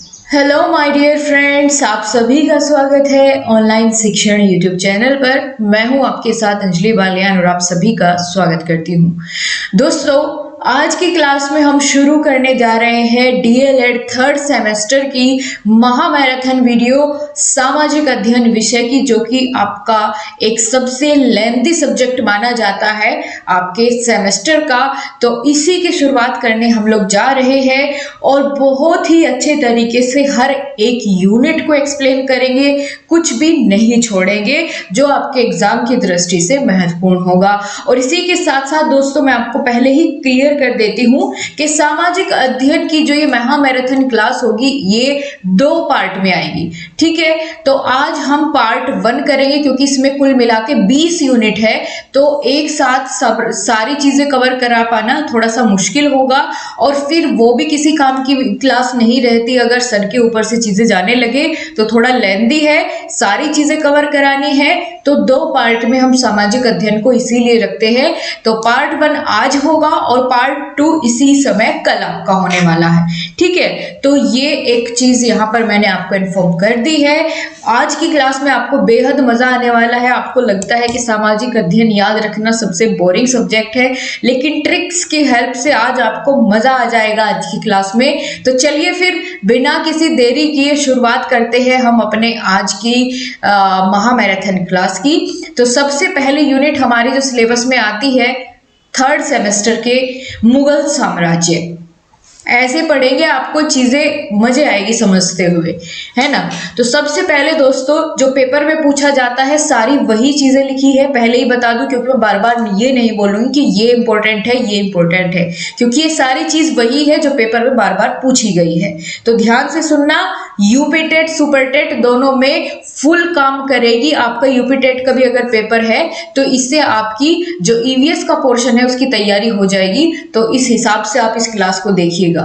Hello my dear friends, आप सभी का स्वागत है ऑनलाइन शिक्षण यूट्यूब चैनल पर। मैं हूं आपके साथ अंजलि बालियान और आप सभी का स्वागत करती हूं। दोस्तों, आज की क्लास में हम शुरू करने जा रहे हैं डीएलएड थर्ड सेमेस्टर की महामैराथन वीडियो सामाजिक अध्ययन विषय की, जो कि आपका एक सबसे लेंथी सब्जेक्ट माना जाता है आपके सेमेस्टर का। तो इसी की शुरुआत करने हम लोग जा रहे हैं और बहुत ही अच्छे तरीके से हर एक यूनिट को एक्सप्लेन करेंगे, कुछ भी नहीं छोड़ेंगे जो आपके एग्जाम की दृष्टि से महत्वपूर्ण होगा। और इसी के साथ साथ दोस्तों, मैं आपको पहले ही क्लियर कर देती हूं कि सामाजिक अध्ययन की जो ये महामैराथन क्लास होगी ये 2 पार्ट में आएगी। ठीक है, तो आज हम पार्ट 1 करेंगे क्योंकि इसमें कुल मिला के 20 यूनिट है, तो एक साथ सारी चीजें कवर करा पाना थोड़ा सा मुश्किल होगा और फिर वो भी किसी काम की क्लास नहीं रहती अगर सर के ऊपर से चीजें जाने लगे तो थोड़ा लेंथी है, सारी चीजें कवर करानी है। तो 2 पार्ट में हम सामाजिक अध्ययन को इसीलिए रखते हैं। तो पार्ट 1 आज होगा और पार्ट 2 इसी समय कल आपका होने वाला है। ठीक है, तो ये एक चीज यहाँ पर मैंने आपको इन्फॉर्म कर दी है। आज की क्लास में आपको बेहद मजा आने वाला है। आपको लगता है कि सामाजिक अध्ययन याद रखना सबसे बोरिंग सब्जेक्ट है, लेकिन ट्रिक्स की हेल्प से आज आपको मजा आ जाएगा आज की क्लास में। तो चलिए फिर बिना किसी देरी किए शुरुआत करते हैं हम अपने आज की महामैराथन क्लास की। तो सबसे पहले यूनिट हमारी जो सिलेबस में आती है थर्ड सेमेस्टर के मुगल साम्राज्य। ऐसे पढ़ेंगे आपको चीजें मजे आएगी समझते हुए, है ना। तो सबसे पहले दोस्तों, जो पेपर में पूछा जाता है सारी वही चीजें लिखी है, पहले ही बता दूं, क्योंकि मैं बार बार ये नहीं बोलूंगी कि ये इंपॉर्टेंट है ये इंपॉर्टेंट है, क्योंकि ये सारी चीज वही है जो पेपर में बार बार पूछी गई है। तो ध्यान से सुनना, यूपी टेट सुपर टेट दोनों में फुल काम करेगी। आपका यूपी टेट का भी अगर पेपर है तो इससे आपकी जो ईवीएस का पोर्शन है उसकी तैयारी हो जाएगी। तो इस हिसाब से आप इस क्लास को देखिएगा।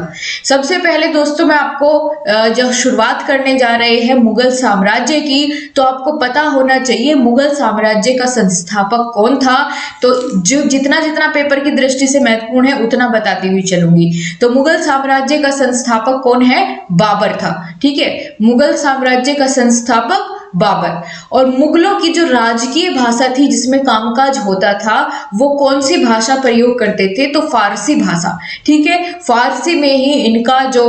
सबसे पहले दोस्तों, मैं आपको जब शुरुआत करने जा रहे हैं मुगल साम्राज्य की, तो आपको पता होना चाहिए मुगल साम्राज्य का संस्थापक कौन था। तो जो जितना जितना पेपर की दृष्टि से महत्वपूर्ण है उतना बताती हुई चलूंगी। तो मुगल साम्राज्य का संस्थापक कौन है? बाबर था। ठीक है, मुगल साम्राज्य का संस्थापक बाबर। और मुगलों की जो राजकीय भाषा थी जिसमें कामकाज होता था, वो कौन सी भाषा प्रयोग करते थे? तो फारसी भाषा। ठीक है, फारसी में ही इनका जो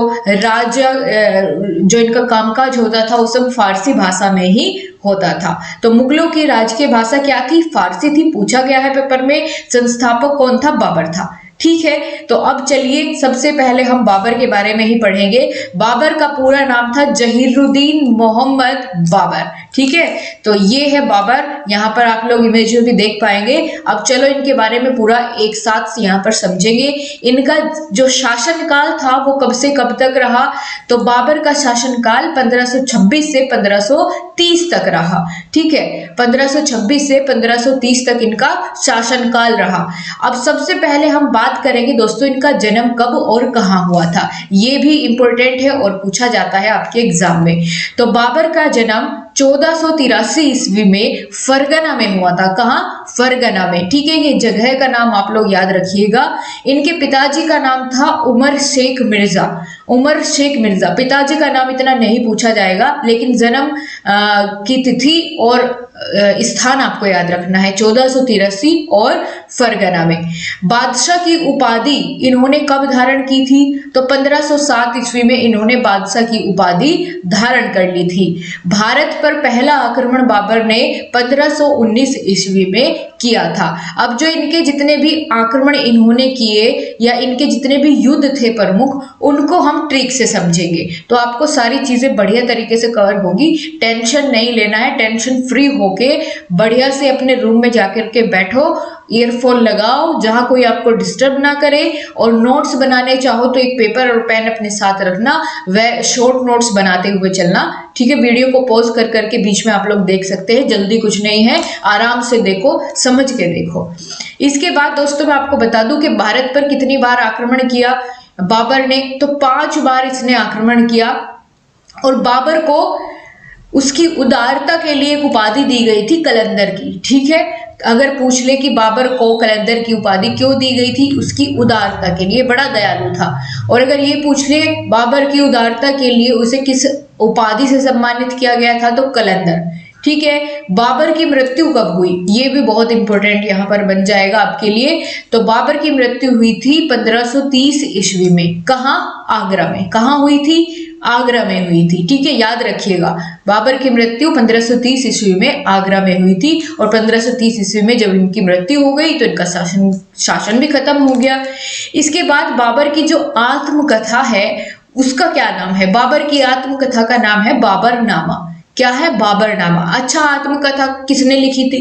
इनका कामकाज होता था वो सब फारसी भाषा में ही होता था। तो मुगलों की राजकीय भाषा क्या थी? फारसी थी। पूछा गया है पेपर में, संस्थापक कौन था? बाबर था। ठीक है, तो अब चलिए सबसे पहले हम बाबर के बारे में ही पढ़ेंगे। बाबर का पूरा नाम था जहीरुद्दीन मोहम्मद बाबर। ठीक है, तो ये है बाबर, यहाँ पर आप लोग इमेज में भी देख पाएंगे। अब चलो इनके बारे में पूरा एक साथ यहाँ पर समझेंगे। इनका जो शासनकाल था वो कब से कब तक रहा? तो बाबर का शासनकाल 1526 से 1530 तक रहा। ठीक है, 1526 से 1530 तक इनका शासनकाल रहा। अब सबसे पहले हम बात करेंगे दोस्तों इनका जन्म कब और कहां हुआ था। ये भी इंपॉर्टेंट है और पूछा जाता है आपके एग्जाम में। तो बाबर का जन्म 1483 ईस्वी में फरगना में हुआ था। कहां? फरगना में। ठीक है, ये जगह का नाम आप लोग याद रखिएगा। इनके पिताजी का नाम था उमर शेख मिर्जा। उमर शेख मिर्जा, पिताजी का नाम इतना नहीं पूछा जाएगा, लेकिन जन्म की तिथि और स्थान आपको याद रखना है, 1483 और फरगना में। बादशाह की उपाधि इन्होंने कब धारण की थी? तो 1507 ईस्वी में इन्होंने बादशाह की उपाधि धारण कर ली थी। भारत पर पहला आक्रमण बाबर ने 1519 ईस्वी में किया था। अब जो इनके जितने भी आक्रमण इन्होंने किए या इनके जितने भी युद्ध थे प्रमुख, उनको हम ट्रिक से समझेंगे तो आपको सारी चीजें बढ़िया तरीके से कवर होगी। टेंशन नहीं लेना है, टेंशन फ्री होके बढ़िया से अपने रूम में जाकर के बैठो, ईयरफोन लगाओ जहां कोई आपको डिस्टर्ब ना करे, और नोट्स बनाने चाहो तो एक पेपर और पेन अपने साथ रखना, वह शॉर्ट नोट्स बनाते हुए चलना। ठीक है, वीडियो को पॉज कर करके बीच में आप लोग देख सकते हैं, जल्दी कुछ नहीं है, आराम से देखो, समझ के देखो। इसके बाद दोस्तों मैं आपको बता दूं कि भारत पर कितनी बार आक्रमण किया बाबर ने? तो 5 बार इसने आक्रमण किया। और बाबर को उसकी उदारता के लिए एक उपाधि दी गई थी कलंदर की। ठीक है, अगर पूछ ले कि बाबर को कलंदर की उपाधि क्यों दी गई थी, उसकी उदारता के लिए, बड़ा दयालु था। और अगर ये पूछ ले बाबर की उदारता के लिए उसे किस उपाधि से सम्मानित किया गया था, तो कलंदर। ठीक है, बाबर की मृत्यु कब हुई, ये भी बहुत इंपॉर्टेंट यहाँ पर बन जाएगा आपके लिए। तो बाबर की मृत्यु हुई थी 1530 ईस्वी में। कहाँ? आगरा में। कहाँ हुई थी? आगरा में हुई थी। ठीक है, याद रखिएगा, बाबर की मृत्यु 1530 ईस्वी में आगरा में हुई थी। और 1530 ईस्वी में जब इनकी मृत्यु हो गई तो इनका शासन भी खत्म हो गया। इसके बाद बाबर की जो आत्मकथा है उसका क्या नाम है? बाबर की आत्मकथा का नाम है बाबरनामा। क्या है? बाबरनामा। अच्छा, आत्मकथा किसने लिखी थी?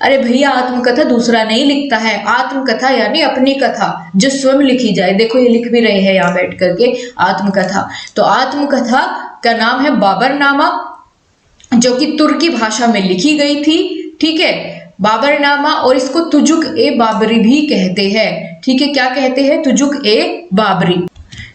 अरे भैया, आत्मकथा दूसरा नहीं लिखता है। आत्मकथा यानी अपनी कथा जो स्वयं लिखी जाए। देखो ये लिख भी रहे हैं यहाँ बैठ करके, आत्मकथा। तो आत्मकथा का नाम है बाबरनामा, जो कि तुर्की भाषा में लिखी गई थी। ठीक है, बाबरनामा। और इसको तुजुक ए बाबरी भी कहते हैं। ठीक है, क्या कहते हैं? तुजुक ए बाबरी।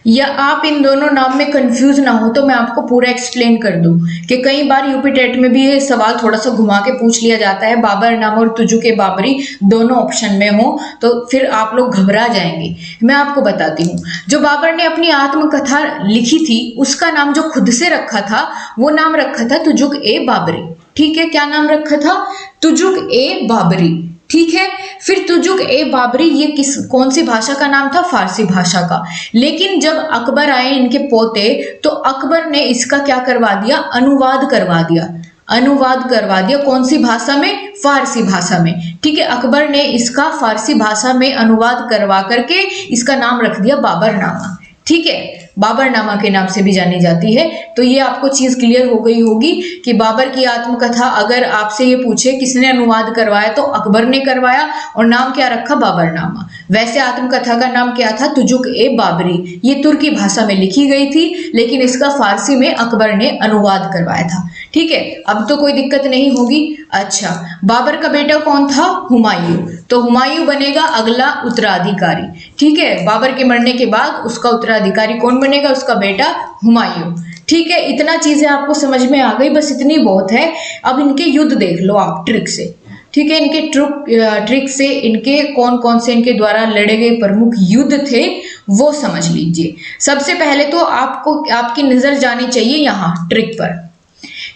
या आप इन दोनों नाम में कंफ्यूज ना हो तो मैं आपको पूरा एक्सप्लेन कर दूं कि कई बार यूपी टेट में भी ये सवाल थोड़ा सा घुमा के पूछ लिया जाता है, बाबरनामा और तुजुक ए बाबरी दोनों ऑप्शन में हो तो फिर आप लोग घबरा जाएंगे। मैं आपको बताती हूँ, जो बाबर ने अपनी आत्मकथा लिखी थी उसका नाम जो खुद से रखा था वो नाम रखा था तुजुक ए बाबरी। ठीक है, क्या नाम रखा था? तुजुक ए बाबरी। ठीक है, फिर तुजुक ए बाबरी ये कौन सी भाषा का नाम था? फारसी भाषा का। लेकिन जब अकबर आए इनके पोते, तो अकबर ने इसका क्या करवा दिया? अनुवाद करवा दिया। अनुवाद करवा दिया कौन सी भाषा में? फारसी भाषा में। ठीक है, अकबर ने इसका फारसी भाषा में अनुवाद करवा करके इसका नाम रख दिया बाबरनामा। ठीक है, बाबरनामा के नाम से भी जानी जाती है। तो ये आपको चीज क्लियर हो गई होगी कि बाबर की आत्मकथा अगर आपसे ये पूछे किसने अनुवाद करवाया तो अकबर ने करवाया और नाम क्या रखा? बाबरनामा। वैसे आत्मकथा का नाम क्या था? तुजुक ए बाबरी। ये तुर्की भाषा में लिखी गई थी लेकिन इसका फारसी में अकबर ने अनुवाद करवाया था। ठीक है, अब तो कोई दिक्कत नहीं होगी। अच्छा, बाबर का बेटा कौन था? हुमायूं। तो हुमायूं बनेगा अगला उत्तराधिकारी। ठीक है, बाबर के मरने के बाद उसका उत्तराधिकारी कौन बनेगा? उसका बेटा हुमायूं। ठीक है, इतना चीजें आपको समझ में आ गई, बस इतनी बहुत है। अब इनके युद्ध देख लो आप ट्रिक से। ठीक है, इनके ट्रिक से इनके कौन कौन से इनके द्वारा लड़े गए प्रमुख युद्ध थे वो समझ लीजिए। सबसे पहले तो आपको आपकी नजर जानी चाहिए यहाँ ट्रिक पर।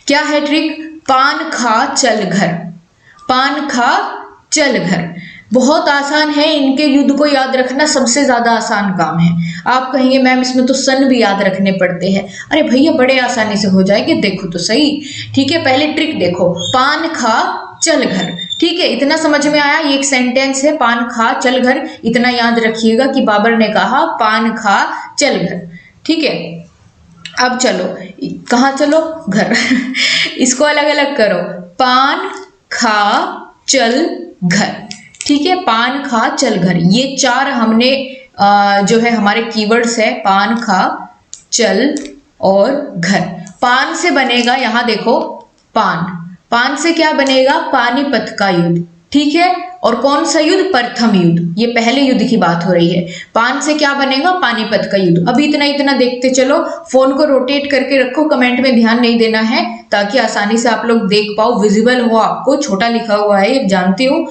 क्या है ट्रिक? पान खा चल घर। पान खा चल घर बहुत आसान है। इनके युद्ध को याद रखना सबसे ज्यादा आसान काम है। आप कहेंगे मैम इसमें तो सन भी याद रखने पड़ते हैं। अरे भैया बड़े आसानी से हो जाएंगे, देखो तो सही। ठीक है, पहले ट्रिक देखो, पान खा चल घर। ठीक है, इतना समझ में आया? ये एक सेंटेंस है, पान खा चल घर। इतना याद रखिएगा कि बाबर ने कहा पान खा चल घर। ठीक है, अब चलो, कहाँ चलो? घर। इसको अलग अलग करो, पान खा चल घर। ठीक है, पान खा चल घर। ये चार हमने जो है हमारे कीवर्ड्स है, पान खा चल और घर। पान से बनेगा, यहां देखो, पान। पान से क्या बनेगा? पानीपत का युद्ध। ठीक है, और कौन सा युद्ध? प्रथम युद्ध। ये पहले युद्ध की बात हो रही है। पान से क्या बनेगा? पानीपत का युद्ध। अभी इतना इतना देखते चलो, फोन को रोटेट करके रखो, कमेंट में ध्यान नहीं देना है ताकि आसानी से आप लोग देख पाओ, विजिबल हो आपको। छोटा लिखा हुआ है ये जानती हूँ।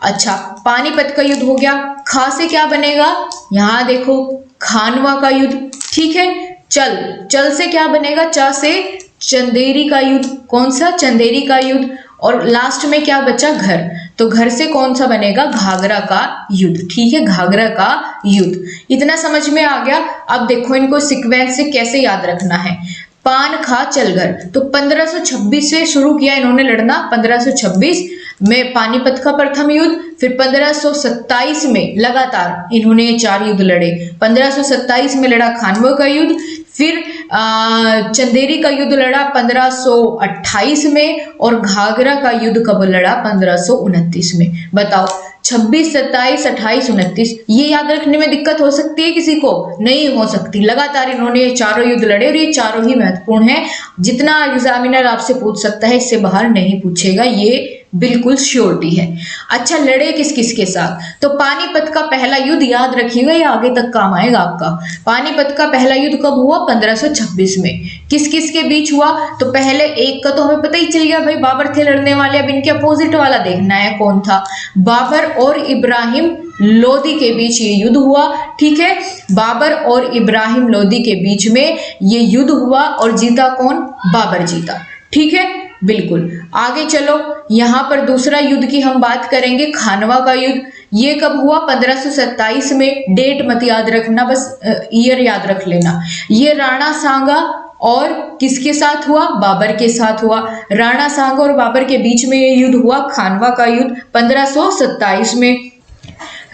अच्छा, पानीपत का युद्ध हो गया। खा से क्या बनेगा? यहाँ देखो, खानवा का युद्ध। ठीक है, चल। चल से क्या बनेगा? चा से चंदेरी का युद्ध। कौन सा? चंदेरी का युद्ध। और लास्ट में क्या बचा? घर। तो घर से कौन सा बनेगा? घाघरा का युद्ध। ठीक है, घाघरा का युद्ध। इतना समझ में आ गया। अब देखो इनको सीक्वेंस से कैसे याद रखना है। पान खा चल घर, तो 1526 से शुरू किया इन्होंने लड़ना। 1526 में पानीपत का प्रथम युद्ध, फिर 1527 में लगातार इन्होंने ये चार युद्ध लड़े। 1527 में लड़ा खानवा का युद्ध, फिर चंदेरी का युद्ध लड़ा 1528 में, और घाघरा का युद्ध कब लड़ा? 1529 में। बताओ, 26, 27, 28, 29, ये याद रखने में दिक्कत हो सकती है किसी को? नहीं हो सकती। लगातार इन्होंने ये चारों युद्ध लड़े और ये चारों ही महत्वपूर्ण है। जितना एग्जामिनर आपसे पूछ सकता है इससे बाहर नहीं पूछेगा, ये बिल्कुल श्योरिटी है। अच्छा, लड़े किस किस के साथ? तो पानीपत का पहला युद्ध याद रखिएगा, ये आगे तक काम आएगा आपका। पानीपत का पहला युद्ध कब हुआ? 1526 में। किस किस के बीच हुआ? तो पहले एक का तो हमें पता ही चल गया भाई, बाबर थे लड़ने वाले। अब इनके अपोजिट वाला देखना है कौन था। बाबर और इब्राहिम लोदी के बीच ये युद्ध हुआ। ठीक है, बाबर और इब्राहिम लोदी के बीच में ये युद्ध हुआ और जीता कौन? बाबर जीता। ठीक है, बिल्कुल। आगे चलो, यहां पर दूसरा युद्ध की हम बात करेंगे, खानवा का युद्ध। ये कब हुआ? 1527 में। डेट मत याद रखना, बस ईयर याद रख लेना। ये राणा सांगा और किसके साथ हुआ? बाबर के साथ हुआ। राणा सांगा और बाबर के बीच में ये युद्ध हुआ, खानवा का युद्ध, 1527 में।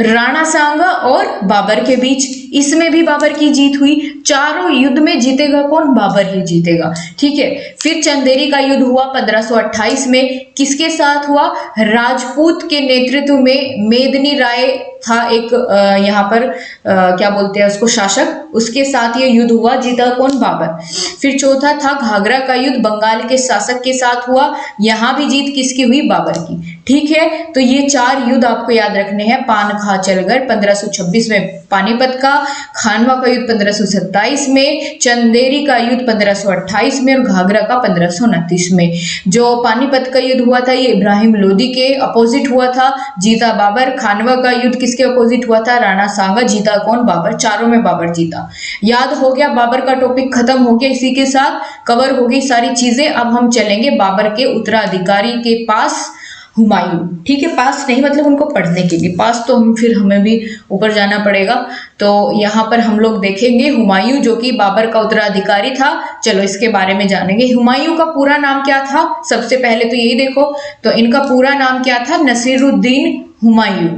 राणा सांगा और बाबर के बीच, इसमें भी बाबर की जीत हुई। चारों युद्ध में जीतेगा कौन? बाबर ही जीतेगा। ठीक है, फिर चंदेरी का युद्ध हुआ 1528 में। किसके साथ हुआ? राजपूत के नेतृत्व में मेदिनी राय था एक यहाँ पर क्या बोलते हैं उसको, शासक, उसके साथ ये युद्ध हुआ, जीता कौन? बाबर। फिर चौथा था घाघरा का युद्ध, बंगाल के शासक के साथ हुआ, यहाँ भी जीत किसकी हुई? बाबर की। ठीक है, तो ये 4 युद्ध आपको याद रखने हैं। पानखाचलगढ़ 1526 में पानीपत का, खानवा का युद्ध 1527 में, चंदेरी का युद्ध 1528 में और घाघरा का 1529 में। जो पानीपत का युद्ध हुआ था ये इब्राहिम लोदी के अपोजिट हुआ था, जीता बाबर। खानवा का युद्ध किसके अपोजिट हुआ था? राणा सांगा, जीता कौन? बाबर। चारों में बाबर जीता। याद हो गया, बाबर का टॉपिक खत्म हो गया, इसी के साथ कवर हो गई सारी चीजें। अब हम चलेंगे बाबर के उत्तराधिकारी के पास, हुमायूं। ठीक है, पास नहीं मतलब उनको पढ़ने के लिए, पास तो फिर हमें भी ऊपर जाना पड़ेगा। तो यहाँ पर हम लोग देखेंगे हुमायूं, जो कि बाबर का उत्तराधिकारी था। चलो इसके बारे में जानेंगे। हुमायूं का पूरा नाम क्या था? सबसे पहले तो यही देखो, तो इनका पूरा नाम क्या था? नसीरुद्दीन हुमायूं।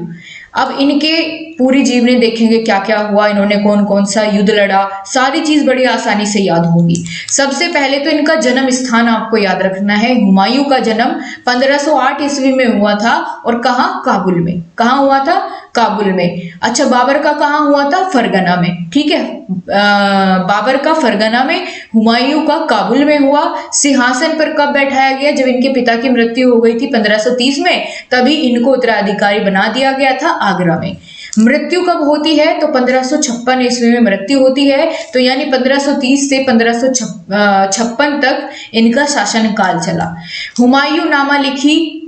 अब इनके पूरी जीवनी देखेंगे, क्या क्या हुआ, इन्होंने कौन कौन सा युद्ध लड़ा, सारी चीज बड़ी आसानी से याद होगी। सबसे पहले तो इनका जन्म स्थान आपको याद रखना है। हुमायूं का जन्म 1508 ईस्वी में हुआ था, और कहाँ? काबुल में। कहाँ हुआ था? काबुल में। अच्छा, बाबर का कहाँ हुआ था? फरगना में। ठीक है, बाबर का फरगना में, हुमायूं का काबुल में हुआ। सिंहासन पर कब बैठाया गया? जब इनके पिता की मृत्यु हो गई थी 1530 में, तभी इनको उत्तराधिकारी बना दिया गया था, आगरा में। मृत्यु कब होती है? तो 1556 ईस्वी में मृत्यु होती है। तो यानी 1530 से 1556 तक इनका शासनकाल चला। हुमायूं नामा लिखी,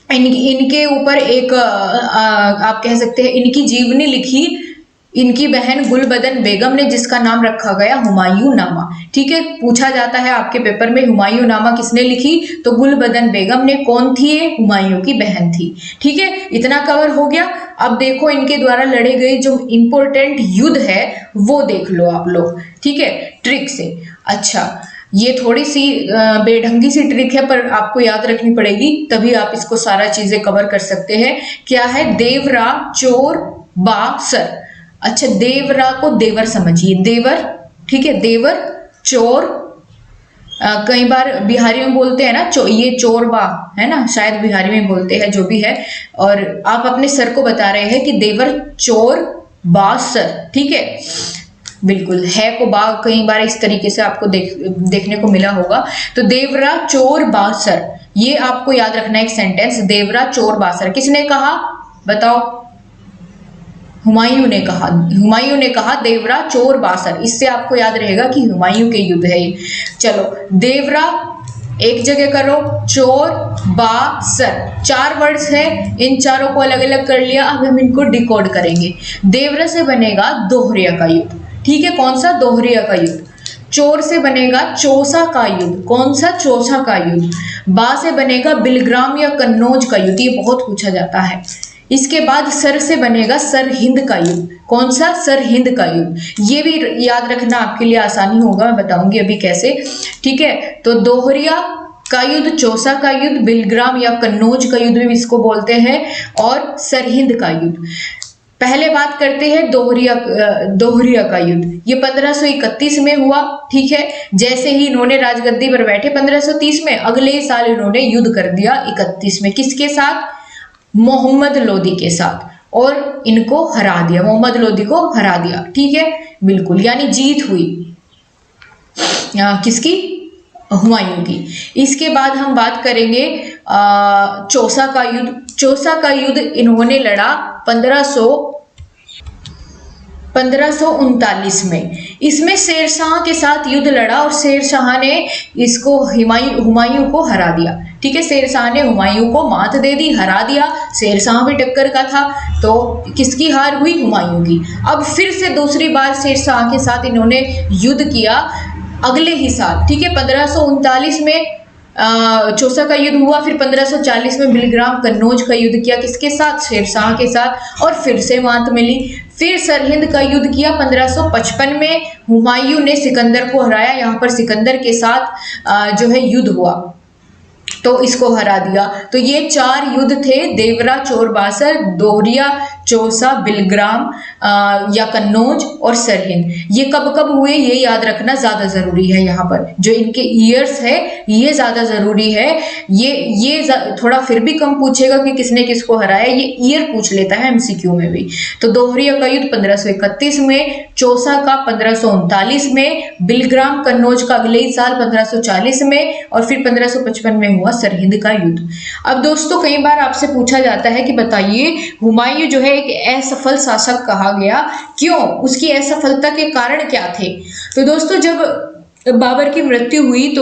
इनके ऊपर एक आप कह सकते हैं इनकी जीवनी लिखी इनकी बहन गुलबदन बेगम ने, जिसका नाम रखा गया हुमायूं नामा। ठीक है, पूछा जाता है आपके पेपर में हुमायूं नामा किसने लिखी? तो गुलबदन बेगम ने। कौन थी ये? हुमायूं की बहन थी। ठीक है, इतना कवर हो गया। अब देखो इनके द्वारा लड़े गए जो इंपॉर्टेंट युद्ध है वो देख लो आप लोग। ठीक है, ट्रिक से। अच्छा, ये थोड़ी सी बेढंगी सी ट्रिक है, पर आपको याद रखनी पड़ेगी, तभी आप इसको सारा चीजें कवर कर सकते हैं। क्या है? देवरा, चोर, बासर। अच्छा, देवरा को देवर समझिए, देवर। ठीक है, देवर, चोर, कई बार बिहारी में बोलते हैं ना ये चोर बा, है ना, शायद बिहारी में बोलते हैं, जो भी है। और आप अपने सर को बता रहे हैं कि देवर, चोर, बा, सर। ठीक है, बिल्कुल, है को बा कई बार इस तरीके से आपको देखने को मिला होगा। तो देवरा, चोर, बासर, ये आपको याद रखना है एक सेंटेंस। देवरा, चोर, बासर किसने कहा? बताओ। हुमायूं ने कहा। हुमायूं ने कहा देवरा, चोर, बासर। इससे आपको याद रहेगा कि हुमायूं के युद्ध है। चलो, देवरा एक जगह करो, चोर, बासर, 4 वर्ड्स है, इन चारों को अलग अलग कर लिया। अब हम इनको डिकोड करेंगे। देवरा से बनेगा दोहरिया का युद्ध। ठीक है, कौन सा? दोहरिया का युद्ध। चोर से बनेगा चौसा का युद्ध। कौन सा? चौसा का युद्ध। बा से बनेगा बिलग्राम या कन्नौज का युद्ध, ये बहुत पूछा जाता है। इसके बाद सर से बनेगा सरहिंद का युद्ध। कौन सा? सरहिंद का युद्ध। ये भी याद रखना आपके लिए आसानी होगा, मैं बताऊंगी अभी कैसे। ठीक है, तो दोहरिया का युद्ध, चौसा का युद्ध, बिलग्राम या कन्नौज का युद्ध भी इसको बोलते हैं, और सरहिंद का युद्ध। पहले बात करते हैं दोहरिया का युद्ध। ये 1531 में हुआ। ठीक है, जैसे ही इन्होंने राजगद्दी पर बैठे 1530 में, अगले साल इन्होंने युद्ध कर दिया 31 में। किसके साथ? मोहम्मद लोदी के साथ, और इनको हरा दिया, मोहम्मद लोदी को हरा दिया। ठीक है, बिल्कुल, यानी जीत हुई किसकी? हुमायूं की। इसके बाद हम बात करेंगे चौसा का युद्ध। चौसा का युद्ध इन्होंने लड़ा 1539 में। इसमें शेरशाह के साथ युद्ध लड़ा और शेरशाह ने इसको हुमायूं को हरा दिया। ठीक है, शेरशाह ने हुमायूं को मात दे दी, हरा दिया। शेरशाह भी टक्कर का था, तो किसकी हार हुई? हुमायूं की। अब फिर से दूसरी बार शेरशाह के साथ इन्होंने युद्ध किया अगले ही साल। ठीक है, 1539 में चौसा का युद्ध हुआ, फिर 1540 में बिलग्राम कन्नौज का युद्ध किया। किसके साथ? शेरशाह के साथ, और फिर से मात मिली। फिर सरहिंद का युद्ध किया 1555 में, हुमायूं ने सिकंदर को हराया। यहाँ पर सिकंदर के साथ जो है युद्ध हुआ, तो इसको हरा दिया। तो ये 4 युद्ध थे, देवरा, चोरबासर, दोहरिया, चौसा, बिलग्राम या कन्नौज और सरहिंद। ये कब कब हुए ये याद रखना ज्यादा जरूरी है। यहाँ पर जो इनके ईयर्स है ये ज्यादा जरूरी है। ये थोड़ा फिर भी कम पूछेगा कि किसने किसको हराया, ये ईयर पूछ लेता है एमसीक्यू में भी। तो दोहरिया का युद्ध 1531 में, चौसा का 1539 में, बिलग्राम कन्नौज का अगले ही साल 1540 में, और फिर 1555 में हुआ सरहिंद का युद्ध। अब दोस्तों कई बार आपसे पूछा जाता है कि बताइए हुमायूं जो है एक असफल शासक कहा गया, क्यों? उसकी असफलता के कारण क्या थे? तो दोस्तों जब बाबर की मृत्यु हुई तो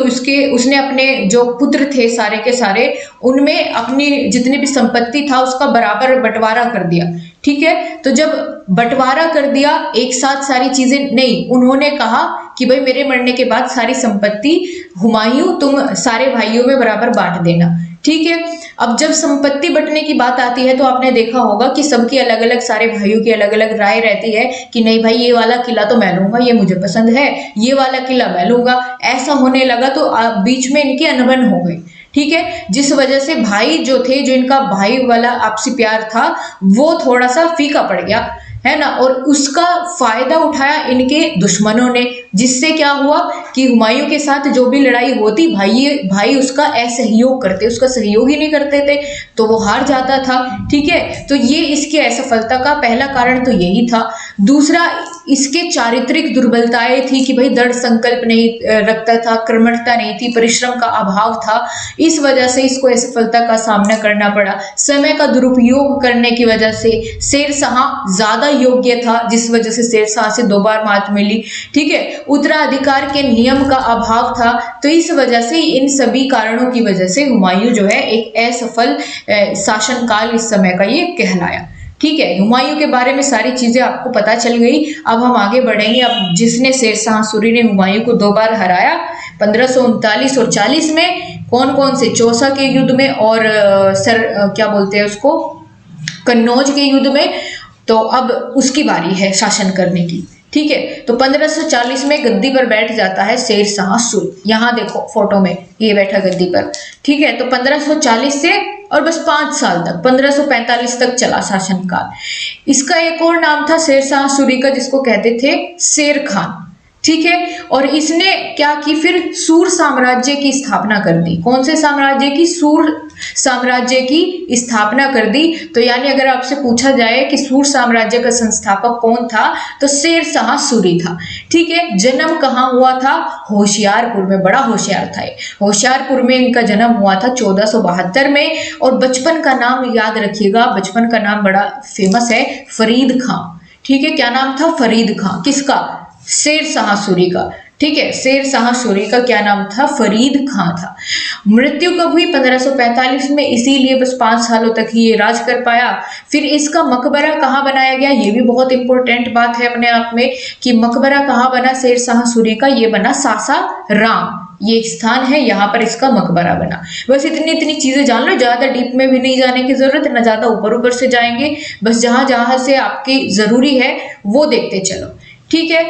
उसने अपने जो पुत्र थे सारे के सारे, उनमें अपनी जितनी भी संपत्ति था उसका बराबर बंटवारा कर दिया। ठीक है, तो जब बंटवारा कर दिया एक साथ सारी चीजें नहीं, उन्होंने कहा कि भाई मेरे मरने के बाद सारी संपत्ति हुमायूं तुम सारे भाइयों में बराबर बांट देना। ठीक है, अब जब संपत्ति बंटने की बात आती है तो आपने देखा होगा कि सबकी अलग अलग, सारे भाइयों की अलग अलग राय रहती है कि नहीं भाई ये वाला किला तो मैं लूंगा, ये मुझे पसंद है, ये वाला किला मैं लूंगा। ऐसा होने लगा तो बीच में इनकी अनबन हो गई। ठीक है, जिस वजह से भाई जो थे, जो इनका भाई वाला आपसी प्यार था वो थोड़ा सा फीका पड़ गया, है ना। और उसका फायदा उठाया इनके दुश्मनों ने, जिससे क्या हुआ कि हुमायूं के साथ जो भी लड़ाई होती भाई उसका असहयोग करते, उसका सहयोग ही नहीं करते थे, तो वो हार जाता था। ठीक है, तो ये इसकी असफलता का पहला कारण तो यही था। दूसरा, इसके चारित्रिक दुर्बलताएं थी कि भाई दृढ़ संकल्प नहीं रखता था, कर्मठता नहीं थी, परिश्रम का अभाव था। इस वजह से इसको असफलता का सामना करना पड़ा। समय का दुरुपयोग करने की वजह से शेरशाह ज्यादा योग्य था, जिस वजह से शेरशाह से 2 बार मात मिली। ठीक है, उत्तराधिकार के नियम का अभाव था। तो इस वजह से, इन सभी कारणों की वजह से हुमायूं जो है एक असफल शासनकाल इस समय का ये कहलाया। ठीक है, हुमायूं के बारे में सारी चीजें आपको पता चल गई। अब हम आगे बढ़ेंगे। अब जिसने शेरशाह सूरी ने हुमायूं को 2 बार हराया 1539 और 40 में, कौन कौन से? चौसा के युद्ध में और क्या बोलते हैं उसको, कन्नौज के युद्ध में। तो अब उसकी बारी है शासन करने की। ठीक है, तो 1540 में गद्दी पर बैठ जाता है शेरशाह सूरी। यहाँ देखो फोटो में ये बैठा गद्दी पर। ठीक है, तो 1540 से और बस 5 साल तक 1545 तक चला शासनकाल। इसका एक और नाम था शेरशाह सूरी का, जिसको कहते थे शेर खान। ठीक है, और इसने क्या की, फिर सूर साम्राज्य की स्थापना कर दी। कौन से साम्राज्य की? सूर साम्राज्य की स्थापना कर दी। तो यानी अगर आपसे पूछा जाए कि सूर साम्राज्य का संस्थापक कौन था, तो शेरशाह सूरी था। ठीक है, जन्म कहाँ हुआ था? होशियारपुर में। बड़ा होशियार था ये। होशियारपुर में इनका जन्म हुआ था 1472 में। और बचपन का नाम याद रखिएगा, बचपन का नाम बड़ा फेमस है, फरीद खां। ठीक है, क्या नाम था? फरीद खां। किसका? शेरशाह सूरी का। ठीक है, शेरशाह सूरी का क्या नाम था? फरीद खां था। मृत्यु कब हुई? 1545 में, इसीलिए बस 5 सालों तक ही ये राज कर पाया। फिर इसका मकबरा कहाँ बनाया गया? ये भी बहुत इंपॉर्टेंट बात है अपने आप में कि मकबरा कहाँ बना शेरशाह सूरी का? ये बना सासाराम, ये एक स्थान है, यहाँ पर इसका मकबरा बना। बस इतनी चीजें जान लो, ज्यादा डीप में भी नहीं जाने की जरूरत है, ना ज्यादा ऊपर से जाएंगे। बस जहां जहां से आपकी जरूरी है वो देखते चलो। ठीक है,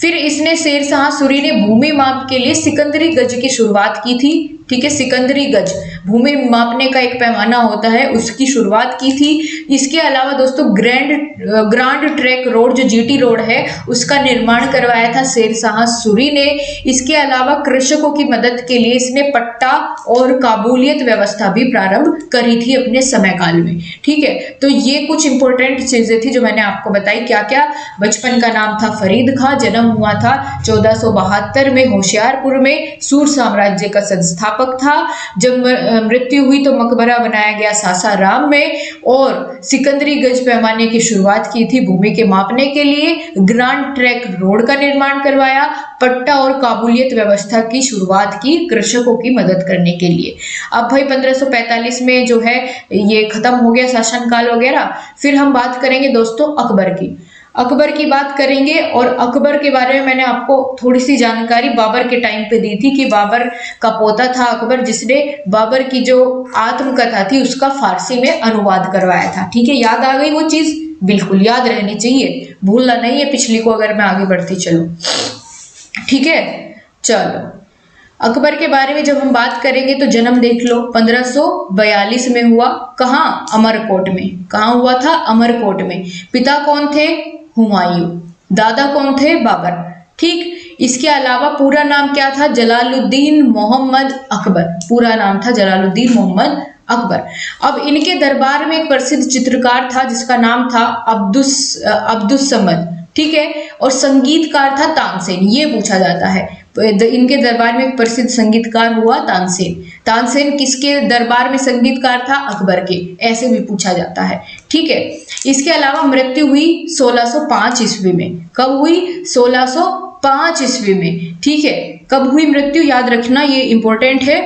फिर इसने शेरशाह सूरी ने भूमि माप के लिए सिकंदरी गज की शुरुआत की थी। ठीक है, सिकंदरी गज भूमि मापने का एक पैमाना होता है, उसकी शुरुआत की थी। इसके अलावा दोस्तों ग्रांड ट्रैक रोड जो जीटी रोड है उसका निर्माण करवाया था शेरशाह सूरी ने। इसके अलावा कृषकों की मदद के लिए इसने पट्टा और काबूलियत व्यवस्था भी प्रारंभ करी थी अपने समय काल में। ठीक है, तो ये कुछ इंपॉर्टेंट चीजें थी जो मैंने आपको बताई। क्या क्या? बचपन का नाम था फरीद खां, जन्म हुआ था 1472 में होशियारपुर में, सूर साम्राज्य का संस्थापक था। जब मृत्यु हुई तो मकबरा बनाया गया सासाराम में, और सिकंदरी गज पैमाने की शुरुआत की थी भूमि के मापने के लिए, ग्रांड ट्रैक रोड का निर्माण करवाया, पट्टा और काबूलियत व्यवस्था की शुरुआत की कृषकों की मदद करने के लिए। अब भाई 1545 में जो है ये खत्म हो गया शासनकाल वगैरह। फिर हम बात करेंगे दोस्तों अकबर की। अकबर की बात करेंगे, और अकबर के बारे में मैंने आपको थोड़ी सी जानकारी बाबर के टाइम पे दी थी कि बाबर का पोता था अकबर, जिसने बाबर की जो आत्मकथा थी उसका फारसी में अनुवाद करवाया था। ठीक है, याद आ गई वो चीज? बिल्कुल याद रहनी चाहिए, भूलना नहीं है पिछली को अगर मैं आगे बढ़ती चलूं। ठीक है, चलो अकबर के बारे में जब हम बात करेंगे तो जन्म देख लो 1542 में हुआ। कहाँ? अमरकोट में। कहाँ हुआ था? अमरकोट में। पिता कौन थे? हुमायूं। दादा कौन थे? बाबर। ठीक, इसके अलावा पूरा नाम क्या था? जलालुद्दीन मोहम्मद अकबर। पूरा नाम था जलालुद्दीन मोहम्मद अकबर। अब इनके दरबार में एक प्रसिद्ध चित्रकार था जिसका नाम था अब्दुस समद। ठीक है, और संगीतकार था तानसेन। ये पूछा जाता है इनके दरबार में एक प्रसिद्ध संगीतकार हुआ तानसेन। तानसेन किसके दरबार में संगीतकार था? अकबर के। ऐसे भी पूछा जाता है। ठीक है, इसके अलावा मृत्यु हुई 1605 ईस्वी में। कब हुई? 1605 ईस्वी में। ठीक है, कब हुई मृत्यु याद रखना, ये इंपॉर्टेंट है।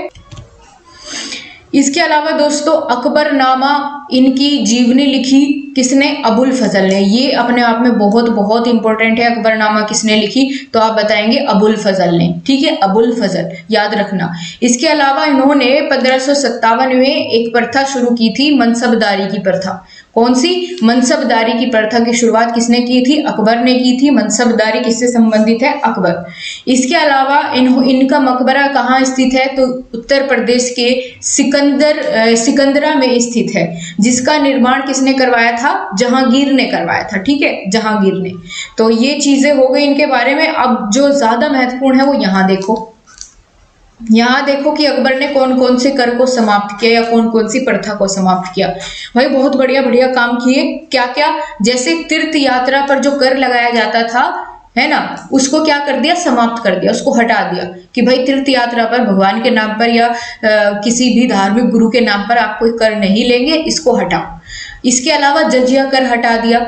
इसके अलावा दोस्तों अकबरनामा इनकी जीवनी लिखी किसने? अबुल फजल ने। ये अपने आप में बहुत बहुत इंपॉर्टेंट है। अकबरनामा किसने लिखी? तो आप बताएंगे अबुल फजल ने। ठीक है, अबुल फजल याद रखना। इसके अलावा इन्होंने 1557 में एक प्रथा शुरू की थी, मनसबदारी की प्रथा। कौन सी? मनसबदारी की प्रथा की शुरुआत किसने की थी? अकबर ने की थी। मनसबदारी किससे संबंधित है? अकबर। इसके अलावा इनका मकबरा कहाँ स्थित है? तो उत्तर प्रदेश के सिकंदरा में स्थित है, जिसका निर्माण किसने करवाया था? जहांगीर ने करवाया था। ठीक है, जहांगीर ने। तो ये चीजें हो गई इनके बारे में। अब जो ज्यादा महत्वपूर्ण है वो यहाँ देखो। यहाँ देखो कि अकबर ने कौन कौन से कर को समाप्त किया या कौन कौन सी प्रथा को समाप्त किया। भाई बहुत बढ़िया बढ़िया काम किए। क्या क्या? जैसे तीर्थ यात्रा पर जो कर लगाया जाता था, है ना, उसको क्या कर दिया? समाप्त कर दिया, उसको हटा दिया कि भाई तीर्थ यात्रा पर भगवान के नाम पर या किसी भी धार्मिक गुरु के नाम पर आप कोई कर नहीं लेंगे, इसको हटाओ। इसके अलावा जजिया कर हटा दिया।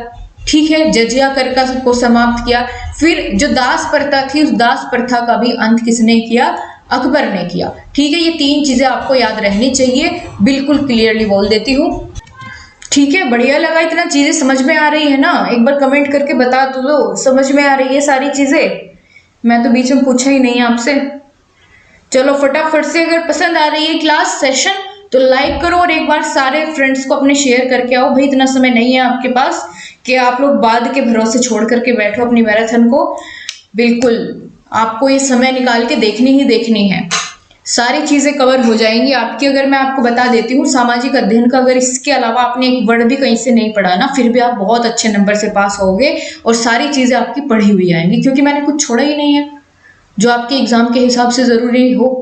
ठीक है, जजिया कर को समाप्त किया। फिर जो दास प्रथा थी उस दास प्रथा का भी अंत किसने किया? अकबर ने किया। ठीक है, ये तीन चीजें आपको याद रहनी चाहिए, बिल्कुल क्लियरली बोल देती हूँ। ठीक है, बढ़िया लगा? इतना चीजें समझ में आ रही है ना? एक बार कमेंट करके बता दो समझ में आ रही है सारी चीजें। मैं तो बीच में पूछा ही नहीं आपसे। चलो फटाफट से, अगर पसंद आ रही है क्लास सेशन तो लाइक करो, और एक बार सारे फ्रेंड्स को अपने शेयर करके आओ। भाई इतना समय नहीं है आपके पास कि आप लोग बाद के भरोसे छोड़ करके बैठो अपनी मैराथन को। बिल्कुल आपको ये समय निकाल के देखनी ही देखनी है, सारी चीजें कवर हो जाएंगी आपकी। अगर मैं आपको बता देती हूँ सामाजिक अध्ययन का, अगर इसके अलावा आपने एक वर्ड भी कहीं से नहीं पढ़ा ना, फिर भी आप बहुत अच्छे नंबर से पास होगे और सारी चीजें आपकी पढ़ी हुई आएंगी, क्योंकि मैंने कुछ छोड़ा ही नहीं है जो आपके एग्जाम के हिसाब से जरूरी हो,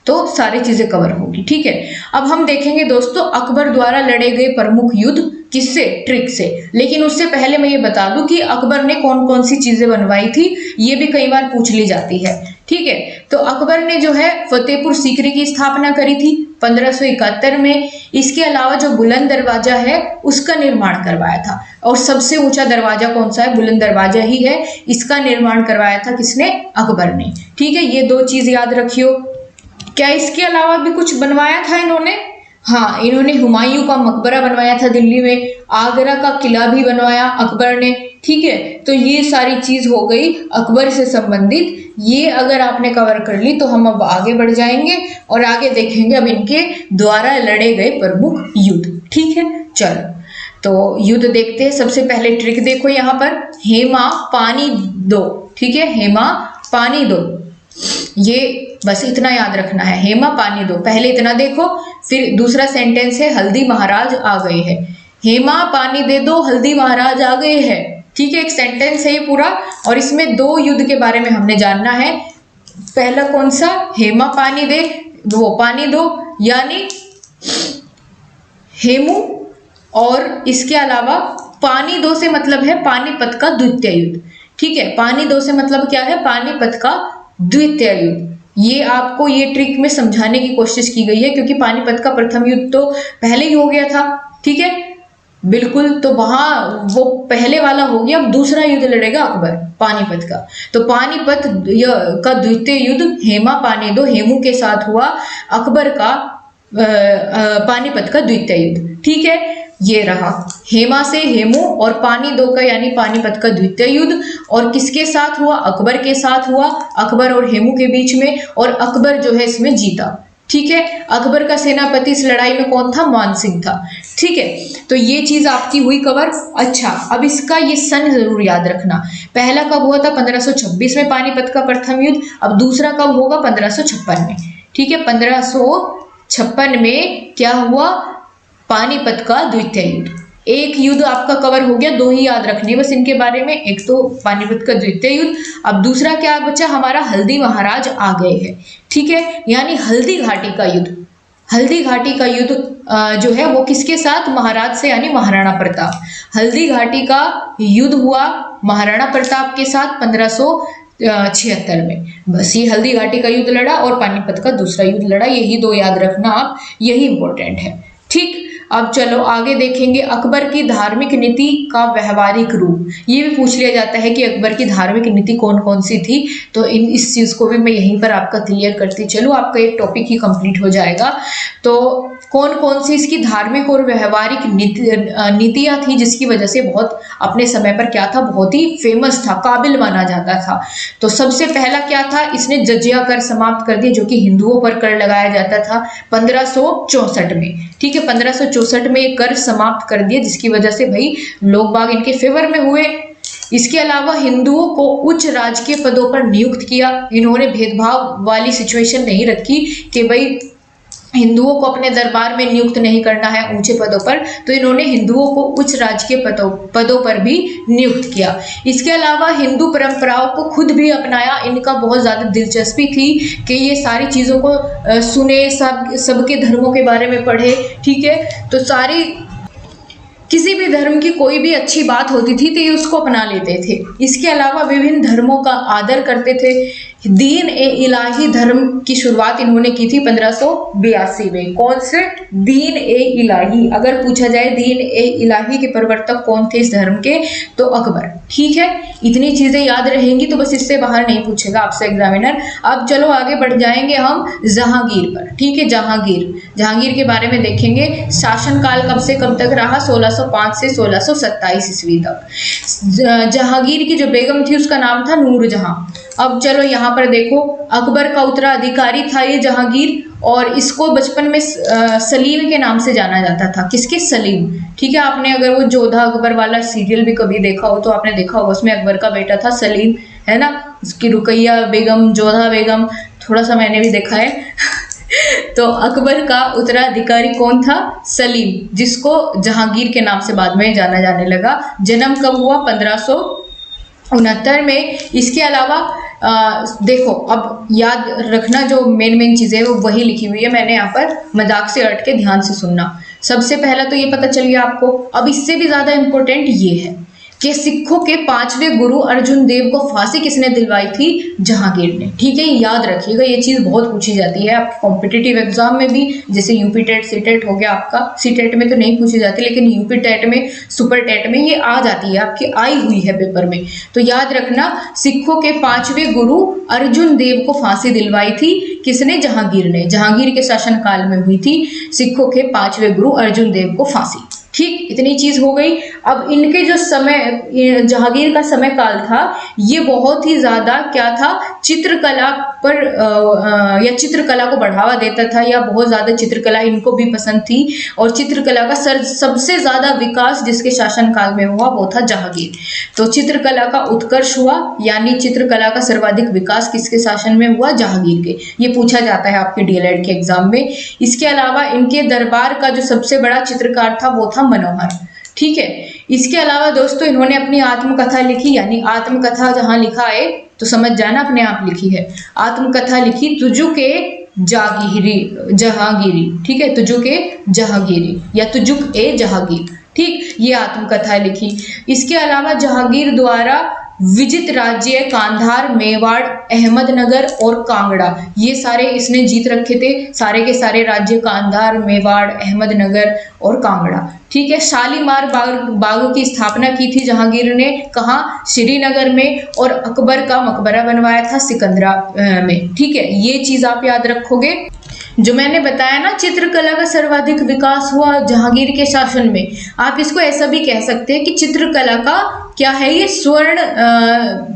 तो सारी चीजें कवर होगी। ठीक है, अब हम देखेंगे दोस्तों अकबर द्वारा लड़े गए प्रमुख युद्ध किससे? ट्रिक से। लेकिन उससे पहले मैं ये बता दूं कि अकबर ने कौन कौन सी चीजें बनवाई थी, ये भी कई बार पूछ ली जाती है। ठीक है, तो अकबर ने जो है फतेहपुर सीकरी की स्थापना करी थी 1571 में। इसके अलावा जो बुलंद दरवाजा है उसका निर्माण करवाया था, और सबसे ऊंचा दरवाजा कौन सा है? बुलंद दरवाजा ही है। इसका निर्माण करवाया था किसने? अकबर ने। ठीक है, ये दो चीज याद रखियो। क्या इसके अलावा भी कुछ बनवाया था इन्होंने? हाँ, इन्होंने हुमायूं का मकबरा बनवाया था दिल्ली में, आगरा का किला भी बनवाया अकबर ने। ठीक है, तो ये सारी चीज हो गई अकबर से संबंधित। ये अगर आपने कवर कर ली तो हम अब आगे बढ़ जाएंगे और आगे देखेंगे अब इनके द्वारा लड़े गए प्रमुख युद्ध। ठीक है, चलो तो युद्ध देखते हैं। सबसे पहले ट्रिक देखो यहाँ पर, हेमा पानी दो। ठीक है, हेमा पानी दो। ये बस इतना याद रखना है, हेमा पानी दो। पहले इतना देखो, फिर दूसरा सेंटेंस है हल्दी महाराज आ गए हैं। हेमा पानी दे दो, हल्दी महाराज आ गए हैं। ठीक है, एक सेंटेंस है ये पूरा, और इसमें दो युद्ध के बारे में हमने जानना है। पहला कौन सा, हेमा पानी दे, वो पानी दो, यानी हेमू, और इसके अलावा पानी दो से मतलब है पानीपत का द्वितीय युद्ध। ठीक है, पानी दो से मतलब क्या है, पानीपत का द्वितीय युद्ध। ये आपको ये ट्रिक में समझाने की कोशिश की गई है, क्योंकि पानीपत का प्रथम युद्ध तो पहले ही हो गया था। ठीक है, बिल्कुल, तो वहां वो पहले वाला हो गया, अब दूसरा युद्ध लड़ेगा अकबर पानीपत का। तो पानीपत का द्वितीय युद्ध हेमा पानी दो, हेमू के साथ हुआ अकबर का पानीपत का द्वितीय युद्ध। ठीक है, ये रहा हेमा से हेमू, और पानी दो का यानी पानीपत का द्वितीय युद्ध, और किसके साथ हुआ, अकबर के साथ हुआ, अकबर और हेमू के बीच में, और अकबर जो है इसमें जीता। ठीक है, अकबर का सेनापति इस लड़ाई में कौन था, मान सिंह था। ठीक है, तो ये चीज आपकी हुई कवर। अच्छा, अब इसका ये सन जरूर याद रखना। पहला कब हुआ था, 1526 में पानीपत का प्रथम युद्ध। अब दूसरा कब होगा, 1556 में। ठीक है, 1556 में क्या हुआ, पानीपत का द्वितीय युद्ध। एक युद्ध आपका कवर हो गया, दो ही याद रखने बस इनके बारे में, एक तो पानीपत का द्वितीय युद्ध। अब दूसरा क्या बचा हमारा, हल्दी महाराज आ गए हैं। ठीक है, यानी हल्दी घाटी का युद्ध। हल्दी घाटी का युद्ध जो है वो किसके साथ, महाराज से, यानी महाराणा प्रताप। हल्दी घाटी का युद्ध हुआ महाराणा प्रताप के साथ 1576 में। बस ये हल्दी घाटी का युद्ध लड़ा और पानीपत का दूसरा युद्ध लड़ा, यही दो याद रखना आप, यही इंपॉर्टेंट है। ठीक, अब चलो आगे देखेंगे अकबर की धार्मिक नीति का व्यवहारिक रूप। ये भी पूछ लिया जाता है कि अकबर की धार्मिक नीति कौन कौन सी थी, तो इस चीज को भी मैं यहीं पर आपका क्लियर करती चलूं, आपका एक टॉपिक ही कंप्लीट हो जाएगा। तो कौन कौन सी इसकी धार्मिक और व्यवहारिक नीतियां थी, जिसकी वजह से बहुत अपने समय पर क्या था, बहुत ही फेमस था, काबिल माना जाता था। तो सबसे पहला क्या था, इसने जजिया कर समाप्त कर दिया, जो कि हिंदुओं पर कर लगाया जाता था 1564 में। ठीक है, 1564 में कर समाप्त कर दिया, जिसकी वजह से भाई लोग बाग इनके फेवर में हुए। इसके अलावा हिंदुओं को उच्च राजकीय पदों पर नियुक्त किया। इन्होंने भेदभाव वाली सिचुएशन नहीं रखी कि भाई हिंदुओं को अपने दरबार में नियुक्त नहीं करना है ऊंचे पदों पर, तो इन्होंने हिंदुओं को उच्च राजकीय पदों पर भी नियुक्त किया। इसके अलावा हिंदू परंपराओं को खुद भी अपनाया। इनका बहुत ज़्यादा दिलचस्पी थी कि ये सारी चीज़ों को सुने, सबके धर्मों के बारे में पढ़े। ठीक है, तो सारी किसी भी धर्म की कोई भी अच्छी बात होती थी तो ये उसको अपना लेते थे। इसके अलावा विभिन्न धर्मों का आदर करते थे। दीन ए इलाही धर्म की शुरुआत इन्होंने की थी 1582 में। कौन से, दीन ए इलाही। अगर पूछा जाए दीन ए इलाही के प्रवर्तक कौन थे इस धर्म के, तो अकबर। ठीक है, इतनी चीजें याद रहेंगी तो बस इससे बाहर नहीं पूछेगा आपसे एग्जामिनर। अब चलो आगे बढ़ जाएंगे हम जहांगीर पर। ठीक है, जहांगीर के बारे में देखेंगे। शासनकाल कब से कब तक रहा, 1605 से 1627 ईस्वी तक। जहांगीर की जो बेगम थी उसका नाम था नूरजहां। अब चलो यहाँ पर देखो, अकबर का उत्तराधिकारी था ये जहांगीर, और इसको बचपन में सलीम के नाम से जाना जाता था। किसके, सलीम। ठीक है, आपने अगर वो जोधा अकबर वाला सीरियल भी कभी देखा हो तो आपने देखा होगा, उसमें अकबर का बेटा था सलीम, है ना। उसकी रुकैया बेगम, जोधा बेगम, थोड़ा सा मैंने भी देखा है तो अकबर का उत्तराधिकारी कौन था, सलीम, जिसको जहांगीर के नाम से बाद में जाना जाने लगा। जन्म कब हुआ, 1569 में। इसके अलावा देखो, अब याद रखना जो मेन चीजें वो वही लिखी हुई है, मैंने यहाँ पर मजाक से हट के ध्यान से सुनना। सबसे पहला तो ये पता चल गया आपको। अब इससे भी ज्यादा इंपॉर्टेंट ये है कि सिखों के 5वें गुरु अर्जुन देव को फांसी किसने दिलवाई थी, जहांगीर ने। ठीक है, याद रखिएगा, ये चीज बहुत पूछी जाती है आपके कॉम्पिटिटिव एग्जाम में भी, जैसे यूपी टेट, सी टेट हो गया आपका। सी टेट में तो नहीं पूछी जाती, लेकिन यूपी टेट में, सुपर टेट में ये आ जाती है, आपकी आई हुई है पेपर में। तो याद रखना, सिखों के 5वें गुरु अर्जुन देव को फांसी दिलवाई थी किसने, जहांगीर ने। जहांगीर के शासनकाल में हुई थी सिखों के 5वें गुरु अर्जुन देव को फांसी। ठीक, इतनी चीज हो गई। अब इनके जो समय, जहांगीर का समय काल था, ये बहुत ही ज्यादा क्या था, चित्रकला पर या चित्रकला को बढ़ावा देता था, या बहुत ज्यादा चित्रकला इनको भी पसंद थी। और चित्रकला का सबसे ज्यादा विकास जिसके शासन काल में हुआ वो था जहांगीर। तो चित्रकला का उत्कर्ष हुआ, यानी चित्रकला का सर्वाधिक विकास किसके शासन में हुआ, जहांगीर के। ये पूछा जाता है आपके डीएलएड के एग्जाम में। इसके अलावा इनके दरबार का जो सबसे बड़ा चित्रकार था वो था मनोहर। ठीक है, इसके अलावा दोस्तों इन्होंने अपनी आत्मकथा लिखी, यानी आत्मकथा जहां लिखा है तो समझ जाना अपने आप लिखी है। आत्मकथा लिखी तुजुके जहांगीरी। ठीक है, तुजुके जहांगीरी या तुजुक ए जहांगीर। ठीक, ये आत्मकथा लिखी। इसके अलावा जहांगीर द्वारा विजित राज्य कांधार, मेवाड़, अहमदनगर और कांगड़ा, ये सारे इसने जीत रखे थे। सारे के सारे राज्य कांधार, मेवाड़, अहमदनगर और कांगड़ा। ठीक है, शालीमार बाग की स्थापना की थी जहांगीर ने, कहाँ, श्रीनगर में। और अकबर का मकबरा बनवाया था सिकंदरा में। ठीक है, ये चीज आप याद रखोगे। जो मैंने बताया ना, चित्रकला का सर्वाधिक विकास हुआ जहांगीर के शासन में। आप इसको ऐसा भी कह सकते हैं कि चित्रकला का क्या है, ये स्वर्ण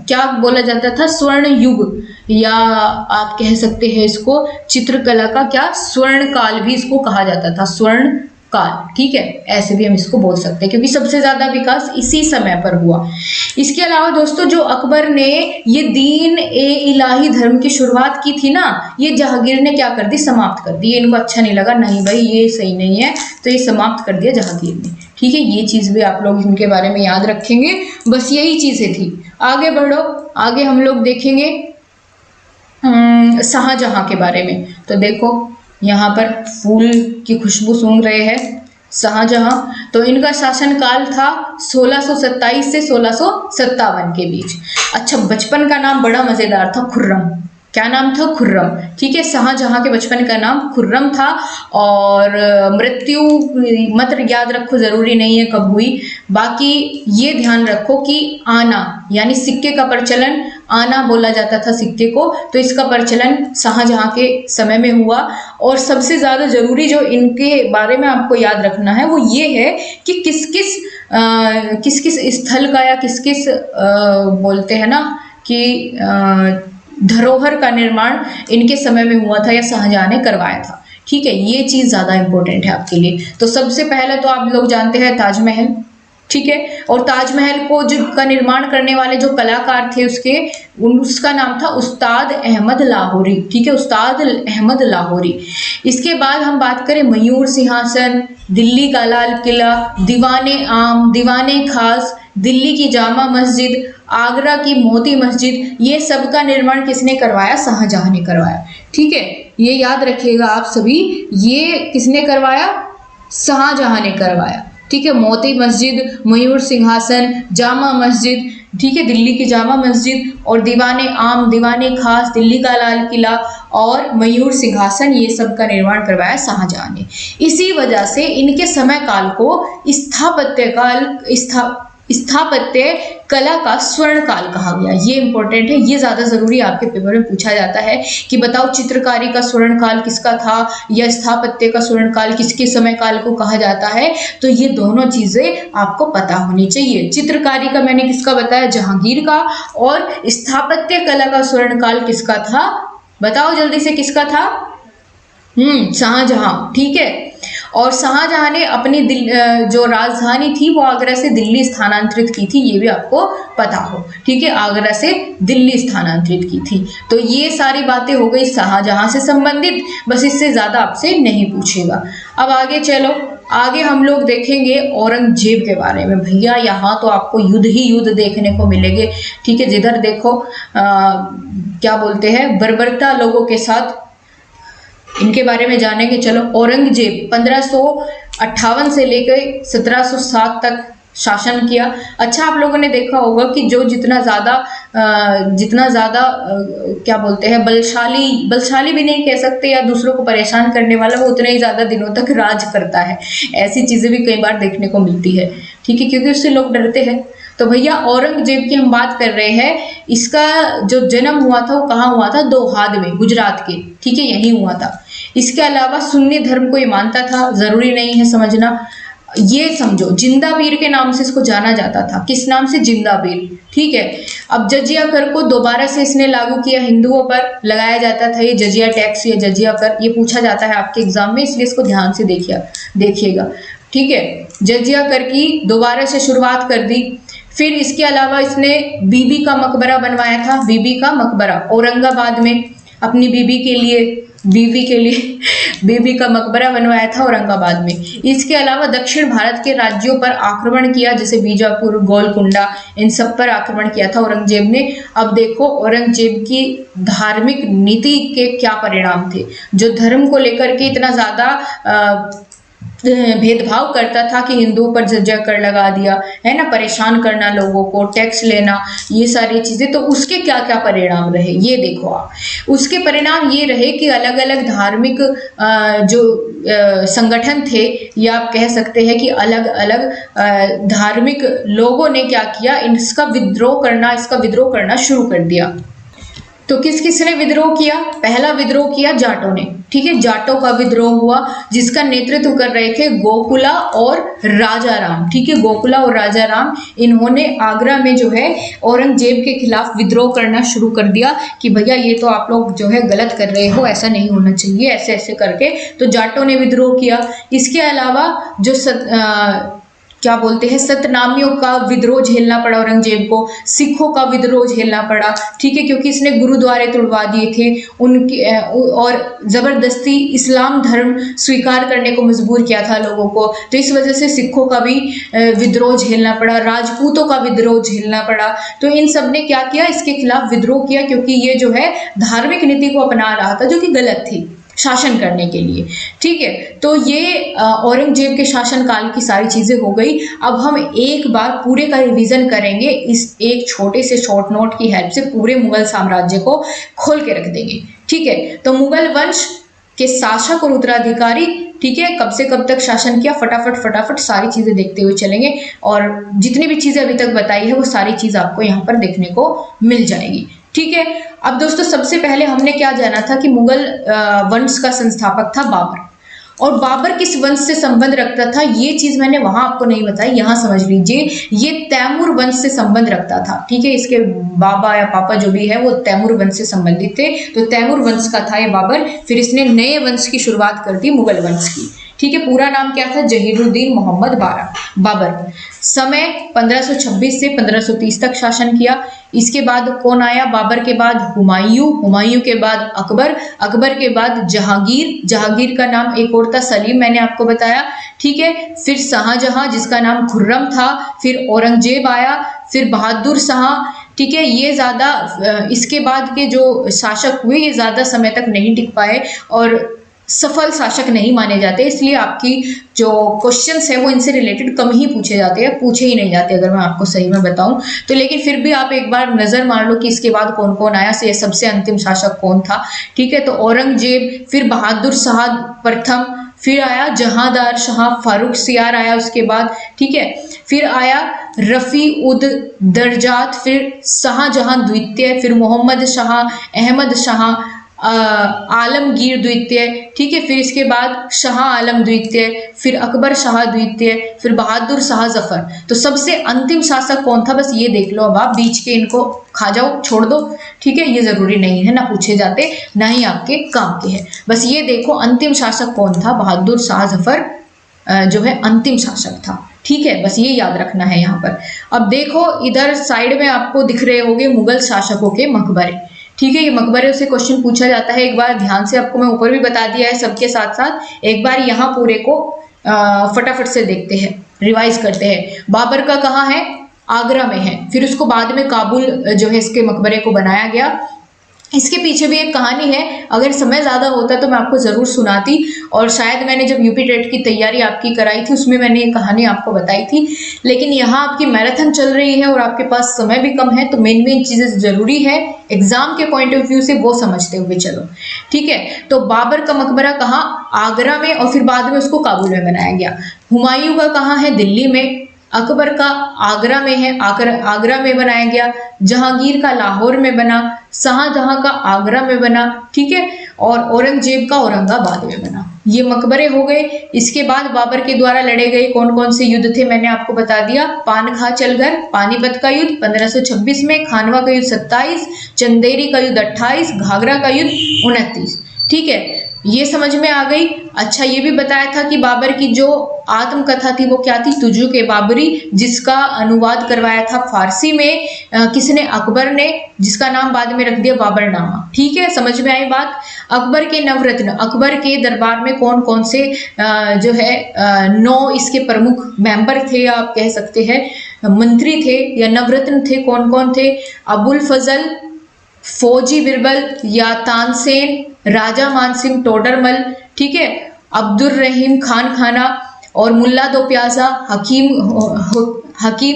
क्या बोला जाता था, स्वर्ण युग, या आप कह सकते हैं इसको चित्रकला का क्या, स्वर्ण काल भी इसको कहा जाता था, स्वर्ण काल। ठीक है, ऐसे भी हम इसको बोल सकते हैं, क्योंकि सबसे ज्यादा विकास इसी समय पर हुआ। इसके अलावा दोस्तों जो अकबर ने ये दीन ए इलाही धर्म की शुरुआत की थी ना, ये जहांगीर ने क्या कर दी, समाप्त कर दी। ये इनको अच्छा नहीं लगा, नहीं भाई ये सही नहीं है, तो ये समाप्त कर दिया जहांगीर ने। ठीक है, ये चीज भी आप लोग इनके बारे में याद रखेंगे। बस यही चीजें थी। आगे बढ़ो, आगे हम लोग देखेंगे शाहजहां के बारे में। तो देखो यहाँ पर फूल की खुशबू सूंघ रहे हैं शाहजहां। तो इनका शासन काल था 1627 से 1657 के बीच। अच्छा, बचपन का नाम बड़ा मजेदार था, खुर्रम। क्या नाम था, खुर्रम। ठीक है, शाहजहां के बचपन का नाम खुर्रम था। और मृत्यु मत याद रखो, जरूरी नहीं है कब हुई। बाकी ये ध्यान रखो कि आना, यानी सिक्के का प्रचलन, आना बोला जाता था सिक्के को, तो इसका प्रचलन शाहजहां के समय में हुआ। और सबसे ज्यादा जरूरी जो इनके बारे में आपको याद रखना है वो ये है कि किस किस स्थल का या किस किस बोलते हैं ना कि धरोहर का निर्माण इनके समय में हुआ था या शाहजहां ने करवाया था। ठीक है, ये चीज ज्यादा इंपॉर्टेंट है आपके लिए। तो सबसे पहले तो आप लोग जानते हैं ताजमहल। ठीक है, और ताजमहल को जो का निर्माण करने वाले जो कलाकार थे उसका नाम था उस्ताद अहमद लाहौरी। ठीक है, उस्ताद अहमद लाहौरी। इसके बाद हम बात करें मयूर सिंहासन, दिल्ली का लाल किला, दीवाने आम, दीवाने खास, दिल्ली की जामा मस्जिद, आगरा की मोती मस्जिद, ये सब का निर्माण किसने करवाया, शाहजहां ने करवाया। ठीक है, ये याद रखिएगा आप सभी, ये किसने करवाया, शाहजहां ने करवाया। ठीक है, मोती मस्जिद, मयूर सिंहासन, जामा मस्जिद, ठीक है, दिल्ली की जामा मस्जिद, और दीवाने आम, दीवाने खास, दिल्ली का लाल किला और मयूर सिंहासन, ये सब का निर्माण करवाया शाहजहां ने। इसी वजह से इनके समय काल को स्थापत्य कला का स्वर्ण काल कहा गया। ये इंपॉर्टेंट है, ये ज्यादा जरूरी आपके पेपर में पूछा जाता है कि बताओ चित्रकारी का स्वर्ण काल किसका था या स्थापत्य का स्वर्ण काल किसके समय काल को कहा जाता है। तो ये दोनों चीजें आपको पता होनी चाहिए। चित्रकारी का मैंने किसका बताया, जहांगीर का, और स्थापत्य कला का स्वर्ण काल किसका था, बताओ जल्दी से किसका था, शाहजहां। ठीक है, और शाहजहां ने अपनी जो राजधानी थी वो आगरा से दिल्ली स्थानांतरित की थी, ये भी आपको पता हो। ठीक है, आगरा से दिल्ली स्थानांतरित की थी। तो ये सारी बातें हो गई शाहजहां से संबंधित, बस इससे ज्यादा आपसे नहीं पूछेगा। अब आगे चलो, आगे हम लोग देखेंगे औरंगजेब के बारे में। भैया यहाँ तो आपको युद्ध ही युद्ध देखने को मिलेंगे। ठीक है, जिधर देखो क्या बोलते हैं, बर्बरता लोगों के साथ, इनके बारे में जानेंगे। चलो, औरंगजेब 1558 से लेकर 1707 तक शासन किया। अच्छा, आप लोगों ने देखा होगा कि जो जितना ज्यादा क्या बोलते हैं, बलशाली भी नहीं कह सकते या दूसरों को परेशान करने वाला, वो उतने ही ज्यादा दिनों तक राज करता है। ऐसी चीजें भी कई बार देखने को मिलती है। ठीक है, क्योंकि उससे लोग डरते हैं। तो भैया औरंगजेब की हम बात कर रहे हैं। इसका जो जन्म हुआ था वो कहाँ हुआ था, दोहाद में, गुजरात के। ठीक है, यही हुआ था। इसके अलावा सुन्नी धर्म को ये मानता था, जरूरी नहीं है समझना। ये समझो जिंदाबीर के नाम से इसको जाना जाता था। किस नाम से? जिंदाबीर। ठीक है। अब जजिया कर को दोबारा से इसने लागू किया, हिंदुओं पर लगाया जाता था ये जजिया टैक्स या जजिया कर, ये पूछा जाता है आपके एग्जाम में, इसलिए इसको ध्यान से देखिएगा। ठीक है, जजिया कर की दोबारा से शुरुआत कर दी। फिर इसके अलावा इसने बीबी का मकबरा बनवाया था, बीबी का मकबरा औरंगाबाद में, अपनी बीबी के लिए बीबी का मकबरा बनवाया था औरंगाबाद में। इसके अलावा दक्षिण भारत के राज्यों पर आक्रमण किया, जैसे बीजापुर, गोलकुंडा, इन सब पर आक्रमण किया था औरंगजेब ने। अब देखो औरंगजेब की धार्मिक नीति के क्या परिणाम थे, जो धर्म को लेकर के इतना ज्यादा भेदभाव करता था कि हिंदुओं पर जजिया कर लगा दिया है ना, परेशान करना लोगों को, टैक्स लेना, ये सारी चीजें। तो उसके क्या क्या परिणाम रहे ये देखो आप। उसके परिणाम ये रहे कि अलग अलग धार्मिक जो संगठन थे, या आप कह सकते हैं कि अलग अलग धार्मिक लोगों ने क्या किया, इसका विद्रोह करना शुरू कर दिया। तो किस किसने विद्रोह किया? पहला विद्रोह किया जाटों ने। ठीक है, जाटों का विद्रोह हुआ, जिसका नेतृत्व कर रहे थे गोकुला और राजा राम। ठीक है, गोकुला और राजा राम, इन्होंने आगरा में जो है औरंगजेब के खिलाफ विद्रोह करना शुरू कर दिया कि भैया ये तो आप लोग जो है गलत कर रहे हो, ऐसा नहीं होना चाहिए, ऐसे ऐसे करके। तो जाटों ने विद्रोह किया। इसके अलावा जो क्या बोलते हैं, सतनामियों का विद्रोह झेलना पड़ा औरंगजेब को, सिखों का विद्रोह झेलना पड़ा। ठीक है, क्योंकि इसने गुरुद्वारे तुड़वा दिए थे उनके, और जबरदस्ती इस्लाम धर्म स्वीकार करने को मजबूर किया था लोगों को। तो इस वजह से सिखों का भी विद्रोह झेलना पड़ा, राजपूतों का विद्रोह झेलना पड़ा। तो इन सब ने क्या किया, इसके खिलाफ विद्रोह किया, क्योंकि ये जो है धार्मिक नीति को अपना रहा था, जो कि गलत थी शासन करने के लिए। ठीक है, तो ये औरंगजेब के शासन काल की सारी चीजें हो गई। अब हम एक बार पूरे का रिवीजन करेंगे, इस एक छोटे से शॉर्ट नोट की हेल्प से पूरे मुगल साम्राज्य को खोल के रख देंगे। ठीक है, तो मुगल वंश के शासक और उत्तराधिकारी, ठीक है, कब से कब तक शासन किया, फटाफट सारी चीजें देखते हुए चलेंगे, और जितनी भी चीजें अभी तक बताई है वो सारी चीज आपको यहाँ पर देखने को मिल जाएगी। ठीक है, अब दोस्तों सबसे पहले हमने क्या जाना था कि मुगल वंश का संस्थापक था बाबर, और बाबर किस वंश से संबंध रखता था ये चीज मैंने वहां आपको नहीं बताई, यहाँ समझ लीजिए। ये तैमूर वंश से संबंध रखता था। ठीक है, इसके बाबा या पापा जो भी है वो तैमूर वंश से संबंधित थे, तो तैमूर वंश का था ये बाबर। फिर इसने नए वंश की शुरुआत कर दी, मुगल वंश की। ठीक है, पूरा नाम क्या था? जहीरुद्दीन मोहम्मद बाबर। समय 1526 से 1530 तक शासन किया। इसके बाद कौन आया? बाबर के बाद हुमायूं के बाद अकबर के बाद जहांगीर का नाम एक और था सलीम, मैंने आपको बताया। ठीक है, फिर शाहजहां जिसका नाम खुर्रम था, फिर औरंगजेब आया, फिर बहादुर शाह। ठीक है, ये ज्यादा इसके बाद के जो शासक हुए ये ज्यादा समय तक नहीं टिक पाए और सफल शासक नहीं माने जाते, इसलिए आपकी जो क्वेश्चंस है वो इनसे रिलेटेड कम ही पूछे जाते हैं, पूछे ही नहीं जाते अगर मैं आपको सही में बताऊं तो। लेकिन फिर भी आप एक बार नजर मार लो कि इसके बाद कौन कौन आया, से सबसे अंतिम शासक कौन था। ठीक है, तो औरंगजेब, फिर बहादुर शाह प्रथम, फिर आया जहांदार शाह, फारूक सियार आया उसके बाद। ठीक है, फिर आया रफी उद दरजात, फिर शाहजहां द्वितीय, फिर मोहम्मद शाह, अहमद शाह, आलमगीर द्वितीय। ठीक है, फिर इसके बाद शाह आलम द्वितीय, फिर अकबर शाह द्वितीय, फिर बहादुर शाह जफर। तो सबसे अंतिम शासक कौन था, बस ये देख लो। अब आप बीच के इनको खा जाओ, छोड़ दो। ठीक है, ये जरूरी नहीं है, ना पूछे जाते ना ही आपके काम के है। बस ये देखो अंतिम शासक कौन था, बहादुर शाह जफर जो है अंतिम शासक था। ठीक है, बस ये याद रखना है यहाँ पर। अब देखो इधर साइड में आपको दिख रहे होंगे मुगल शासकों के मकबरे। ठीक है, ये मकबरे से क्वेश्चन पूछा जाता है। एक बार ध्यान से, आपको मैं ऊपर भी बता दिया है सबके साथ साथ, एक बार यहाँ पूरे को फटाफट से देखते हैं, रिवाइज करते हैं। बाबर का कहाँ है? आगरा में है। फिर उसको बाद में काबुल जो है इसके मकबरे को बनाया गया। इसके पीछे भी एक कहानी है, अगर समय ज़्यादा होता तो मैं आपको ज़रूर सुनाती, और शायद मैंने जब यूपी टेट की तैयारी आपकी कराई थी उसमें मैंने ये कहानी आपको बताई थी। लेकिन यहाँ आपकी मैराथन चल रही है और आपके पास समय भी कम है, तो मेन चीज़ें ज़रूरी है एग्जाम के पॉइंट ऑफ व्यू से, वो समझते हुए चलो। ठीक है, तो बाबर का मकबरा कहाँ? आगरा में, और फिर बाद में उसको काबुल में बनाया गया। हुमायूं का कहाँ है? दिल्ली में। अकबर का आगरा में है, आगरा में बनाया गया। जहांगीर का लाहौर में बना, शाहजहां का आगरा में बना। ठीक है, और औरंगजेब का औरंगाबाद में बना। ये मकबरे हो गए। इसके बाद बाबर के द्वारा लड़े गए कौन कौन से युद्ध थे मैंने आपको बता दिया। पानखा चलगर, पानीपत का युद्ध 1526 में, खानवा का युद्ध 27, चंदेरी का युद्ध 28, घाघरा का युद्ध 29। ठीक है, ये समझ में आ गई। अच्छा, ये भी बताया था कि बाबर की जो आत्मकथा थी वो क्या थी, तुजुक ए बाबरी, जिसका अनुवाद करवाया था फारसी में किसने, अकबर ने, जिसका नाम बाद में रख दिया बाबरनामा। ठीक है, समझ में आई बात। अकबर के नवरत्न, अकबर के दरबार में कौन कौन से जो है 9 इसके प्रमुख मेंबर थे, आप कह सकते हैं मंत्री थे या नवरत्न थे, कौन कौन थे, अबुल फजल, फौजी बिरबल या तानसेन, राजा मानसिंह टोडरमल, ठीक है, अब्दुल रहीम खान खाना और मुल्ला दो प्याजा, हकीम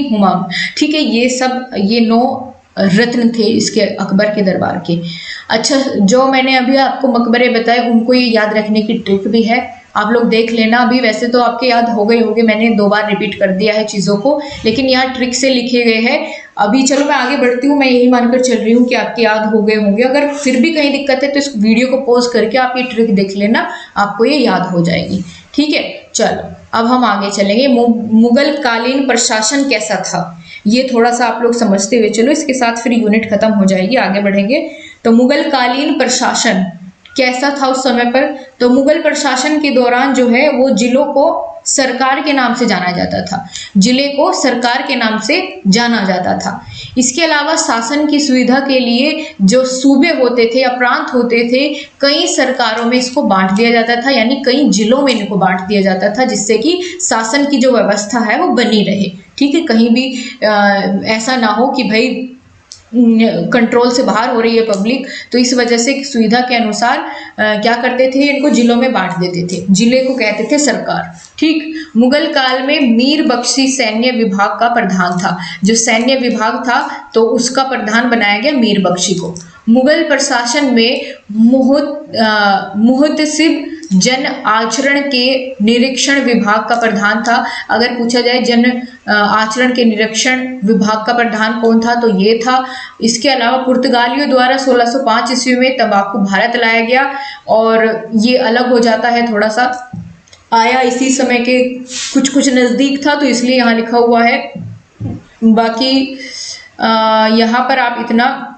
हुमायूं। ठीक है, ये सब ये 9 रत्न थे इसके अकबर के दरबार के। अच्छा, जो मैंने अभी आपको मकबरे बताए उनको ये याद रखने की ट्रिक भी है, आप लोग देख लेना। अभी वैसे तो आपके याद हो गए होंगे, मैंने 2 बार रिपीट कर दिया है चीज़ों को, लेकिन यहाँ ट्रिक से लिखे गए हैं। अभी चलो मैं आगे बढ़ती हूँ, मैं यही मानकर चल रही हूँ कि आपके याद हो गए होंगे। अगर फिर भी कहीं दिक्कत है तो इस वीडियो को पॉज करके आप ये ट्रिक देख लेना, आपको ये याद हो जाएगी। ठीक है, चलो अब हम आगे चलेंगे। मुगल कालीन प्रशासन कैसा था, ये थोड़ा सा आप लोग समझते हुए चलो, इसके साथ फिर यूनिट खत्म हो जाएगी, आगे बढ़ेंगे। तो मुगल कालीन प्रशासन कैसा था उस समय पर, तो मुगल प्रशासन के दौरान जो है वो जिलों को सरकार के नाम से जाना जाता था, जिले को सरकार के नाम से जाना जाता था। इसके अलावा शासन की सुविधा के लिए जो सूबे होते थे या प्रांत होते थे, कई सरकारों में इसको बांट दिया जाता था, यानी कई जिलों में इनको बांट दिया जाता था, जिससे कि शासन की जो व्यवस्था है वो बनी रहे। ठीक है, कहीं भी ऐसा ना हो कि भाई कंट्रोल से बाहर हो रही है पब्लिक, तो इस वजह से सुविधा के अनुसार क्या करते थे, इनको जिलों में बांट देते थे, जिले को कहते थे सरकार। ठीक, मुगल काल में मीर बख्शी सैन्य विभाग का प्रधान था, जो सैन्य विभाग था तो उसका प्रधान बनाया गया मीर बख्शी को। मुगल प्रशासन में मुहतसिब जन आचरण के निरीक्षण विभाग का प्रधान था। अगर पूछा जाए जन आचरण के निरीक्षण विभाग का प्रधान कौन था, तो ये था। इसके अलावा पुर्तगालियों द्वारा 1605 ईस्वी में तंबाकू भारत लाया गया, और ये अलग हो जाता है थोड़ा सा, आया इसी समय के कुछ नज़दीक था, तो इसलिए यहाँ लिखा हुआ है। बाकी यहाँ पर आप इतना,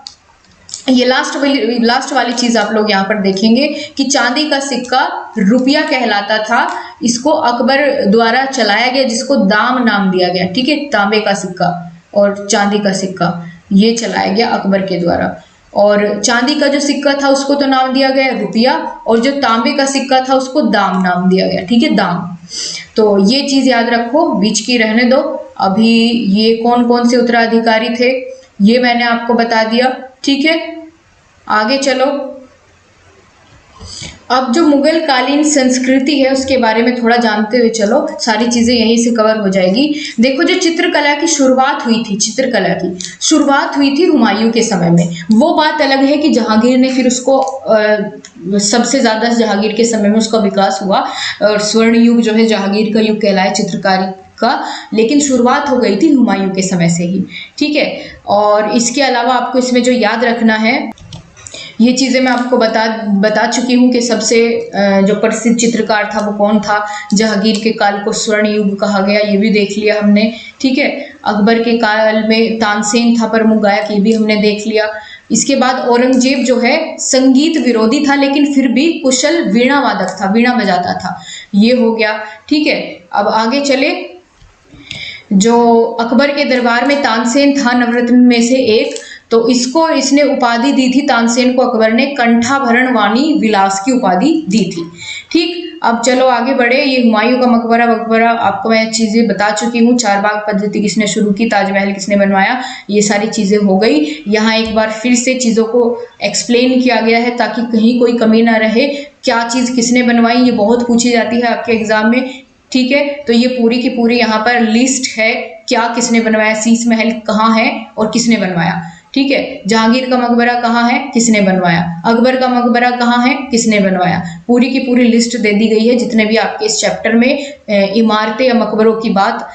ये लास्ट वाली चीज आप लोग यहाँ पर देखेंगे कि चांदी का सिक्का रुपया कहलाता था, इसको अकबर द्वारा चलाया गया, जिसको दाम नाम दिया गया। ठीक है, तांबे का सिक्का और चांदी का सिक्का ये चलाया गया अकबर के द्वारा, और चांदी का जो सिक्का था उसको तो नाम दिया गया रुपया, और जो तांबे का सिक्का था उसको दाम नाम दिया गया। ठीक है, दाम। तो ये चीज याद रखो, बीच की रहने दो। अभी ये कौन कौन से उत्तराधिकारी थे ये मैंने आपको बता दिया। ठीक है, आगे चलो। अब जो मुगल कालीन संस्कृति है उसके बारे में थोड़ा जानते हुए चलो, सारी चीजें यहीं से कवर हो जाएगी। देखो, जो चित्रकला की शुरुआत हुई थी, चित्रकला की शुरुआत हुई थी हुमायूं के समय में। वो बात अलग है कि जहांगीर ने फिर उसको सबसे ज्यादा जहांगीर के समय में उसका विकास हुआ, और स्वर्ण युग जो है जहांगीर का युग कहलाए चित्रकारी का, लेकिन शुरुआत हो गई थी हुमायूं के समय से ही। ठीक है, और इसके अलावा आपको इसमें जो याद रखना है, ये चीज़ें मैं आपको बता चुकी हूँ कि सबसे जो प्रसिद्ध चित्रकार था वो कौन था। जहांगीर के काल को स्वर्ण युग कहा गया, ये भी देख लिया हमने। ठीक है, अकबर के काल में तानसेन था प्रमुख गायक, ये भी हमने देख लिया। इसके बाद औरंगजेब जो है संगीत विरोधी था, लेकिन फिर भी कुशल वीणा वादक था, वीणा बजाता था, ये हो गया। ठीक है, अब आगे चले। जो अकबर के दरबार में तानसेन था नवरत्न में से एक, तो इसने उपाधि दी थी तानसेन को अकबर ने, कंठाभरण वाणी विलास की उपाधि दी थी। ठीक, अब चलो आगे बढ़े। ये हुमायूं का मकबरा आपको मैं चीजें बता चुकी हूँ। चारबाग पद्धति किसने शुरू की, ताजमहल किसने बनवाया, ये सारी चीजें हो गई। यहाँ एक बार फिर से चीजों को एक्सप्लेन किया गया है ताकि कहीं कोई कमी ना रहे, क्या चीज किसने बनवाई, ये बहुत पूछी जाती है आपके एग्जाम में। ठीक है, तो ये पूरी की पूरी यहाँ पर लिस्ट है, क्या किसने बनवाया, शीश महल कहाँ है और किसने बनवाया। ठीक है, जहांगीर का मकबरा कहाँ है, किसने बनवाया, अकबर का मकबरा कहाँ है, किसने बनवाया, पूरी की पूरी लिस्ट दे दी गई है। जितने भी आपके इस चैप्टर में इमारतें या मकबरों की बात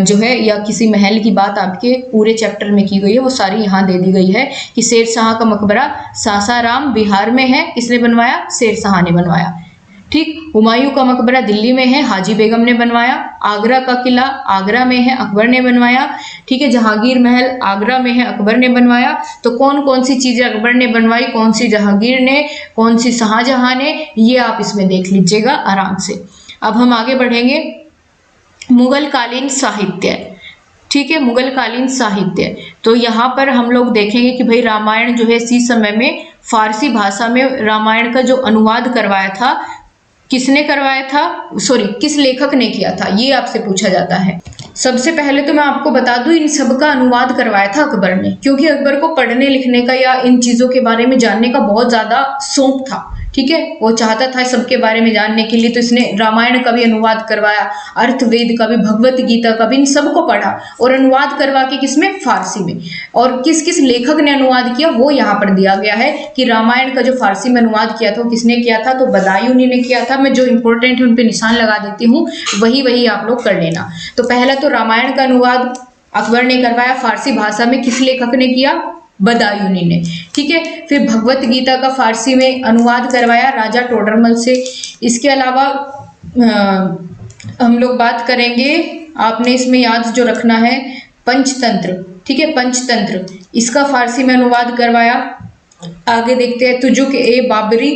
जो है या किसी महल की बात आपके पूरे चैप्टर में की गई है, वो सारी यहाँ दे दी गई है कि शेर शाह का मकबरा सासाराम बिहार में है, किसने बनवाया, शेर शाह ने बनवाया। ठीक। हुमायूं का मकबरा दिल्ली में है, हाजी बेगम ने बनवाया। आगरा का किला आगरा में है, अकबर ने बनवाया। ठीक है। जहांगीर महल आगरा में है, अकबर ने बनवाया। तो कौन कौन सी चीजें अकबर ने बनवाई, कौन सी जहांगीर ने, कौन सी शाहजहां ने, ये आप इसमें देख लीजिएगा आराम से। अब हम आगे बढ़ेंगे। मुगल कालीन साहित्य, ठीक है, मुगल कालीन साहित्य। तो यहाँ पर हम लोग देखेंगे कि भाई रामायण जो है इसी समय में फारसी भाषा में रामायण का जो अनुवाद करवाया था, किसने करवाया था, सॉरी किस लेखक ने किया था, ये आपसे पूछा जाता है। सबसे पहले तो मैं आपको बता दूं, इन सब का अनुवाद करवाया था अकबर ने, क्योंकि अकबर को पढ़ने लिखने का या इन चीजों के बारे में जानने का बहुत ज्यादा शौक था। ठीक है, वो चाहता था सबके बारे में जानने के लिए, तो इसने रामायण का भी अनुवाद करवाया, अर्थवेद का भी, भगवत गीता का भी, इन सबको पढ़ा और अनुवाद करवा के किसमें, फारसी में। और किस किस लेखक ने अनुवाद किया वो यहाँ पर दिया गया है कि रामायण का जो फारसी में अनुवाद किया था वो किसने किया था, तो बदायूनी ने किया था। मैं जो इंपॉर्टेंट है उन पे निशान लगा देती हूँ, वही आप लोग कर लेना। तो पहला तो रामायण का अनुवाद अकबर ने करवाया, फारसी भाषा में किस लेखक ने किया, बदायूनी ने। ठीक है। फिर भगवत गीता का फारसी में अनुवाद करवाया राजा टोडरमल से। इसके अलावा हम लोग बात करेंगे, आपने इसमें याद जो रखना है, पंचतंत्र। ठीक है, पंचतंत्र, इसका फारसी में अनुवाद करवाया। आगे देखते हैं, तुजुक ए बाबरी,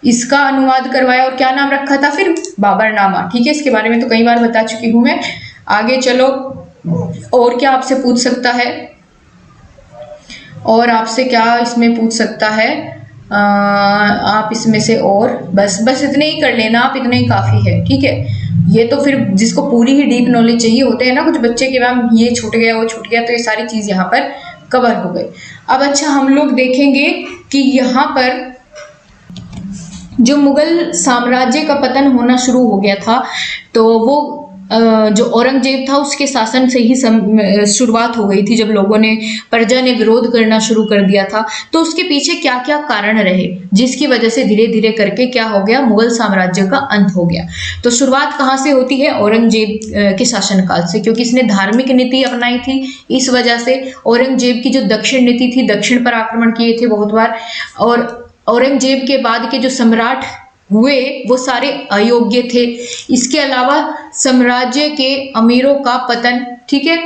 इसका अनुवाद करवाया और क्या नाम रखा था फिर, बाबरनामा। ठीक है, इसके बारे में तो कई बार बता चुकी हूं मैं। आगे चलो, और क्या आपसे पूछ सकता है, और आपसे क्या इसमें पूछ सकता है, आप इसमें से और बस इतने ही कर लेना आप, इतने ही काफ़ी है। ठीक है, ये तो फिर जिसको पूरी ही डीप नॉलेज चाहिए होते हैं ना कुछ बच्चे के, मैम ये छूट गया वो छूट गया, तो ये सारी चीज़ यहाँ पर कवर हो गई। अब अच्छा, हम लोग देखेंगे कि यहाँ पर जो मुगल साम्राज्य का पतन होना शुरू हो गया था, तो वो जो औरंगजेब था उसके शासन से ही शुरुआत हो गई थी, जब लोगों ने, प्रजा ने विरोध करना शुरू कर दिया था। तो उसके पीछे क्या क्या कारण रहे जिसकी वजह से धीरे धीरे करके क्या हो गया, मुगल साम्राज्य का अंत हो गया। तो शुरुआत कहाँ से होती है, औरंगजेब के शासनकाल से, क्योंकि इसने धार्मिक नीति अपनाई थी। इस वजह से औरंगजेब की जो दक्षिण नीति थी, दक्षिण पर आक्रमण किए थे बहुत बार, और औरंगजेब के बाद के जो सम्राट हुए वो सारे अयोग्य थे। इसके अलावा साम्राज्य के अमीरों का पतन, ठीक है,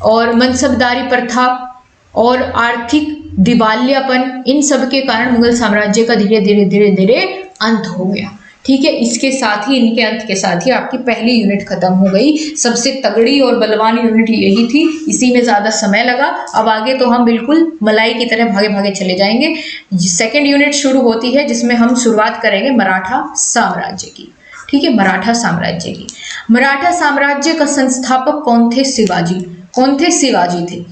और मनसबदारी प्रथा और आर्थिक दिवालियापन, इन सब के कारण मुगल साम्राज्य का धीरे धीरे अंत हो गया। ठीक है, इसके साथ ही, इनके अंत के साथ ही आपकी पहली यूनिट खत्म हो गई। सबसे तगड़ी और बलवान यूनिट यही थी, इसी में ज्यादा समय लगा। अब आगे तो हम बिल्कुल मलाई की तरह भागे भागे चले जाएंगे। सेकंड यूनिट शुरू होती है जिसमें हम शुरुआत करेंगे मराठा साम्राज्य की। ठीक है, मराठा साम्राज्य की। मराठा साम्राज्य का संस्थापक कौन थे, शिवाजी। कौन थे, शिवाजी थे।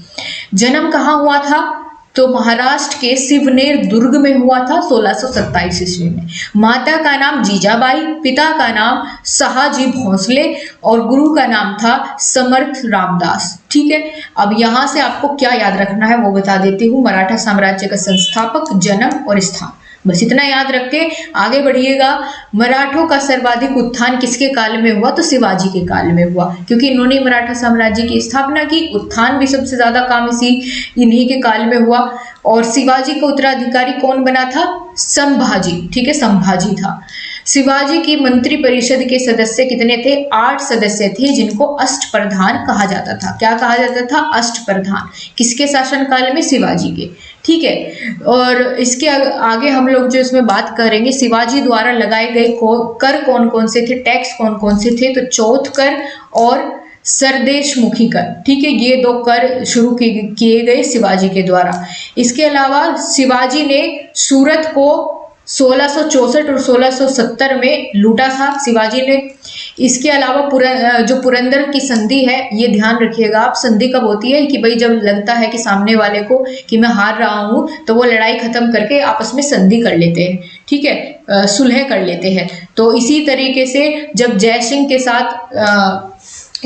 जन्म कहाँ हुआ था, तो महाराष्ट्र के शिवनेर दुर्ग में हुआ था 1627 ईस्वी में। माता का नाम जीजाबाई, पिता का नाम शहाजी भोसले और गुरु का नाम था समर्थ रामदास। ठीक है, अब यहाँ से आपको क्या याद रखना है वो बता देती हूँ। मराठा साम्राज्य का संस्थापक, जन्म और स्थान, बस इतना याद रख के आगे बढ़िएगा। मराठों का सर्वाधिक उत्थान किसके काल में हुआ, तो शिवाजी के काल में हुआ, क्योंकि इन्होंने मराठा साम्राज्य की स्थापना की। उत्थान भी सबसे ज्यादा काम इन्हीं के काल में हुआ। और शिवाजी का उत्तराधिकारी कौन बना था, संभाजी। ठीक है, संभाजी था। शिवाजी की मंत्री परिषद के सदस्य कितने थे, 8 सदस्य थे, जिनको अष्टप्रधान कहा जाता था। क्या कहा जाता था, अष्टप्रधान। किसके शासनकाल में, शिवाजी के। ठीक है, और इसके आगे हम लोग जो इसमें बात करेंगे, शिवाजी द्वारा लगाए गए कर कौन कौन से थे, टैक्स कौन कौन से थे, तो चौथ कर और सरदेशमुखी कर। ठीक है, ये 2 कर शुरू किए गए शिवाजी के द्वारा। इसके अलावा शिवाजी ने सूरत को 1664 और 1670 में लूटा था शिवाजी ने। इसके अलावा जो पुरंदर की संधि है, ये ध्यान रखिएगा आप, संधि कब होती है कि भाई जब लगता है कि सामने वाले को कि मैं हार रहा हूं, तो वो लड़ाई खत्म करके आपस में संधि कर लेते हैं। ठीक है, सुलह कर लेते हैं। तो इसी तरीके से जब जय सिंह के साथ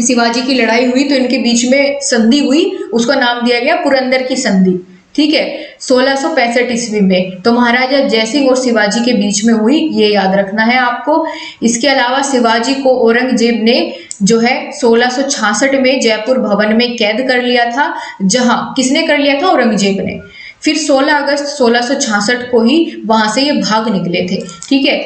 शिवाजी की लड़ाई हुई तो इनके बीच में संधि हुई, उसका नाम दिया गया पुरंदर की संधि। ठीक है, 1665 ईस्वी में। तो महाराजा जयसिंह और शिवाजी के बीच में हुई, ये याद रखना है आपको। इसके अलावा शिवाजी को औरंगजेब ने जो है 1666 में जयपुर भवन में कैद कर लिया था। जहां किसने कर लिया था, औरंगजेब ने। फिर 16 अगस्त 1666 को ही वहां से ये भाग निकले थे। ठीक है,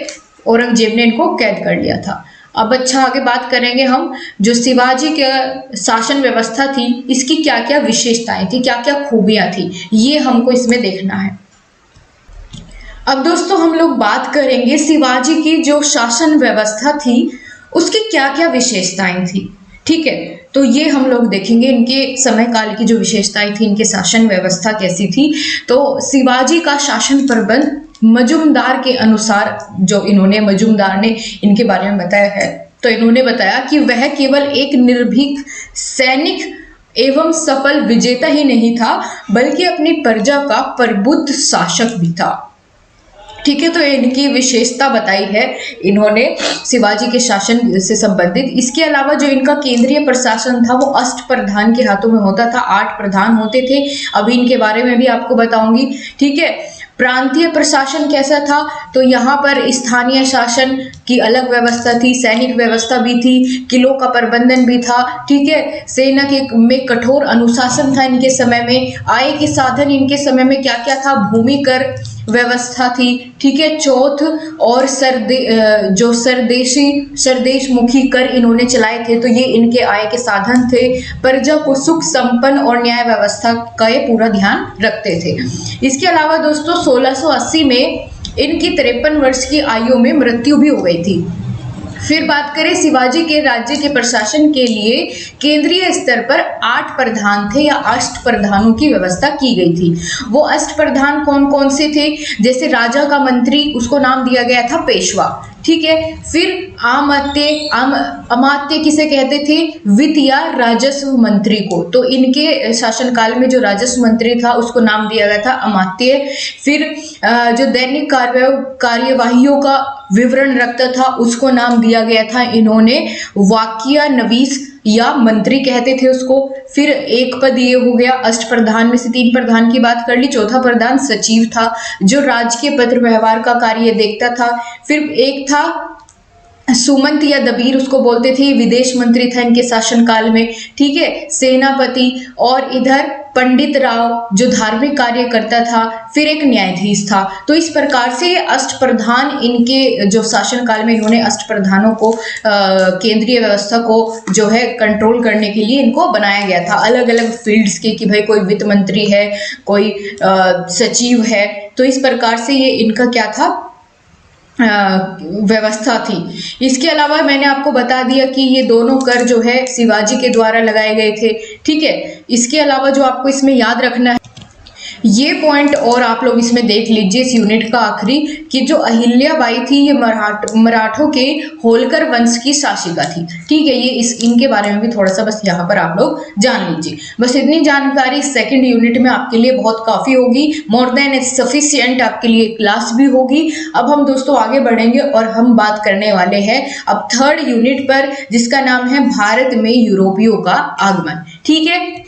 औरंगजेब ने इनको कैद कर लिया था। अब अच्छा आगे बात करेंगे हम, जो शिवाजी के शासन व्यवस्था थी इसकी क्या क्या विशेषताएं थी, क्या क्या खूबियां थी, ये हमको इसमें देखना है। अब दोस्तों हम लोग बात करेंगे शिवाजी की जो शासन व्यवस्था थी उसकी क्या क्या विशेषताएं थी। ठीक है, तो ये हम लोग देखेंगे इनके समय काल की जो विशेषताएं थी, इनके शासन व्यवस्था कैसी थी। तो शिवाजी का शासन प्रबंध मजुमदार के अनुसार, जो इन्होंने मजुमदार ने इनके बारे में बताया है, तो इन्होंने बताया कि वह केवल एक निर्भीक सैनिक एवं सफल विजेता ही नहीं था बल्कि अपनी प्रजा का प्रबुद्ध शासक भी था। ठीक है, तो इनकी विशेषता बताई है इन्होंने शिवाजी के शासन से संबंधित। इसके अलावा जो इनका केंद्रीय प्रशासन था वो अष्ट प्रधान के हाथों में होता था, 8 प्रधान होते थे। अभी इनके बारे में भी आपको बताऊंगी। ठीक है, प्रांतीय प्रशासन कैसा था, तो यहाँ पर स्थानीय शासन की अलग व्यवस्था थी, सैनिक व्यवस्था भी थी, किलों का प्रबंधन भी था। ठीक है, सेना के में कठोर अनुशासन था इनके समय में। आय के साधन इनके समय में क्या क्या था, भूमि कर व्यवस्था थी। ठीक है, चौथ और जो सरदेशमुखी कर इन्होंने चलाए थे, तो ये इनके आय के साधन थे। प्रजा को सुख संपन्न और न्याय व्यवस्था का ये पूरा ध्यान रखते थे। इसके अलावा दोस्तों 1680 में इनकी 53 वर्ष की आयु में मृत्यु भी हो गई थी। फिर बात करें शिवाजी के राज्य के प्रशासन के लिए केंद्रीय स्तर पर 8 प्रधान थे या अष्ट प्रधानों की व्यवस्था की गई थी। वो अष्ट प्रधान कौन कौन से थे, जैसे राजा का मंत्री, उसको नाम दिया गया था पेशवा। ठीक है, फिर अमात्य किसे कहते थे, वित्त या राजस्व मंत्री को, तो इनके शासनकाल में जो राजस्व मंत्री था उसको नाम दिया गया था अमात्य। फिर जो दैनिक कार्यवाहियों का विवरण रखता था उसको नाम दिया गया था इन्होंने वाक्या नवीस या मंत्री कहते थे उसको। फिर एक पद ये हो गया, अष्ट प्रधान में से 3 प्रधान की बात कर ली। चौथा प्रधान सचिव था जो राजकीय पत्र व्यवहार का कार्य देखता था। फिर एक था सुमंत या दबीर उसको बोलते थे, विदेश मंत्री था इनके शासनकाल में। ठीक है, सेनापति, और इधर पंडित राव जो धार्मिक कार्य करता था। फिर एक न्यायाधीश था। तो इस प्रकार से ये अष्ट प्रधान इनके जो शासनकाल में इन्होंने अष्ट प्रधानों को केंद्रीय व्यवस्था को जो है कंट्रोल करने के लिए इनको बनाया गया था, अलग अलग फील्ड्स के, कि भाई कोई वित्त मंत्री है, कोई सचिव है। तो इस प्रकार से ये इनका क्या था, व्यवस्था थी। इसके अलावा मैंने आपको बता दिया कि ये दोनों कर जो है शिवाजी के द्वारा लगाए गए थे। ठीक है, इसके अलावा जो आपको इसमें याद रखना है ये पॉइंट, और आप लोग इसमें देख लीजिए इस यूनिट का आखिरी, कि जो अहिल्याबाई थी ये मराठों के होलकर वंश की शासिका थी। ठीक है, ये इनके बारे में भी थोड़ा सा बस यहाँ पर आप लोग जान लीजिए। बस इतनी जानकारी सेकंड यूनिट में आपके लिए बहुत काफी होगी, मोर देन सफिशिएंट आपके लिए क्लास भी होगी। अब हम दोस्तों आगे बढ़ेंगे और हम बात करने वाले हैं अब थर्ड यूनिट पर, जिसका नाम है भारत में यूरोपियों का आगमन। ठीक है,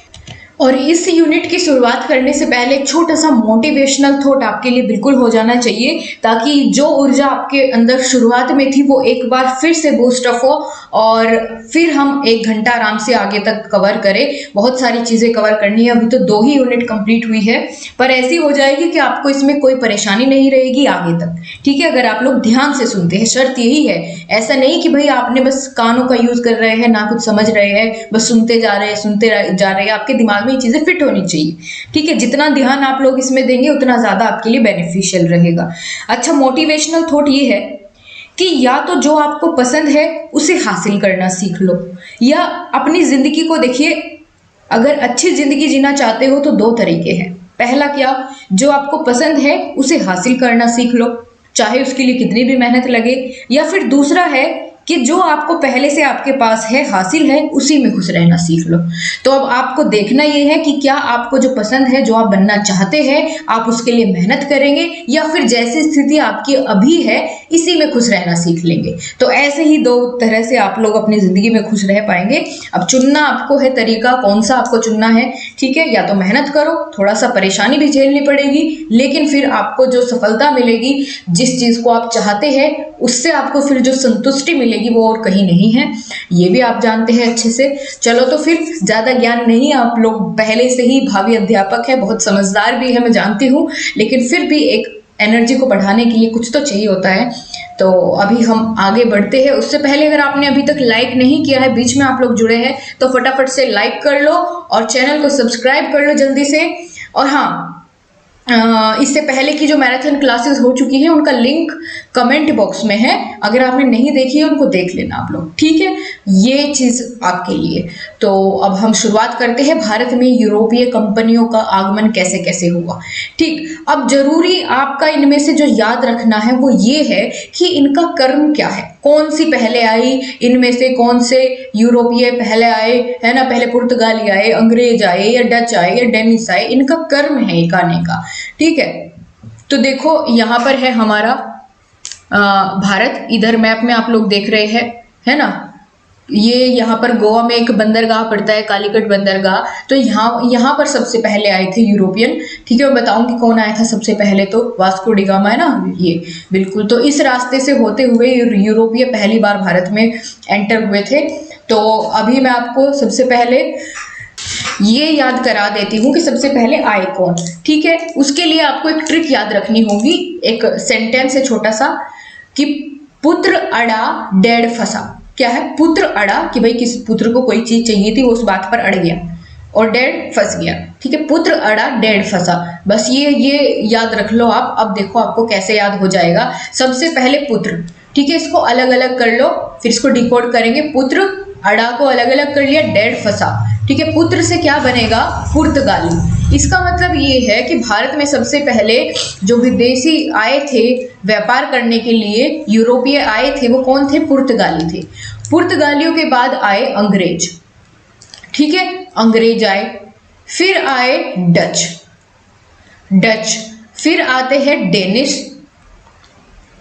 और इस यूनिट की शुरुआत करने से पहले एक छोटा सा मोटिवेशनल थॉट आपके लिए बिल्कुल हो जाना चाहिए, ताकि जो ऊर्जा आपके अंदर शुरुआत में थी वो एक बार फिर से बूस्ट अप हो और फिर हम 1 घंटा आराम से आगे तक कवर करें। बहुत सारी चीज़ें कवर करनी है, अभी तो 2 ही यूनिट कंप्लीट हुई है, पर ऐसी हो जाएगी कि आपको इसमें कोई परेशानी नहीं रहेगी आगे तक। ठीक है, अगर आप लोग ध्यान से सुनते हैं, शर्त यही है, ऐसा नहीं कि भाई आपने बस कानों का यूज कर रहे हैं, ना कुछ समझ रहे हैं, बस सुनते जा रहे हैं, आपके दिमाग में ये चीजें फिट होनी चाहिए। ठीक है, जितना ध्यान आप लोग इसमें देंगे उतना ज्यादा आपके लिए बेनिफिशियल रहेगा। अच्छा, मोटिवेशनल थॉट ये है कि या तो जो आपको पसंद है उसे हासिल करना सीख लो, या अपनी जिंदगी को देखिए, अगर अच्छी जिंदगी जीना चाहते हो तो 2 तरीके हैं। पहला क्या, जो आपको पसंद है उसे हासिल करना सीख लो, चाहे उसके लिए कितनी भी मेहनत लगे, या फिर दूसरा है कि जो आपको पहले से आपके पास है, हासिल है, उसी में खुश रहना सीख लो। तो अब आपको देखना यह है कि क्या आपको जो पसंद है, जो आप बनना चाहते हैं, आप उसके लिए मेहनत करेंगे, या फिर जैसी स्थिति आपकी अभी है इसी में खुश रहना सीख लेंगे। तो ऐसे ही 2 तरह से आप लोग अपनी जिंदगी में खुश रह पाएंगे। अब चुनना आपको है तरीका, कौन सा आपको चुनना है। ठीक है, या तो मेहनत करो, थोड़ा सा परेशानी भी झेलनी पड़ेगी, लेकिन फिर आपको जो सफलता मिलेगी, जिस चीज को आप चाहते हैं उससे आपको फिर जो संतुष्टि मिलेगी वो और कहीं नहीं है, ये भी आप जानते हैं अच्छे से। चलो, तो फिर ज्यादा ज्ञान नहीं, आप लोग पहले से ही भावी अध्यापक है, बहुत समझदार भी है, मैं जानती हूँ, लेकिन फिर भी एक एनर्जी को बढ़ाने के लिए कुछ तो चाहिए होता है। तो अभी हम आगे बढ़ते हैं। उससे पहले अगर आपने अभी तक लाइक नहीं किया है, बीच में आप लोग जुड़े हैं, तो फटाफट से लाइक कर लो और चैनल को सब्सक्राइब कर लो जल्दी से। और हाँ, इससे पहले की जो मैराथन क्लासेस हो चुकी है उनका लिंक कमेंट बॉक्स में है, अगर आपने नहीं देखी है उनको देख लेना आप लोग, ठीक है। ये चीज आपके लिए। तो अब हम शुरुआत करते हैं, भारत में यूरोपीय कंपनियों का आगमन कैसे कैसे हुआ। ठीक, अब जरूरी आपका इनमें से जो याद रखना है वो ये है कि इनका कर्म क्या है, कौन सी पहले आई, इनमें से कौन से यूरोपीय पहले आए, है ना, पहले पुर्तगाली आए, अंग्रेज आए, या डच आए, या डेनिश आए, इनका कर्म है एक आने का, ठीक है। तो देखो यहाँ पर है हमारा भारत, इधर मैप में आप लोग देख रहे हैं, है ना। ये यहाँ पर गोवा में एक बंदरगाह पड़ता है, कालीकट बंदरगाह। तो यहाँ पर सबसे पहले आए थे यूरोपियन, ठीक है। मैं बताऊंगी कौन आया था सबसे पहले, तो वास्को डी गामा है ना, ये बिल्कुल। तो इस रास्ते से होते हुए यूरोपीय पहली बार भारत में एंटर हुए थे। तो अभी मैं आपको सबसे पहले ये याद करा देती हूँ कि सबसे पहले आए कौन, ठीक है। उसके लिए आपको एक ट्रिक याद रखनी होगी, एक सेंटेंस है छोटा सा, कि पुत्र अड़ा डेढ़ फंसा। क्या है? पुत्र अड़ा, कि भाई किस पुत्र को कोई चीज चाहिए थी, वो उस बात पर अड़ गया, और डेढ़ फंस गया, ठीक है। पुत्र अड़ा डेढ़ फंसा, बस ये याद रख लो आप। अब देखो आपको कैसे याद हो जाएगा। सबसे पहले पुत्र, ठीक है, इसको अलग अलग कर लो, फिर इसको डिकोड करेंगे। पुत्र अड़ा को अलग अलग कर लिया, डेढ़ फंसा, ठीक है। पुत्र से क्या बनेगा? पुर्तगाली। इसका मतलब ये है कि भारत में सबसे पहले जो विदेशी आए थे व्यापार करने के लिए, यूरोपीय आए थे, वो कौन थे? पुर्तगाली थे। पुर्तगालियों के बाद आए अंग्रेज, ठीक है, अंग्रेज आए। फिर आए डच, फिर आते हैं डेनिश,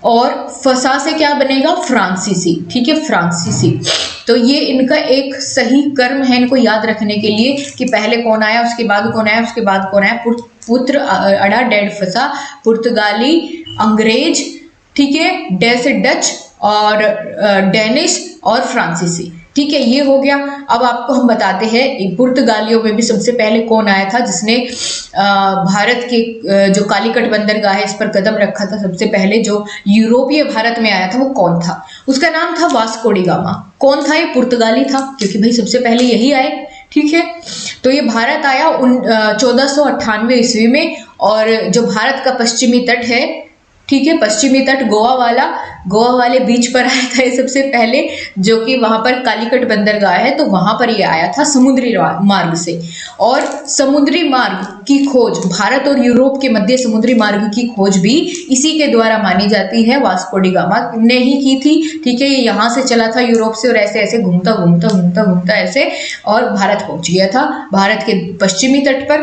और फसा से क्या बनेगा? फ्रांसीसी, ठीक है, फ्रांसीसी। तो ये इनका एक सही कर्म है, इनको याद रखने के लिए कि पहले कौन आया, उसके बाद कौन आया, उसके बाद कौन आया। पुत्र अड़ा डेढ़ फंसा, पुर्तगाली, अंग्रेज, ठीक है, डे से डच, और डेनिश, और फ्रांसीसी, ठीक है, ये हो गया। अब आपको हम बताते हैं पुर्तगालियों में भी सबसे पहले कौन आया था जिसने भारत के जो कालीकट बंदरगाह है इस पर कदम रखा था। सबसे पहले जो यूरोपीय भारत में आया था वो कौन था? उसका नाम था वास्को डी गामा। कौन था? ये पुर्तगाली था, क्योंकि भाई सबसे पहले यही आए, ठीक है। तो ये भारत आया 1498 ईस्वी में, और जो भारत का पश्चिमी तट है, ठीक है, पश्चिमी तट गोवा वाले बीच पर आया था ये सबसे पहले, जो कि वहां पर कालीकट बंदरगाह है, तो वहां पर ये आया था समुद्री मार्ग से। और समुद्री मार्ग की खोज, भारत और यूरोप के मध्य समुद्री मार्ग की खोज भी इसी के द्वारा मानी जाती है, वास्को डी गामा ने ही की थी, ठीक है। ये यहाँ से चला था यूरोप से, और ऐसे ऐसे घूमता ऐसे और भारत पहुंच गया था, भारत के पश्चिमी तट पर,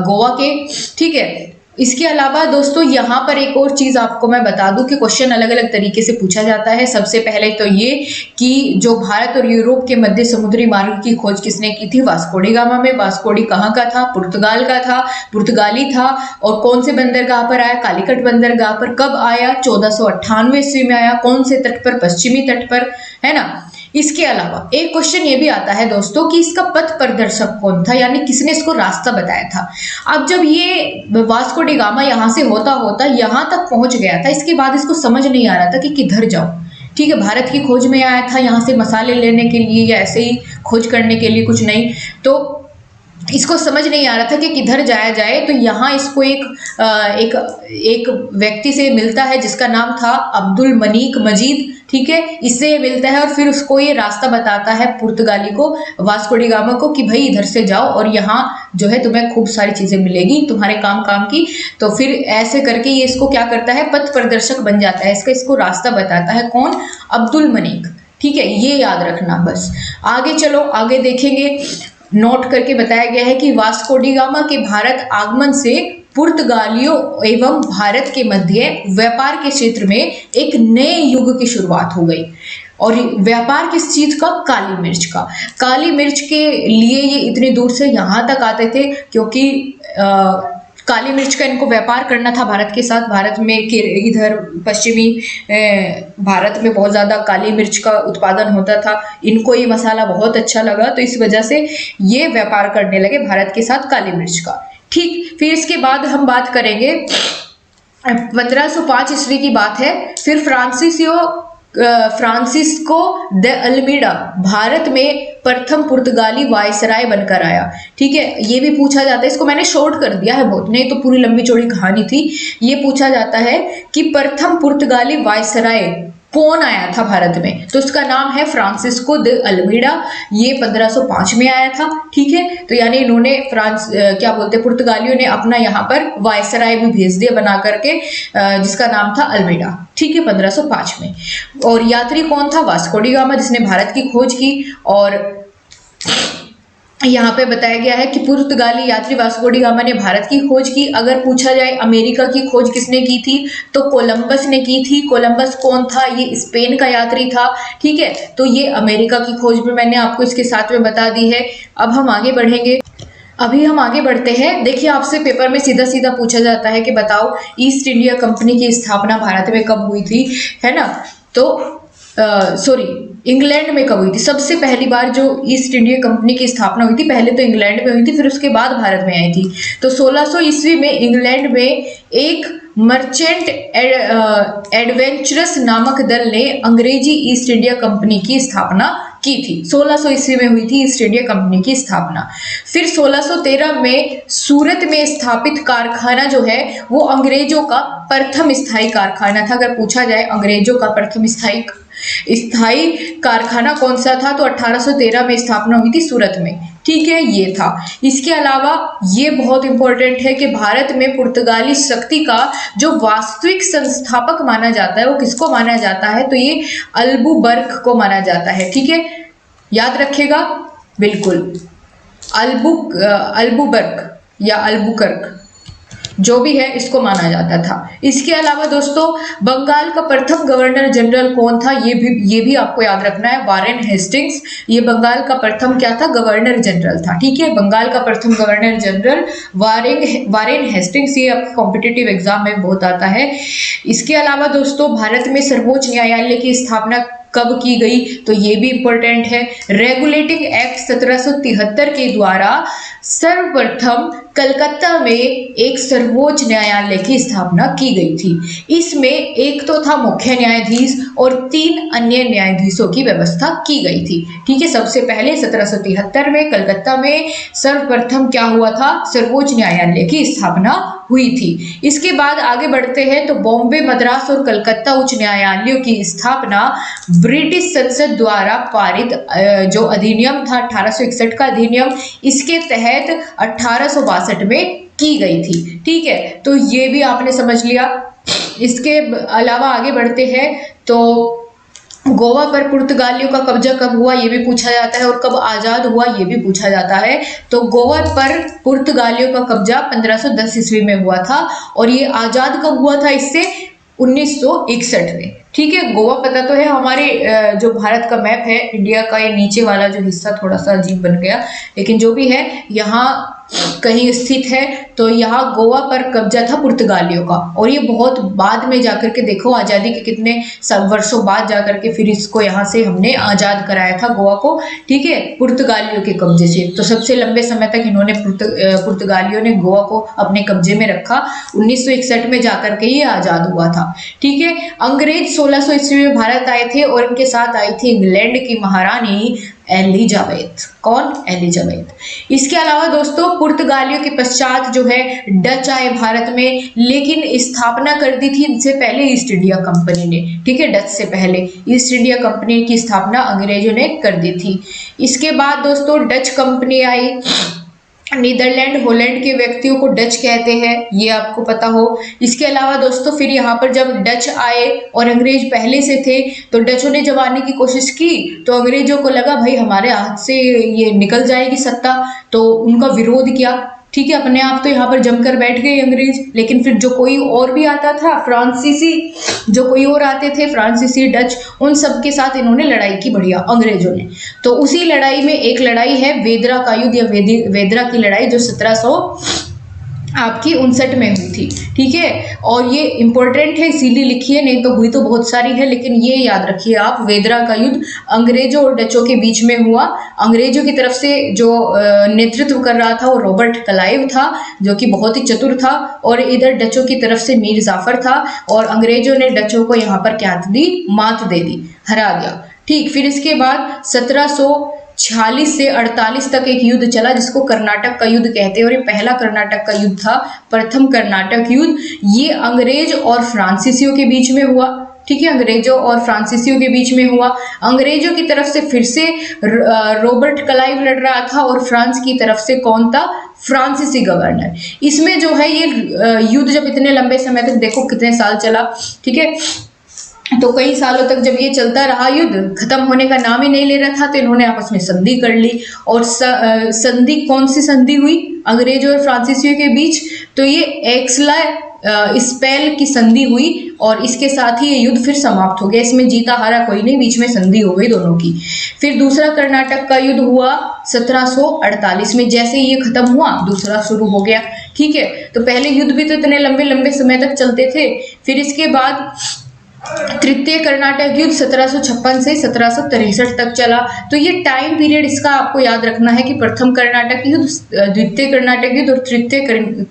गोवा के, ठीक है। इसके अलावा दोस्तों यहाँ पर एक और चीज आपको मैं बता दूं कि क्वेश्चन अलग अलग तरीके से पूछा जाता है। सबसे पहले तो ये कि जो भारत और यूरोप के मध्य समुद्री मार्ग की खोज किसने की थी? वास्को डी गामा में। वास्को डी कहाँ का था? पुर्तगाल का था, पुर्तगाली था। और कौन से बंदरगाह पर आया? कालीकट बंदरगाह पर। कब आया? 1498 ईस्वी में आया। कौन से तट पर? पश्चिमी तट पर, है ना। इसके अलावा एक क्वेश्चन ये भी आता है दोस्तों कि इसका पथ प्रदर्शक कौन था, यानी किसने इसको रास्ता बताया था। अब जब ये वास्को डी गामा यहाँ से होता होता यहाँ तक पहुंच गया था, इसके बाद इसको समझ नहीं आ रहा था कि किधर जाऊं, ठीक है। भारत की खोज में आया था यहाँ से मसाले लेने के लिए या ऐसे ही खोज करने के लिए, कुछ नहीं, तो इसको समझ नहीं आ रहा था कि किधर जाया जाए। तो यहाँ इसको एक व्यक्ति से मिलता है जिसका नाम था अब्दुल मनीक मजीद, ठीक है, इससे मिलता है और फिर उसको ये रास्ता बताता है पुर्तगाली को, वास्को डी गामा को, कि भाई इधर से जाओ और यहाँ जो है तुम्हें खूब सारी चीजें मिलेगी तुम्हारे काम की। तो फिर ऐसे करके ये इसको क्या करता है? पथ प्रदर्शक बन जाता है, इसको रास्ता बताता है। कौन? अब्दुल मनीक, ठीक है, ये याद रखना बस। आगे चलो, आगे देखेंगे। नोट करके बताया गया है कि वास्को डी गामा के भारत आगमन से पुर्तगालियों एवं भारत के मध्य व्यापार के क्षेत्र में एक नए युग की शुरुआत हो गई। और व्यापार किस चीज का? काली मिर्च का। काली मिर्च के लिए ये इतनी दूर से यहाँ तक आते थे क्योंकि काली मिर्च का इनको व्यापार करना था भारत के साथ। भारत में इधर पश्चिमी भारत में बहुत ज़्यादा काली मिर्च का उत्पादन होता था, इनको ये मसाला बहुत अच्छा लगा, तो इस वजह से ये व्यापार करने लगे भारत के साथ काली मिर्च का। ठीक, फिर इसके बाद हम बात करेंगे 1505 ईस्वी की बात है। फिर फ्रांसिस्को द अल्मीडा भारत में प्रथम पुर्तगाली वायसराय बनकर आया। ठीक है, ये भी पूछा जाता है, इसको मैंने शॉर्ट कर दिया है बहुत, नहीं तो पूरी लंबी चौड़ी कहानी थी। ये पूछा जाता है कि प्रथम पुर्तगाली वायसराय कौन आया था भारत में, तो उसका नाम है फ्रांसिस्को द अल्मीडा। ये 1505 में आया था। ठीक है, तो यानी इन्होंने क्या बोलते हैं, पुर्तगालियों ने अपना यहाँ पर वायसराय भी भेज दिया बना करके, जिसका नाम था अल्मीडा। ठीक है, 1505 में। और यात्री कौन था? वास्को डी गामा, जिसने भारत की खोज की। और यहाँ पे बताया गया है कि पुर्तगाली यात्री वास्को डी गामा ने भारत की खोज की। अगर पूछा जाए अमेरिका की खोज किसने की थी, तो कोलंबस ने की थी। कोलंबस कौन था? ये स्पेन का यात्री था। ठीक है, तो ये अमेरिका की खोज भी मैंने आपको इसके साथ में बता दी है। अब हम आगे बढ़ेंगे। अभी हम आगे बढ़ते हैं। देखिए, आपसे पेपर में सीधा सीधा पूछा जाता है कि बताओ ईस्ट इंडिया कंपनी की स्थापना भारत में कब हुई थी, है ना। तो इंग्लैंड में कब हुई थी? सबसे पहली बार जो ईस्ट इंडिया कंपनी की स्थापना हुई थी, पहले तो इंग्लैंड में हुई थी, फिर उसके बाद भारत में आई थी। तो 1600 ईस्वी में इंग्लैंड में एक मर्चेंट एडवेंचरस नामक दल ने अंग्रेजी ईस्ट इंडिया कंपनी की स्थापना की थी। 1600 ईस्वी में हुई थी ईस्ट इंडिया कंपनी की स्थापना। फिर 1613 में सूरत में स्थापित कारखाना जो है वो अंग्रेजों का प्रथम स्थायी कारखाना था। अगर पूछा जाए अंग्रेजों का प्रथम स्थायी कारखाना कौन सा था, तो 1813 में स्थापना हुई थी सूरत में। ठीक है, ये था। इसके अलावा ये बहुत इंपॉर्टेंट है कि भारत में पुर्तगाली शक्ति का जो वास्तविक संस्थापक माना जाता है वो किसको माना जाता है, तो ये अल्बुबर्क को माना जाता है। ठीक है, याद रखिएगा बिल्कुल, अल्बुबर्क या अल्बुकर्क जो भी है इसको माना जाता था। इसके अलावा दोस्तों बंगाल का प्रथम गवर्नर जनरल कौन था, ये भी आपको याद रखना है, वारेन हेस्टिंग्स। ये बंगाल का प्रथम क्या था? गवर्नर जनरल था। ठीक है, बंगाल का प्रथम गवर्नर जनरल वारेन हेस्टिंग्स। ये आपके कॉम्पिटिटिव एग्जाम में बहुत आता है। इसके अलावा दोस्तों भारत में सर्वोच्च न्यायालय की स्थापना कब की गई, तो ये भी इंपॉर्टेंट है। रेगुलेटिंग एक्ट 1773 के द्वारा सर्वप्रथम कलकत्ता में एक सर्वोच्च न्यायालय की स्थापना की गई थी। इसमें एक तो था मुख्य न्यायाधीश और 3 अन्य न्यायाधीशों की व्यवस्था की गई थी। ठीक है, सबसे पहले 1773 में कलकत्ता में सर्वप्रथम क्या हुआ था? सर्वोच्च न्यायालय की स्थापना हुई थी। इसके बाद आगे बढ़ते हैं तो बॉम्बे, मद्रास और कलकत्ता उच्च न्यायालयों की स्थापना ब्रिटिश संसद द्वारा पारित जो अधिनियम था 1861 का अधिनियम, इसके तहत 1862 में की गई थी। ठीक है, तो ये भी आपने समझ लिया। इसके अलावा आगे बढ़ते हैं तो गोवा पर पुर्तगालियों का कब्जा कब हुआ, ये भी पूछा जाता है, और कब आजाद हुआ ये भी पूछा जाता है। तो गोवा पर पुर्तगालियों का कब्जा 1510 ईस्वी में हुआ था और ये आजाद कब हुआ था इससे? 1961 में। ठीक है, गोवा पता तो है, हमारे जो भारत का मैप है इंडिया का, ये नीचे वाला जो हिस्सा थोड़ा सा अजीब बन गया, लेकिन जो भी है यहाँ कहीं स्थित है। तो यहाँ गोवा पर कब्जा था पुर्तगालियों का, और ये बहुत बाद में जाकर के, देखो आज़ादी के कितने वर्षों बाद जाकर के फिर इसको यहाँ से हमने आज़ाद कराया था गोवा को। ठीक है, पुर्तगालियों के कब्जे से। तो सबसे लंबे समय तक इन्होंने पुर्तगालियों ने गोवा को अपने कब्जे में रखा। 1961 में जाकर के ये आज़ाद हुआ था। ठीक है, अंग्रेज 1600 ईस्वी में भारत आए थे और इनके साथ आई थी इंग्लैंड की महारानी एलिजाबेथ। कौन? एलिजाबेथ। इसके अलावा दोस्तों पुर्तगालियों के पश्चात जो है डच आए भारत में, लेकिन स्थापना कर दी थी इनसे पहले ईस्ट इंडिया कंपनी ने। ठीक है, डच से पहले ईस्ट इंडिया कंपनी की स्थापना अंग्रेजों ने कर दी थी। इसके बाद दोस्तों डच कंपनी आई। नीदरलैंड, हॉलैंड के व्यक्तियों को डच कहते हैं, ये आपको पता हो। इसके अलावा दोस्तों फिर यहाँ पर जब डच आए और अंग्रेज पहले से थे, तो डचों ने जब आने की कोशिश की तो अंग्रेजों को लगा भाई हमारे हाथ से ये निकल जाएगी सत्ता, तो उनका विरोध किया। ठीक है, अपने आप तो यहाँ पर जमकर बैठ गए अंग्रेज, लेकिन फिर जो कोई और भी आता था, फ्रांसीसी जो कोई और आते थे, फ्रांसीसी, डच, उन सब के साथ इन्होंने लड़ाई की बढ़िया अंग्रेजों ने। तो उसी लड़ाई में एक लड़ाई है वेदरा का युद्ध या वेदरा की लड़ाई, जो आपकी 59 में हुई थी। ठीक है, और ये इंपॉर्टेंट है इसीलिए लिखी है, नहीं तो हुई तो बहुत सारी है, लेकिन ये याद रखिए आप, वेदरा का युद्ध अंग्रेजों और डचों के बीच में हुआ। अंग्रेजों की तरफ से जो नेतृत्व कर रहा था वो रॉबर्ट क्लाइव था, जो कि बहुत ही चतुर था, और इधर डचों की तरफ से मीर जाफर था, और अंग्रेजों ने डचों को यहाँ पर क्या दी, मात दे दी, हरा दिया। ठीक, फिर इसके बाद 1746 से 48 तक एक युद्ध चला जिसको कर्नाटक का युद्ध कहते हैं, और ये पहला कर्नाटक का युद्ध था, प्रथम कर्नाटक युद्ध। ये अंग्रेज और फ्रांसीसियों के बीच में हुआ। ठीक है, अंग्रेजों और फ्रांसीसियों के बीच में हुआ। अंग्रेजों की तरफ से फिर से रॉबर्ट क्लाइव लड़ रहा था, और फ्रांस की तरफ से कौन था, फ्रांसीसी गवर्नर। इसमें जो है ये युद्ध जब इतने लंबे समय तक, देखो कितने साल चला, ठीक है, तो कई सालों तक जब ये चलता रहा, युद्ध खत्म होने का नाम ही नहीं ले रहा था, तो इन्होंने आपस में संधि कर ली। और संधि, कौन सी संधि हुई अंग्रेजों और फ्रांसीसियों के बीच, तो ये एक्सला स्पेल की संधि हुई, और इसके साथ ही ये युद्ध फिर समाप्त हो गया। इसमें जीता हारा कोई नहीं, बीच में संधि हो गई दोनों की। फिर दूसरा कर्नाटक का युद्ध हुआ 1748 में। जैसे ये खत्म हुआ, दूसरा शुरू हो गया। ठीक है, तो पहले युद्ध भी तो इतने लंबे लंबे समय तक चलते थे। फिर इसके बाद तृतीय कर्नाटक युद्ध 1756 से 1763 तक चला। तो ये टाइम पीरियड इसका आपको याद रखना है कि प्रथम कर्नाटक युद्ध, द्वितीय कर्नाटक युद्ध और तृतीय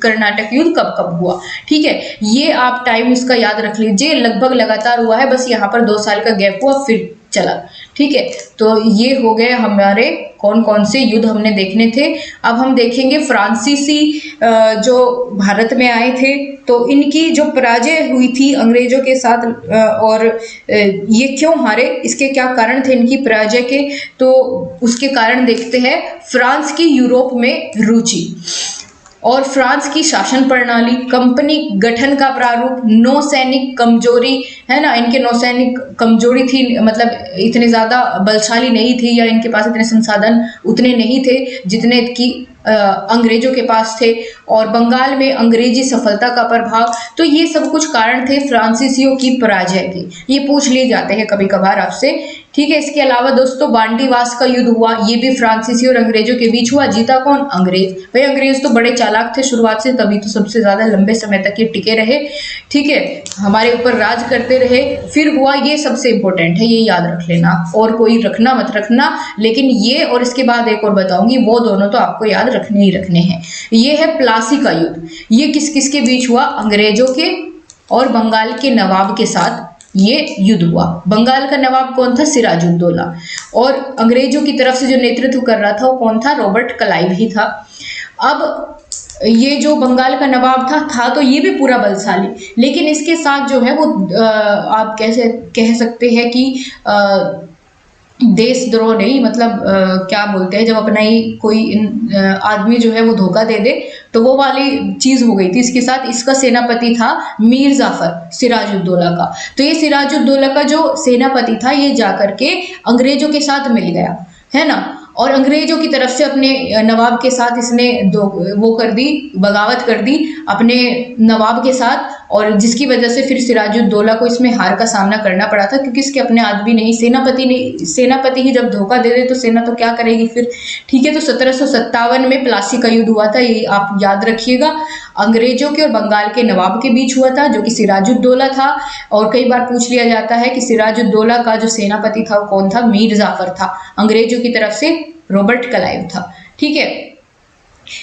कर्नाटक युद्ध कब कब हुआ। ठीक है, ये आप टाइम इसका याद रख लीजिए। लगभग लगातार हुआ है, बस यहाँ पर 2 साल का गैप हुआ, फिर चला। ठीक है, तो ये हो गए हमारे कौन कौन से युद्ध हमने देखने थे। अब हम देखेंगे फ्रांसीसी जो भारत में आए थे, तो इनकी जो पराजय हुई थी अंग्रेजों के साथ, और ये क्यों हारे, इसके क्या कारण थे इनकी पराजय के, तो उसके कारण देखते हैं। फ्रांस की यूरोप में रुचि, और फ्रांस की शासन प्रणाली, कंपनी गठन का प्रारूप, नौसैनिक कमजोरी, है ना, इनके नौसैनिक कमजोरी थी, मतलब इतने ज्यादा बलशाली नहीं थी, या इनके पास इतने संसाधन उतने नहीं थे जितने कि अंग्रेजों के पास थे। और बंगाल में अंग्रेजी सफलता का प्रभाव, तो ये सब कुछ कारण थे फ्रांसीसियों की पराजय के। ये पूछ लिए जाते हैं कभी कभार आपसे। ठीक है, इसके अलावा दोस्तों बांडीवास का युद्ध हुआ, ये भी फ्रांसीसी और अंग्रेजों के बीच हुआ। जीता कौन, अंग्रेज। भाई अंग्रेज तो बड़े चालाक थे शुरुआत से, तभी तो सबसे ज्यादा लंबे समय तक ये टिके रहे। ठीक है, हमारे ऊपर राज करते रहे। फिर हुआ, ये सबसे इंपॉर्टेंट है, ये याद रख लेना, और कोई रखना मत रखना, लेकिन ये और इसके बाद एक और बताऊंगी, वो दोनों तो आपको याद रखने ही रखने हैं। ये है प्लासी का युद्ध। ये किस किस के बीच हुआ, अंग्रेजों के और बंगाल के नवाब के साथ ये युद्ध हुआ। बंगाल का नवाब कौन था, सिराजुद्दौला, और अंग्रेजों की तरफ से जो नेतृत्व कर रहा था वो कौन था, रॉबर्ट क्लाइव ही था। अब ये जो बंगाल का नवाब था तो ये भी पूरा बलशाली, लेकिन इसके साथ जो है वो आप कैसे कह सकते हैं कि देशद्रोह नहीं, मतलब क्या बोलते हैं, जब अपना ही कोई आदमी जो है वो धोखा दे दे, तो वो वाली चीज हो गई थी इसके साथ। इसका सेनापति था मीर जाफर, सिराजुद्दौला का। तो ये सिराजुद्दौला का जो सेनापति था, ये जाकर के अंग्रेजों के साथ मिल गया, है ना, और अंग्रेजों की तरफ से अपने नवाब के साथ इसने वो कर दी, बगावत कर दी अपने नवाब के साथ, और जिसकी वजह से फिर सिराजुद्दौला को इसमें हार का सामना करना पड़ा था, क्योंकि इसके अपने आदमी नहीं, सेनापति ही जब धोखा दे दे तो सेना तो क्या करेगी फिर। ठीक है, तो 1757 में प्लासी का युद्ध हुआ था, ये आप याद रखिएगा। अंग्रेजों के और बंगाल के नवाब के बीच हुआ था, जो कि सिराजुद्दौला था। और कई बार पूछ लिया जाता है कि सिराजुद्दौला का जो सेनापति था वो कौन था, मीर जाफर था। अंग्रेजों की तरफ से रॉबर्ट क्लाइव था। ठीक है,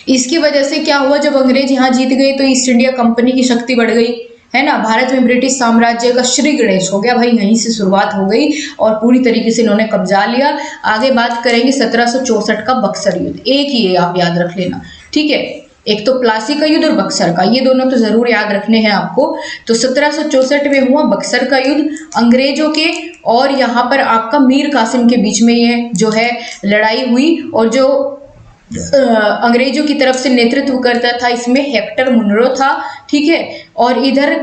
इसकी वजह से क्या हुआ, जब अंग्रेज यहाँ जीत गए तो ईस्ट इंडिया कंपनी की शक्ति बढ़ गई, है ना, भारत में ब्रिटिश साम्राज्य का श्री गणेश हो गया। भाई यहीं से शुरुआत हो गई और पूरी तरीके से इन्होंने कब्जा लिया। आगे बात करेंगे 1764 का बक्सर युद्ध, एक ही है, आप याद रख लेना। ठीक है, एक तो प्लासी का युद्ध और बक्सर का, ये दोनों तो जरूर याद रखने हैं आपको। तो 1764 में हुआ बक्सर का युद्ध, अंग्रेजों के और यहाँ पर आपका मीर कासिम के बीच में ये जो है लड़ाई हुई। और जो अंग्रेजों की तरफ से नेतृत्व करता था इसमें हेक्टर मुनरो था। ठीक है, और इधर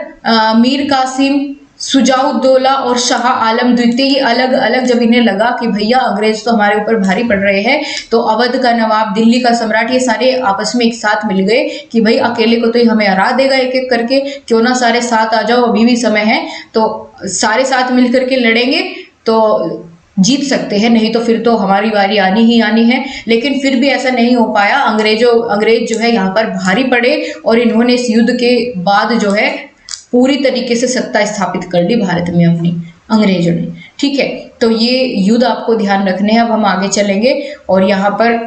मीर कासिम, सुजाउद्दौला और शाह आलम द्वितीय अलग अलग जब इन्हें लगा कि भैया अंग्रेज तो हमारे ऊपर भारी पड़ रहे हैं, तो अवध का नवाब, दिल्ली का सम्राट, ये सारे आपस में एक साथ मिल गए कि भाई अकेले को तो ये हमें हरा देगा एक एक करके, क्यों ना सारे साथ आ जाओ, अभी भी समय है, तो सारे साथ मिल करके लड़ेंगे। तो जीत सकते हैं, नहीं तो फिर तो हमारी बारी आनी ही आनी है। लेकिन फिर भी ऐसा नहीं हो पाया, अंग्रेज जो है यहाँ पर भारी पड़े और इन्होंने इस युद्ध के बाद जो है पूरी तरीके से सत्ता स्थापित कर ली भारत में अपनी, अंग्रेजों ने। ठीक है, तो ये युद्ध आपको ध्यान रखने हैं। अब हम आगे चलेंगे और यहाँ पर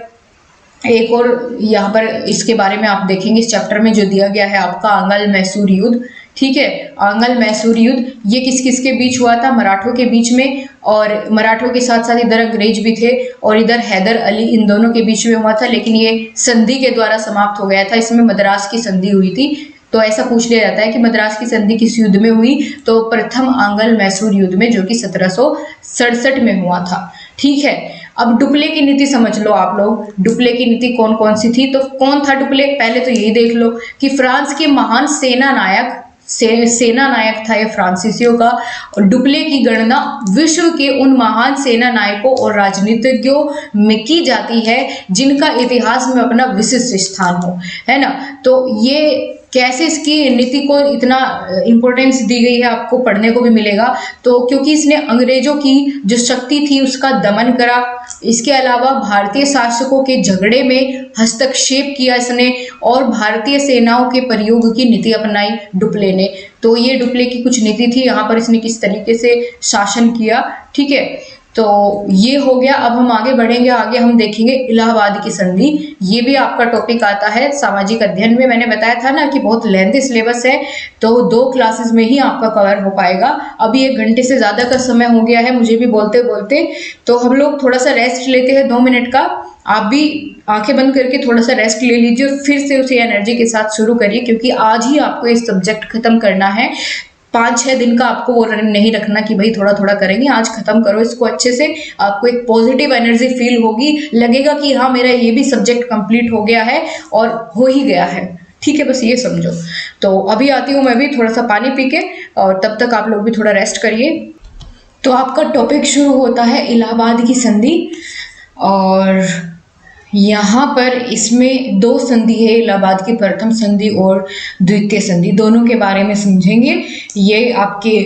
एक और यहाँ पर इसके बारे में आप देखेंगे इस चैप्टर में जो दिया गया है आपका आंगल मैसूर युद्ध। ठीक है, आंगल मैसूर युद्ध ये किस किस के बीच हुआ था? मराठों के बीच में, और मराठों के साथ साथ इधर अंग्रेज भी थे और इधर हैदर अली, इन दोनों के बीच में हुआ था। लेकिन ये संधि के द्वारा समाप्त हो गया था, इसमें मद्रास की संधि हुई थी। तो ऐसा पूछ लिया जाता है कि मद्रास की संधि किस युद्ध में हुई? तो प्रथम आंगल मैसूर युद्ध में, जो कि 1767 में हुआ था। ठीक है, अब डुप्ले की नीति समझ लो आप लोग। डुप्ले की नीति कौन कौन सी थी? तो कौन था डुप्ले? पहले तो यही देख लो कि फ्रांस के महान सेना नायक था ये फ्रांसीसियों का। और डुप्ले की गणना विश्व के उन महान सेना नायकों और राजनीतिज्ञों में की जाती है जिनका इतिहास में अपना विशिष्ट स्थान हो, है ना। तो ये कैसे इसकी नीति को इतना इम्पोर्टेंस दी गई है आपको पढ़ने को भी मिलेगा। तो क्योंकि इसने अंग्रेजों की जो शक्ति थी उसका दमन करा, इसके अलावा भारतीय शासकों के झगड़े में हस्तक्षेप किया इसने, और भारतीय सेनाओं के प्रयोग की नीति अपनाई डुप्ले ने। तो ये डुप्ले की कुछ नीति थी, यहाँ पर इसने किस तरीके से शासन किया। ठीक है, तो ये हो गया। अब हम आगे बढ़ेंगे, आगे हम देखेंगे इलाहाबाद की संधि। ये भी आपका टॉपिक आता है सामाजिक अध्ययन में। मैंने बताया था ना कि बहुत लेंथी सिलेबस है, तो 2 क्लासेस में ही आपका कवर हो पाएगा। अभी 1 घंटे से ज़्यादा का समय हो गया है मुझे भी बोलते बोलते, तो हम लोग थोड़ा सा रेस्ट लेते हैं 2 मिनट का। आप भी आंखें बंद करके थोड़ा सा रेस्ट ले लीजिए और फिर से उसी एनर्जी के साथ शुरू करिए, क्योंकि आज ही आपको ये सब्जेक्ट खत्म करना है। 5-6 दिन का आपको वो नहीं रखना कि भाई थोड़ा थोड़ा करेंगे, आज खत्म करो इसको अच्छे से। आपको एक पॉजिटिव एनर्जी फील होगी, लगेगा कि हाँ मेरा ये भी सब्जेक्ट कंप्लीट हो गया है और हो ही गया है। ठीक है, बस ये समझो। तो अभी आती हूँ मैं भी थोड़ा सा पानी पी के, और तब तक आप लोग भी थोड़ा रेस्ट करिए। तो आपका टॉपिक शुरू होता है इलाहाबाद की संधि, और यहाँ पर इसमें 2 संधि है इलाहाबाद की, प्रथम संधि और द्वितीय संधि, दोनों के बारे में समझेंगे। ये आपके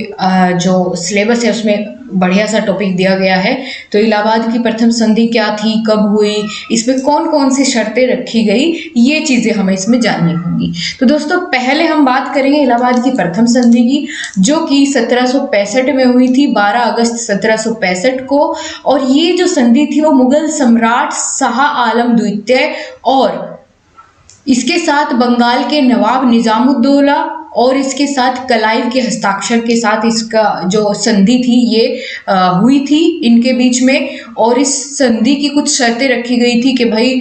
जो सिलेबस है उसमें बढ़िया सा टॉपिक दिया गया है। तो इलाहाबाद की प्रथम संधि क्या थी, कब हुई, इसमें कौन कौन सी शर्तें रखी गई, ये चीज़ें हमें इसमें जाननी होंगी। तो दोस्तों पहले हम बात करेंगे इलाहाबाद की प्रथम संधि की, जो कि 1765 में हुई थी, 12 अगस्त 1765 को। और ये जो संधि थी वो मुगल सम्राट शाह आलम द्वितीय और इसके साथ बंगाल के नवाब निजामुद्दौला और इसके साथ कलाइव के हस्ताक्षर के साथ इसका जो संधि थी ये हुई थी इनके बीच में। और इस संधि की कुछ शर्तें रखी गई थी कि भाई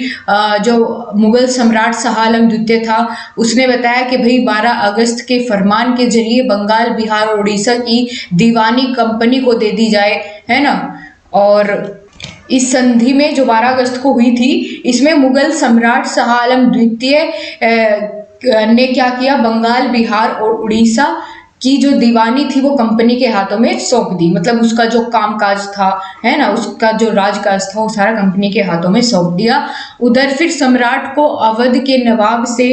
जो मुगल सम्राट शाह आलम द्वितीय था उसने बताया कि भाई 12 अगस्त के फरमान के जरिए बंगाल, बिहार और उड़ीसा की दीवानी कंपनी को दे दी जाए, है ना। और इस संधि में जो 12 अगस्त को हुई थी, इसमें मुगल सम्राट शाह आलम द्वितीय ने क्या किया, बंगाल, बिहार और उड़ीसा की जो दीवानी थी वो कंपनी के हाथों में सौंप दी। मतलब उसका जो कामकाज था, है ना, उसका जो राजकाज था वो सारा कंपनी के हाथों में सौंप दिया। उधर फिर सम्राट को अवध के नवाब से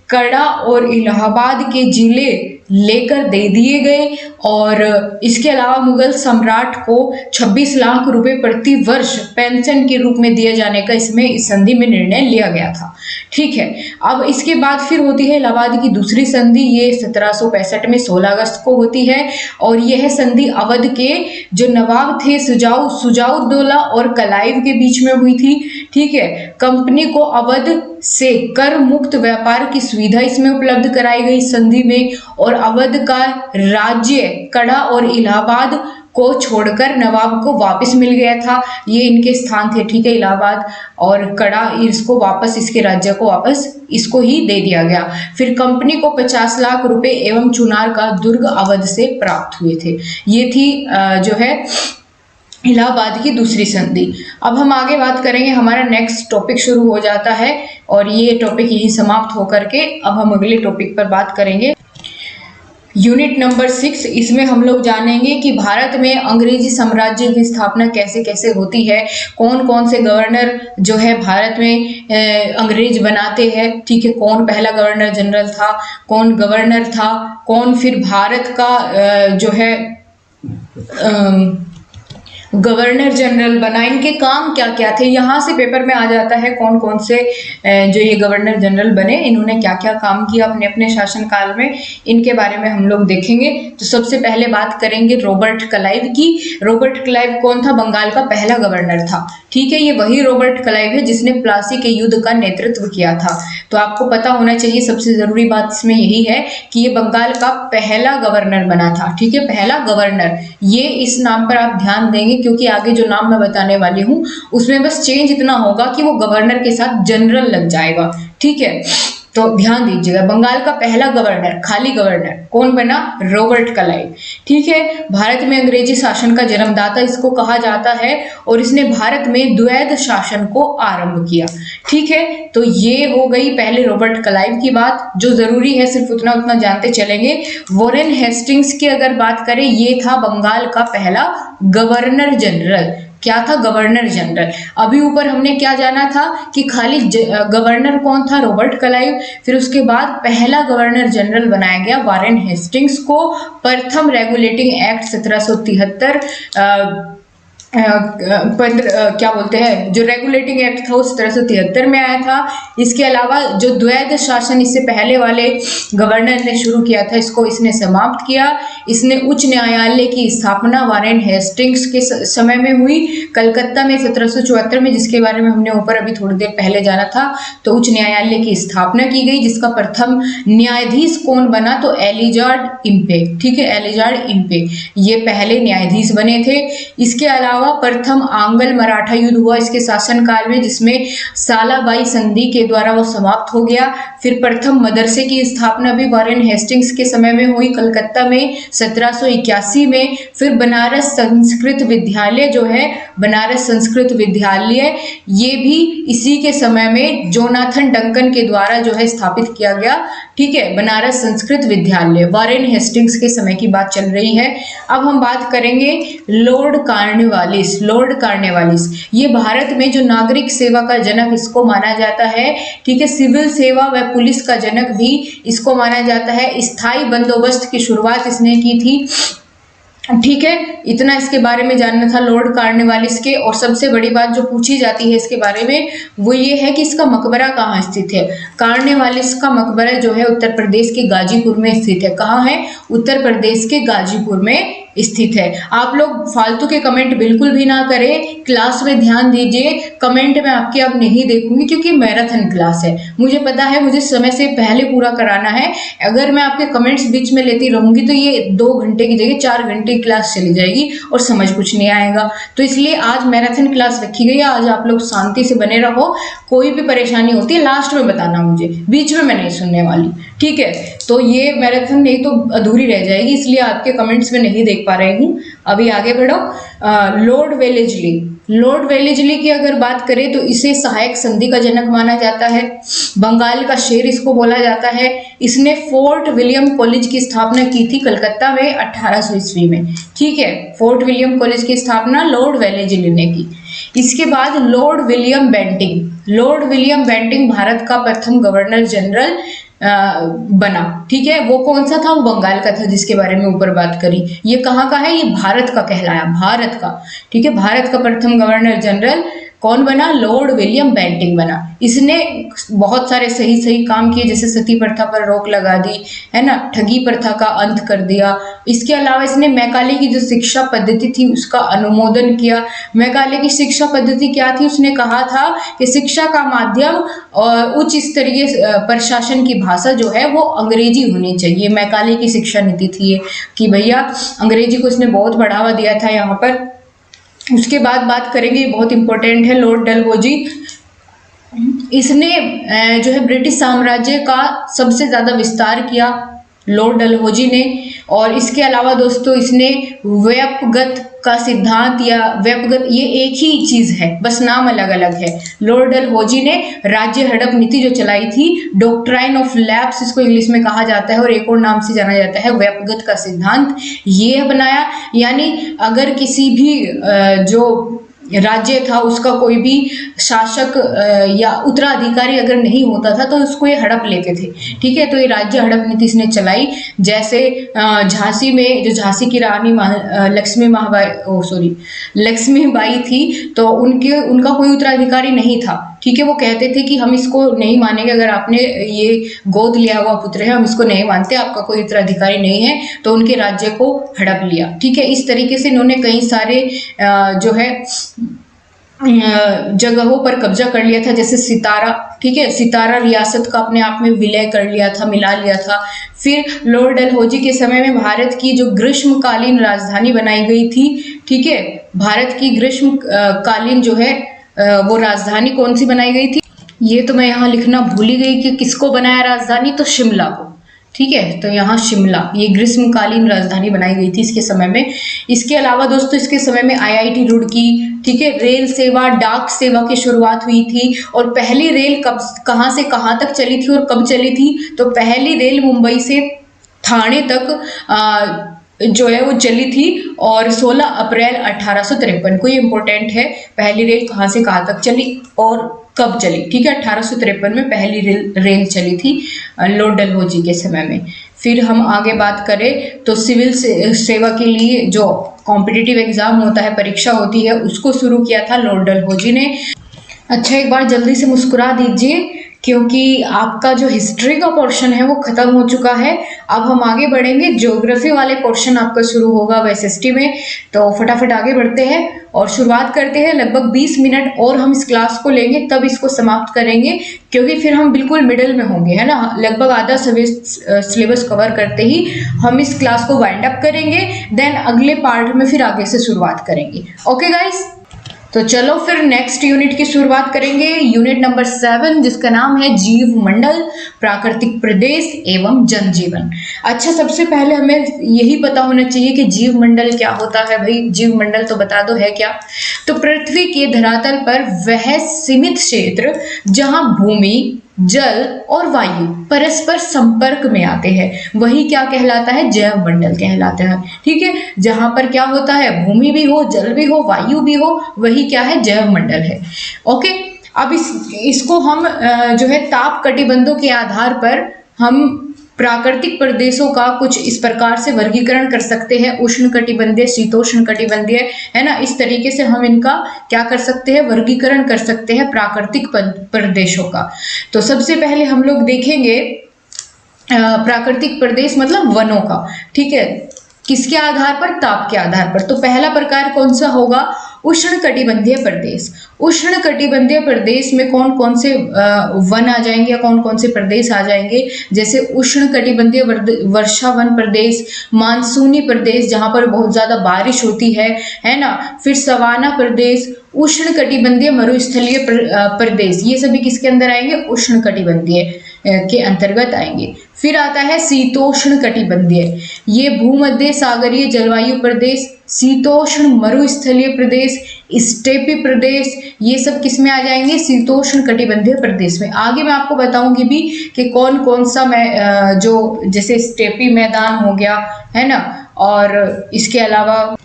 कड़ा और इलाहाबाद के जिले लेकर दे दिए गए। और इसके अलावा मुगल सम्राट को 26 लाख रुपए प्रति वर्ष पेंशन के रूप में दिए जाने का इसमें इस संधि में निर्णय लिया गया था। ठीक है, अब इसके बाद फिर होती है इलाहाबाद की दूसरी संधि, ये 1765 में 16 अगस्त को होती है। और यह संधि अवध के जो नवाब थे शुजाउद्दौला और कलाइव के बीच में हुई थी। ठीक है, कंपनी को अवध से कर मुक्त व्यापार की सुविधा इसमें उपलब्ध कराई गई संधि में। और अवध का राज्य कड़ा और इलाहाबाद को छोड़कर नवाब को वापस मिल गया था, ये इनके स्थान थे। ठीक है, इलाहाबाद और कड़ा इसको वापस, इसके राज्य को वापस इसको ही दे दिया गया। फिर कंपनी को 50 लाख रुपए एवं चुनार का दुर्ग अवध से प्राप्त हुए थे। ये थी जो है इलाहाबाद की दूसरी संधि। अब हम आगे बात करेंगे, हमारा नेक्स्ट टॉपिक शुरू हो जाता है और ये टॉपिक यही समाप्त होकर के अब हम अगले टॉपिक पर बात करेंगे। यूनिट नंबर 6, इसमें हम लोग जानेंगे कि भारत में अंग्रेजी साम्राज्य की स्थापना कैसे कैसे होती है, कौन कौन से गवर्नर जो है भारत में अंग्रेज बनाते हैं। ठीक है, कौन पहला गवर्नर जनरल था, कौन गवर्नर था, कौन फिर भारत का जो है गवर्नर जनरल बना। इनके काम क्या क्या थे, यहाँ से पेपर में आ जाता है कौन कौन से जो ये गवर्नर जनरल बने, इन्होंने क्या क्या काम किया अपने अपने शासनकाल में, इनके बारे में हम लोग देखेंगे। तो सबसे पहले बात करेंगे रॉबर्ट क्लाइव की। रॉबर्ट क्लाइव कौन था? बंगाल का पहला गवर्नर था। ठीक है, ये वही रॉबर्ट क्लाइव है जिसने प्लासी के युद्ध का नेतृत्व किया था। तो आपको पता होना चाहिए, सबसे जरूरी बात इसमें यही है कि ये बंगाल का पहला गवर्नर बना था। ठीक है, पहला गवर्नर, ये इस नाम पर आप ध्यान देंगे क्योंकि आगे जो नाम मैं बताने वाली हूँ उसमें बस चेंज इतना होगा कि वो गवर्नर के साथ जनरल लग जाएगा। ठीक है, तो ध्यान दीजिएगा, बंगाल का पहला गवर्नर, खाली गवर्नर कौन बना? Robert Clive. ठीक है, भारत में अंग्रेजी शासन का जन्मदाता इसको कहा जाता है और इसने भारत में द्वैध शासन को आरंभ किया। ठीक है, तो ये हो गई पहले रॉबर्ट क्लाइव की बात। जो जरूरी है सिर्फ उतना उतना जानते चलेंगे। वॉरेन हेस्टिंग्स की अगर बात करें, ये था बंगाल का पहला गवर्नर जनरल। क्या था? Governor general. अभी ऊपर हमने क्या जाना था कि खाली गवर्नर कौन था? Robert Clive. फिर उसके बाद पहला गवर्नर जनरल बनाया गया वॉरेन हेस्टिंग्स को। प्रथम रेगुलेटिंग एक्ट 1773 क्या बोलते हैं, जो रेगुलेटिंग एक्ट था वो 1773 में आया था। इसके अलावा जो द्वैध शासन इससे पहले वाले गवर्नर ने शुरू किया था, इसको इसने समाप्त किया। इसने उच्च न्यायालय की स्थापना वॉरेन हेस्टिंग्स के समय में हुई, कलकत्ता में 1774 में, जिसके बारे में हमने ऊपर अभी थोड़ी देर पहले जाना था। तो उच्च न्यायालय की स्थापना की गई, जिसका प्रथम न्यायाधीश कौन बना? तो एलिजार्ड इम्पे। ठीक है, एलिजार्ड इम्पे ये पहले न्यायाधीश बने थे। इसके अलावा प्रथम आंग्ल मराठा युद्ध हुआ इसके शासनकाल में, जिसमें सालाबाई संधि के द्वारा वो समाप्त हो गया। फिर प्रथम मदरसे की स्थापना भी वॉरेन हेस्टिंग्स के समय में हुई, कलकत्ता में 1781 में। फिर बनारस संस्कृत विद्यालय जो है, बनारस संस्कृत विद्यालय, ये भी इसी के समय में जोनाथन डंकन के द्वारा जो है स्थापित किया गया। ठीक है, बनारस संस्कृत विद्यालय वॉरेन हेस्टिंग्स के समय की बात चल रही है। अब हम बात करेंगे लॉर्ड कॉर्नवालिस। लॉर्ड कॉर्नवालिस ये भारत में जो नागरिक सेवा का जनक इसको माना जाता है। ठीक है, सिविल सेवा व पुलिस का जनक भी इसको माना जाता है। स्थायी बंदोबस्त की शुरुआत इसने की थी। ठीक है, इतना इसके बारे में जानना था लॉर्ड कॉर्नवालिस के। और सबसे बड़ी बात जो पूछी जाती है इसके बारे में वो ये है कि इसका मकबरा कहाँ स्थित है। कॉर्नवालिस का मकबरा जो है उत्तर प्रदेश के गाजीपुर में स्थित है। कहाँ है? उत्तर प्रदेश के गाजीपुर में स्थित है। आप लोग फालतू के कमेंट बिल्कुल भी ना करें, क्लास में ध्यान दीजिए। कमेंट में आपके अब नहीं देखूंगी क्योंकि मैराथन क्लास है, मुझे पता है मुझे समय से पहले पूरा कराना है। अगर मैं आपके कमेंट्स बीच में लेती रहूंगी तो ये 2 घंटे की जगह 4 घंटे की क्लास चली जाएगी और समझ कुछ नहीं आएगा। तो इसलिए आज मैराथन क्लास रखी गई है। आज आप लोग शांति से बने रहो, कोई भी परेशानी होती है लास्ट में बताना मुझे, बीच में मैं नहीं सुनने वाली। ठीक है, तो ये मैराथन नहीं तो अधूरी रह जाएगी, इसलिए आपके कमेंट्स में नहीं देख पा रही हूँ। अभी आगे बढ़ो। Lord Wellesley. लॉर्ड वेलेस्ली की अगर बात करें तो इसे सहायक संधि का जनक माना जाता है। बंगाल का शेर इसको बोला जाता है। इसने फोर्ट विलियम कॉलेज की स्थापना की थी कलकत्ता में 1800 ईस्वी में। ठीक है, फोर्ट विलियम कॉलेज की स्थापना लॉर्ड वेलेस्ली ने की। इसके बाद Lord William Bentinck. Lord William Bentinck Bharat का प्रथम गवर्नर जनरल बना। ठीक है, वो कौन सा था? वो बंगाल का था जिसके बारे में ऊपर बात करी। ये कहाँ का है? ये भारत का कहलाया, भारत का। ठीक है, भारत का प्रथम गवर्नर जनरल कौन बना? लॉर्ड विलियम बेंटिंग बना। इसने बहुत सारे सही सही काम किए, जैसे सती प्रथा पर रोक लगा दी, है ना, ठगी प्रथा का अंत कर दिया। इसके अलावा इसने मैकाले की जो शिक्षा पद्धति थी उसका अनुमोदन किया। मैकाले की शिक्षा पद्धति क्या थी? उसने कहा था कि शिक्षा का माध्यम और उच्च स्तरीय प्रशासन की भाषा जो है वो अंग्रेजी होनी चाहिए। मैकाले की शिक्षा नीति थी ये कि भैया अंग्रेजी को इसने बहुत बढ़ावा दिया था यहाँ पर। उसके बाद बात करेंगे, बहुत इंपॉर्टेंट है, लॉर्ड डलहौजी। इसने जो है ब्रिटिश साम्राज्य का सबसे ज्यादा विस्तार किया लॉर्ड डलहौजी ने। और इसके अलावा दोस्तों इसने व्यापगत का सिद्धांत या व्यापगत, ये एक ही चीज है, बस नाम अलग अलग है। लॉर्ड डलहौजी ने राज्य हड़प नीति जो चलाई थी, डॉक्ट्राइन ऑफ लैप्स इसको इंग्लिश में कहा जाता है, और एक और नाम से जाना जाता है व्यापगत का सिद्धांत, ये बनाया। यानी अगर किसी भी जो राज्य था उसका कोई भी शासक या उत्तराधिकारी अगर नहीं होता था तो उसको ये हड़प लेते थे। ठीक है, तो ये राज्य हड़प नीति इसने चलाई। जैसे झांसी में जो झांसी की रानी लक्ष्मीबाई थी, तो उनका कोई उत्तराधिकारी नहीं था। ठीक है, वो कहते थे कि हम इसको नहीं मानेंगे, अगर आपने ये गोद लिया हुआ पुत्र है हम इसको नहीं मानते, आपका कोई उत्तराधिकारी नहीं है, तो उनके राज्य को हड़प लिया। ठीक है, इस तरीके से इन्होंने कई सारे जो है जगहों पर कब्जा कर लिया था, जैसे सितारा। ठीक है, सितारा रियासत का अपने आप में विलय कर लिया था, मिला लिया था। फिर लॉर्ड डलहौजी के समय में भारत की जो ग्रीष्मकालीन राजधानी बनाई गई थी, ठीक है, भारत की ग्रीष्मकालीन जो है वो राजधानी कौन सी बनाई गई थी, ये तो मैं यहाँ लिखना भूल ही गई कि किसको बनाया राजधानी, तो शिमला को। ठीक है, तो यहाँ शिमला ये ग्रीष्मकालीन राजधानी बनाई गई थी इसके समय में। इसके अलावा दोस्तों इसके समय में IIT रुड़की, ठीक है, रेल सेवा, डाक सेवा की शुरुआत हुई थी। और पहली रेल कहाँ से कहाँ तक चली थी और कब चली थी, तो पहली रेल मुंबई से ठाणे तक जो है वो चली थी, और 16 अप्रैल 1853 को। ये इंपॉर्टेंट है, पहली रेल कहाँ से कहाँ तक चली और कब चली। ठीक है, 1853 में पहली रेल चली थी लॉर्ड डलहौजी के समय में। फिर हम आगे बात करें तो सिविल सेवा के लिए जो कॉम्पिटिटिव एग्जाम होता है, परीक्षा होती है, उसको शुरू किया था लॉर्ड डलहौजी ने। अच्छा, एक बार जल्दी से मुस्कुरा दीजिए क्योंकि आपका जो हिस्ट्री का पोर्शन है वो खत्म हो चुका है। अब हम आगे बढ़ेंगे, ज्योग्राफी वाले पोर्शन आपका शुरू होगा SST में। तो फटाफट आगे बढ़ते हैं और शुरुआत करते हैं। लगभग 20 मिनट और हम इस क्लास को लेंगे, तब इसको समाप्त करेंगे, क्योंकि फिर हम बिल्कुल मिडिल में होंगे, है ना। लगभग आधा सिलेबस कवर करते ही हम इस क्लास को वाइंड अप करेंगे, देन अगले पार्ट में फिर आगे से शुरुआत करेंगे। ओके गाइस, तो चलो फिर नेक्स्ट यूनिट की शुरुआत करेंगे। यूनिट नंबर 7 जिसका नाम है जीव मंडल, प्राकृतिक प्रदेश एवं जनजीवन। अच्छा, सबसे पहले हमें यही पता होना चाहिए कि जीव मंडल क्या होता है। भाई जीव मंडल तो बता दो है क्या। तो पृथ्वी के धरातल पर वह सीमित क्षेत्र जहां भूमि, जल और वायु परस्पर संपर्क में आते हैं, वही क्या कहलाता है, जैव मंडल कहलाता है। ठीक है, जहां पर क्या होता है, भूमि भी हो, जल भी हो, वायु भी हो, वही क्या है, जैव मंडल है। ओके, अब इसको हम जो है ताप कटिबंधों के आधार पर हम प्राकृतिक प्रदेशों का कुछ इस प्रकार से वर्गीकरण कर सकते हैं, उष्ण कटिबंधीय, शीतोष्ण कटिबंधीय, है ना। इस तरीके से हम इनका क्या कर सकते हैं, वर्गीकरण कर सकते हैं प्राकृतिक प्रदेशों का। तो सबसे पहले हम लोग देखेंगे प्राकृतिक प्रदेश मतलब वनों का। ठीक है, किसके आधार पर, ताप के आधार पर। तो पहला प्रकार कौन सा होगा, उष्ण कटिबंधीय प्रदेश। उष्ण कटिबंधीय प्रदेश में कौन कौन से वन आ जाएंगे या कौन कौन से प्रदेश आ जाएंगे, जैसे उष्ण कटिबंधीय वर्षा वन प्रदेश, मानसूनी प्रदेश जहां पर बहुत ज्यादा बारिश होती है ना। फिर सवाना प्रदेश, उष्ण कटिबंधीय मरुस्थलीय प्रदेश, ये सभी किसके अंदर आएंगे, उष्ण कटिबंधीय के अंतर्गत आएंगे। फिर आता है शीतोष्ण कटिबंधीय, ये भूमध्य सागरीय जलवायु प्रदेश, शीतोष्ण मरुस्थलीय प्रदेश, स्टेपी प्रदेश, ये सब किस में आ जाएंगे, शीतोष्ण कटिबंधीय प्रदेश में। आगे मैं आपको बताऊंगी भी कि कौन कौन सा जो जैसे स्टेपी मैदान हो गया, है ना, और इसके अलावा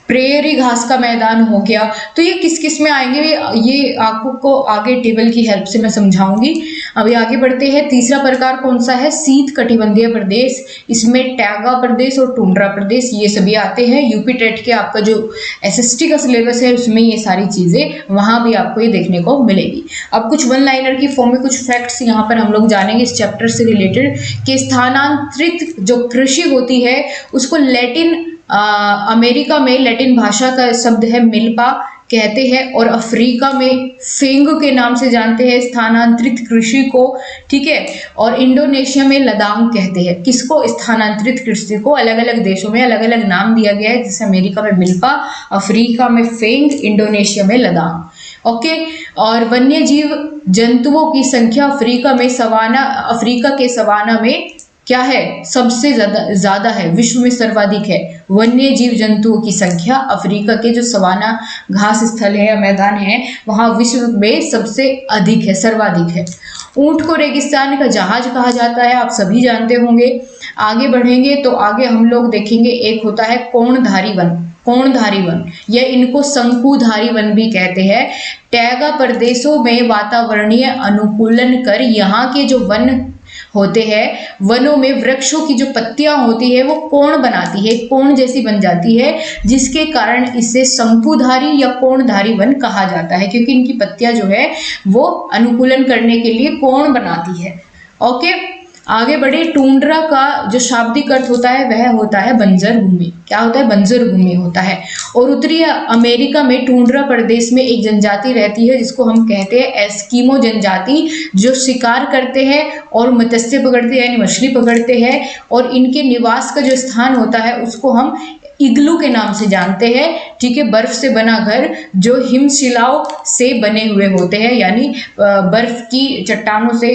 प्रेयरी घास का मैदान हो गया, तो ये किस किस में आएंगे, ये आपको आगे टेबल की हेल्प से मैं समझाऊंगी। अभी आगे बढ़ते हैं। तीसरा प्रकार कौन सा है, शीत कटिबंधीय प्रदेश। इसमें टैगा प्रदेश और टुंड्रा प्रदेश ये सभी आते हैं। यूपी टेट के आपका जो SST का सिलेबस है उसमें ये सारी चीजें वहां भी आपको ये देखने को मिलेगी। अब कुछ वन लाइनर की फॉर्म में कुछ फैक्ट्स यहाँ पर हम लोग जानेंगे इस चैप्टर से रिलेटेड, कि स्थानांतरित जो कृषि होती है उसको अमेरिका में लैटिन भाषा का शब्द है मिल्पा कहते हैं, और अफ्रीका में फेंग के नाम से जानते हैं स्थानांतरित कृषि को। ठीक है, और इंडोनेशिया में लदांग कहते हैं किसको, स्थानांतरित कृषि को। अलग अलग देशों में अलग अलग नाम दिया गया है, जैसे अमेरिका में मिल्पा, अफ्रीका में फेंग, इंडोनेशिया में लदांग। ओके, और वन्य जीव जंतुओं की संख्या अफ्रीका के सवाना में क्या है, सबसे ज्यादा है, विश्व में सर्वाधिक है। वन्य जीव जंतुओं की संख्या अफ्रीका के जो सवाना घास स्थल है या मैदान है वहां विश्व में सबसे अधिक है, सर्वाधिक है। ऊंट को रेगिस्तान का जहाज कहा जाता है, आप सभी जानते होंगे। आगे बढ़ेंगे तो आगे हम लोग देखेंगे, एक होता है कोणधारी वन। कोणधारी वन, या इनको शंकुधारी वन भी कहते हैं। टैगा प्रदेशों में वातावरणीय अनुकूलन कर यहाँ के जो वन होते हैं, वनों में वृक्षों की जो पत्तियां होती है वो कोण बनाती है, कोण जैसी बन जाती है, जिसके कारण इसे शंकुधारी या कोणधारी वन कहा जाता है, क्योंकि इनकी पत्तियां जो है वो अनुकूलन करने के लिए कोण बनाती है। ओके, आगे बढ़े। टुंड्रा का जो शाब्दिक अर्थ होता है वह होता है बंजर भूमि। क्या होता है? बंजर भूमि होता है। और उत्तरी अमेरिका में टुंड्रा प्रदेश में एक जनजाति रहती है जिसको हम कहते हैं एस्किमो जनजाति, जो शिकार करते हैं और मत्स्य पकड़ते हैं, यानी मछली पकड़ते हैं, और इनके निवास का जो स्थान होता है उसको हम इग्लू के नाम से जानते हैं। ठीक है, बर्फ से बना घर जो हिमशिलाओं से बने हुए होते हैं, यानी बर्फ की चट्टानों से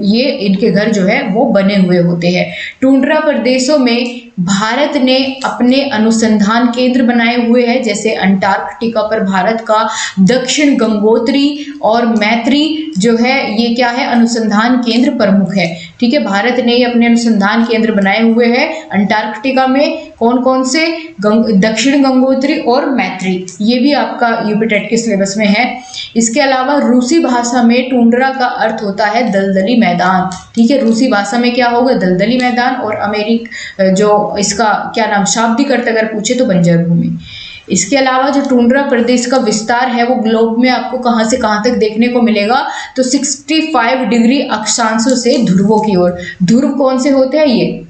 ये इनके घर जो है वो बने हुए होते हैं। टुंड्रा प्रदेशों में भारत ने अपने अनुसंधान केंद्र बनाए हुए हैं, जैसे अंटार्कटिका पर भारत का दक्षिण गंगोत्री और मैत्री जो है ये क्या है? अनुसंधान केंद्र प्रमुख है। ठीक है, भारत ने अपने अनुसंधान केंद्र बनाए हुए हैं अंटार्कटिका में। कौन कौन से? दक्षिण गंगोत्री और मैत्री, ये भी आपका यूपी टेट के सिलेबस में है। इसके अलावा रूसी भाषा में टुंड्रा का अर्थ होता है दलदली मैदान। ठीक है, रूसी भाषा में क्या होगा? दलदली मैदान। और अमेरिक जो इसका क्या नाम, शाब्दिक अर्थ अगर पूछे तो बंजर भूमि। इसके अलावा जो टुंड्रा प्रदेश का विस्तार है वो ग्लोब में आपको कहां से कहां तक देखने को मिलेगा? तो 65 डिग्री अक्षांशों से ध्रुवों की ओर। ध्रुव कौन से होते हैं? ये,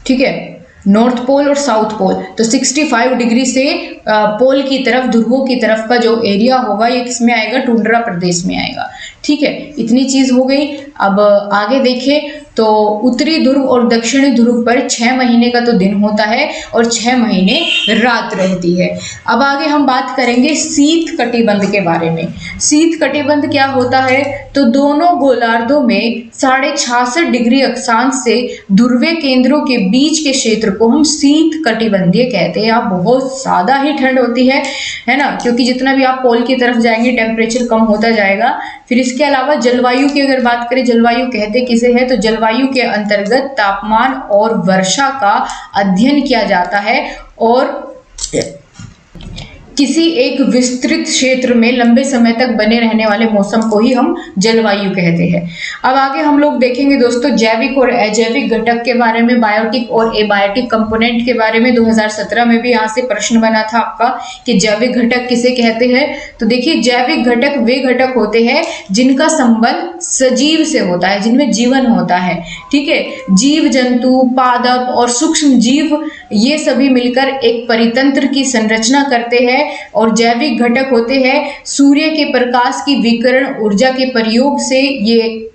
ठीक है, नॉर्थ पोल और साउथ पोल। तो 65 डिग्री से पोल की तरफ, ध्रुवों की तरफ का जो एरिया होगा ये किस में आएगा? टुंड्रा प्रदेश में आएगा। ठीक है, इतनी चीज हो गई। अब आगे देखें तो उत्तरी ध्रुव और दक्षिणी ध्रुव पर 6 महीने का तो दिन होता है और 6 महीने रात रहती है। अब आगे हम बात करेंगे शीत कटिबंध के बारे में। शीत कटिबंध क्या होता है? तो दोनों गोलार्धों में 66.5 डिग्री अक्षांश से ध्रुवीय केंद्रों के बीच के क्षेत्र को हम शीत कटिबंधीय कहते हैं। यहाँ बहुत ज्यादा ही ठंड होती है ना, क्योंकि जितना भी आप पोल की तरफ जाएंगे टेम्परेचर कम होता जाएगा। फिर इसके अलावा जलवायु की अगर बात करें, जलवायु कहते किसे है? तो जलवायु के अंतर्गत तापमान और वर्षा का अध्ययन किया जाता है और किसी एक विस्तृत क्षेत्र में लंबे समय तक बने रहने वाले मौसम को ही हम जलवायु कहते हैं। अब आगे हम लोग देखेंगे दोस्तों जैविक और अजैविक घटक के बारे में, बायोटिक और एबायोटिक कंपोनेंट के बारे में। 2017 में भी यहाँ से प्रश्न बना था आपका कि जैविक घटक किसे कहते हैं। तो देखिए, जैविक घटक वे घटक होते हैं जिनका संबंध सजीव से होता है, जिनमें जीवन होता है। ठीक है, जीव जंतु, पादप और सूक्ष्म जीव ये सभी मिलकर एक परितंत्र की संरचना करते हैं। और जैविक घटक होते हैं सूर्य के प्रकाश की विकिरण ऊर्जा के प्रयोग से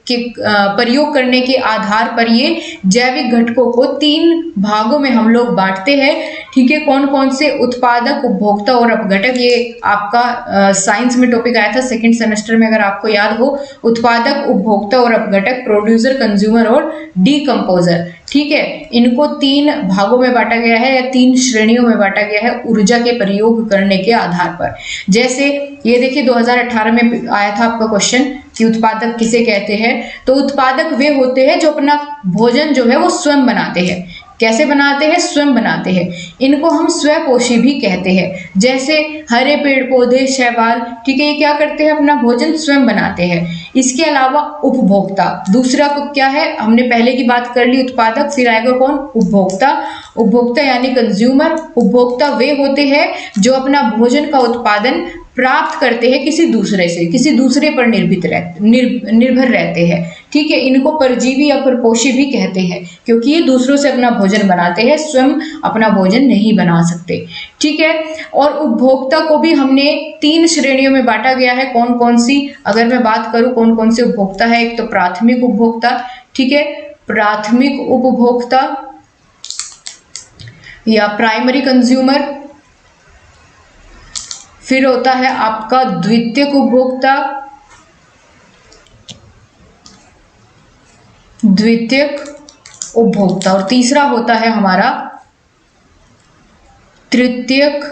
प्रयोग करने के आधार पर ये जैविक घटकों को 3 भागों में हम लोग बांटते हैं। ठीक है, कौन कौन से? उत्पादक, उपभोक्ता और अपघटक। ये आपका साइंस में टॉपिक आया था सेकंड सेमेस्टर में, अगर आपको याद हो। उत्पादक, उपभोक्ता और अपघटक, प्रोड्यूसर, कंज्यूमर और डीकंपोजर। ठीक है, इनको 3 भागों में बांटा गया है या 3 श्रेणियों में बांटा गया है ऊर्जा के प्रयोग करने के आधार पर। जैसे ये देखिए 2018 में आया था आपका क्वेश्चन कि उत्पादक किसे कहते हैं। तो उत्पादक वे होते हैं जो अपना भोजन जो है वो स्वयं बनाते हैं। कैसे बनाते हैं? स्वयं बनाते हैं। इनको हम स्वपोषी भी कहते हैं। जैसे हरे पेड़ पौधे, शैवाल, ठीक है, ये क्या करते हैं? अपना भोजन स्वयं बनाते हैं। इसके अलावा उपभोक्ता, दूसरा को क्या है? हमने पहले की बात कर ली उत्पादक, फिर आएगा कौन? उपभोक्ता। उपभोक्ता यानी कंज्यूमर। उपभोक्ता वे होते हैं जो अपना भोजन का उत्पादन प्राप्त करते हैं किसी दूसरे से, किसी दूसरे पर निर्भर रहते हैं। ठीक है, इनको परजीवी या परपोषी भी कहते हैं क्योंकि ये दूसरों से अपना भोजन बनाते हैं, स्वयं अपना भोजन नहीं बना सकते। ठीक है, और उपभोक्ता को भी हमने 3 श्रेणियों में बांटा गया है। कौन कौन सी? अगर मैं बात करूं कौन कौन से उपभोक्ता है, एक तो प्राथमिक उपभोक्ता, ठीक है, प्राथमिक उपभोक्ता या प्राइमरी कंज्यूमर। फिर होता है आपका द्वितीयक उपभोक्ता, और तीसरा होता है हमारा तृतीयक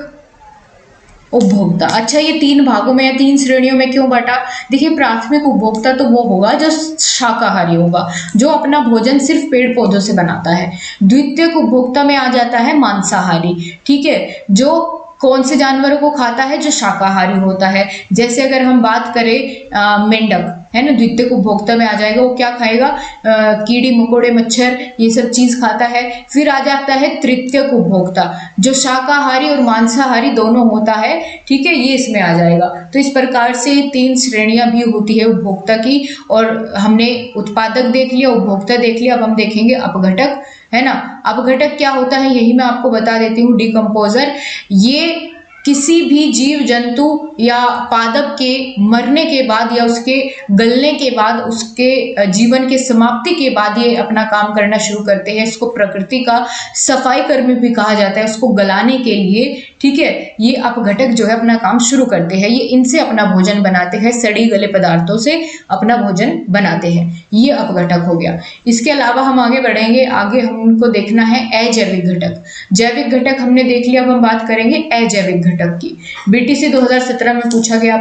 उपभोक्ता। अच्छा, ये 3 भागों में या 3 श्रेणियों में क्यों बांटा? देखिए, प्राथमिक उपभोक्ता तो वो होगा जो शाकाहारी होगा, जो अपना भोजन सिर्फ पेड़ पौधों से बनाता है। द्वितीयक उपभोक्ता में आ जाता है मांसाहारी, ठीक है, जो कौन से जानवरों को खाता है? जो शाकाहारी होता है। जैसे अगर हम बात करें मेंढक, है ना, द्वितीयक उपभोक्ता में आ जाएगा। वो क्या खाएगा? कीड़ी मकोड़े मच्छर ये सब चीज खाता है। फिर आ जाता है तृतीयक उपभोक्ता, जो शाकाहारी और मांसाहारी दोनों होता है, ठीक है, ये इसमें आ जाएगा। तो इस प्रकार से 3 श्रेणियां भी होती है उपभोक्ता की। और हमने उत्पादक देख लिया, उपभोक्ता देख लिया, अब हम देखेंगे अपघटक, है ना। अपघटक क्या होता है यही मैं आपको बता देती हूँ। डिकम्पोजर, ये किसी भी जीव जंतु या पादप के मरने के बाद या उसके गलने के बाद, उसके जीवन के समाप्ति के बाद ये अपना काम करना शुरू करते हैं। इसको प्रकृति का सफाई कर्मी भी कहा जाता है, उसको गलाने के लिए, ठीक है। ये अपघटक जो है अपना काम शुरू करते हैं। ये इनसे अपना भोजन बनाते हैं, सड़ी गले पदार्थों से अपना भोजन बनाते हैं। ये अपघटक हो गया। इसके अलावा हम आगे बढ़ेंगे, आगे हमको देखना है अजैविक घटक। जैविक घटक हमने देख लिया, अब हम बात करेंगे अजैविक घटक की। बीटीसी 2017 में पूछा गया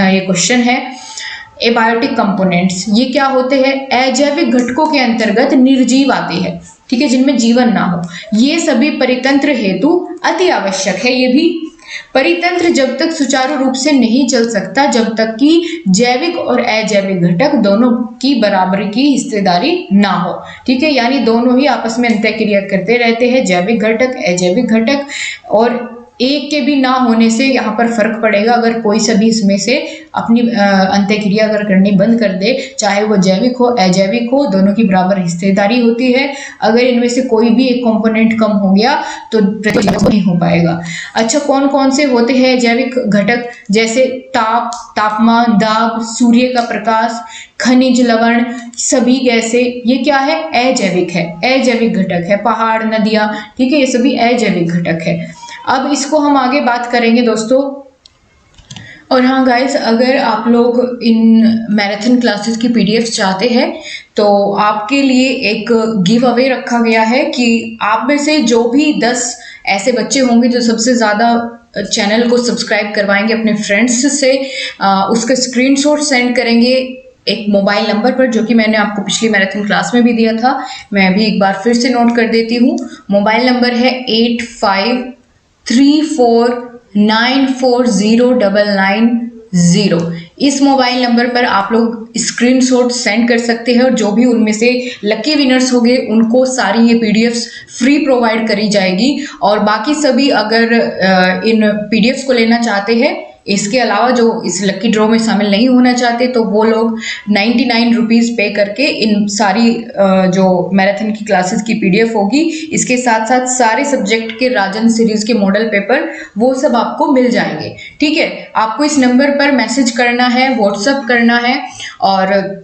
ये क्वेश्चन है। एबायोटिक कंपोनेंट्स, ये क्या होते हैं? अजैविक घटकों के अंतर्गत निर्जीव आते हैं, ठीक है, जिनमें जीवन ना हो। ये सभी परितंत्र हेतु अति आवश्यक है। ये भी परितंत्र जब तक सुचारू रूप से नहीं चल सकता जब तक कि जैविक और अजैविक घटक दोनों की बराबरी की हिस्सेदारी ना हो, ठीक है, यानी दोनों ही आपस में अंतःक्रिया करते रहते हैं, जैविक घटक अजैविक घटक। और एक के भी ना होने से यहाँ पर फर्क पड़ेगा। अगर कोई सभी इसमें से अपनी अंतःक्रिया अगर करनी बंद कर दे, चाहे वो जैविक हो अजैविक हो, दोनों की बराबर हिस्सेदारी होती है। अगर इनमें से कोई भी एक कंपोनेंट कम हो गया तो नहीं हो पाएगा। अच्छा, कौन कौन से होते हैं जैविक घटक? जैसे ताप, तापमान, दाब, सूर्य का प्रकाश, खनिज लवण, सभी गैसें, ये क्या है? अजैविक है, अजैविक घटक है। पहाड़, नदियां, ठीक है, ये सभी अजैविक घटक है। अब इसको हम आगे बात करेंगे दोस्तों। और हाँ गाइस, अगर आप लोग इन मैराथन क्लासेस की पीडीएफ चाहते हैं तो आपके लिए एक गिव अवे रखा गया है कि आप में से जो भी 10 ऐसे बच्चे होंगे जो सबसे ज़्यादा चैनल को सब्सक्राइब करवाएंगे अपने फ्रेंड्स से, उसका स्क्रीनशॉट सेंड करेंगे एक मोबाइल नंबर पर, जो कि मैंने आपको पिछली मैराथन क्लास में भी दिया था। मैं अभी एक बार फिर से नोट कर देती हूँ। मोबाइल नंबर है 8534940990। इस मोबाइल नंबर पर आप लोग स्क्रीनशॉट सेंड कर सकते हैं और जो भी उनमें से लकी विनर्स होंगे उनको सारी ये पीडीएफ्स फ्री प्रोवाइड करी जाएगी। और बाकी सभी अगर इन पीडीएफ्स को लेना चाहते हैं, इसके अलावा जो इस लकी ड्रॉ में शामिल नहीं होना चाहते, तो वो लोग 99 रुपीज़ पे करके इन सारी जो मैराथन की क्लासेस की पीडीएफ होगी, इसके साथ साथ सारे सब्जेक्ट के राजन सीरीज के मॉडल पेपर, वो सब आपको मिल जाएंगे, ठीक है। आपको इस नंबर पर मैसेज करना है, व्हाट्सएप करना है और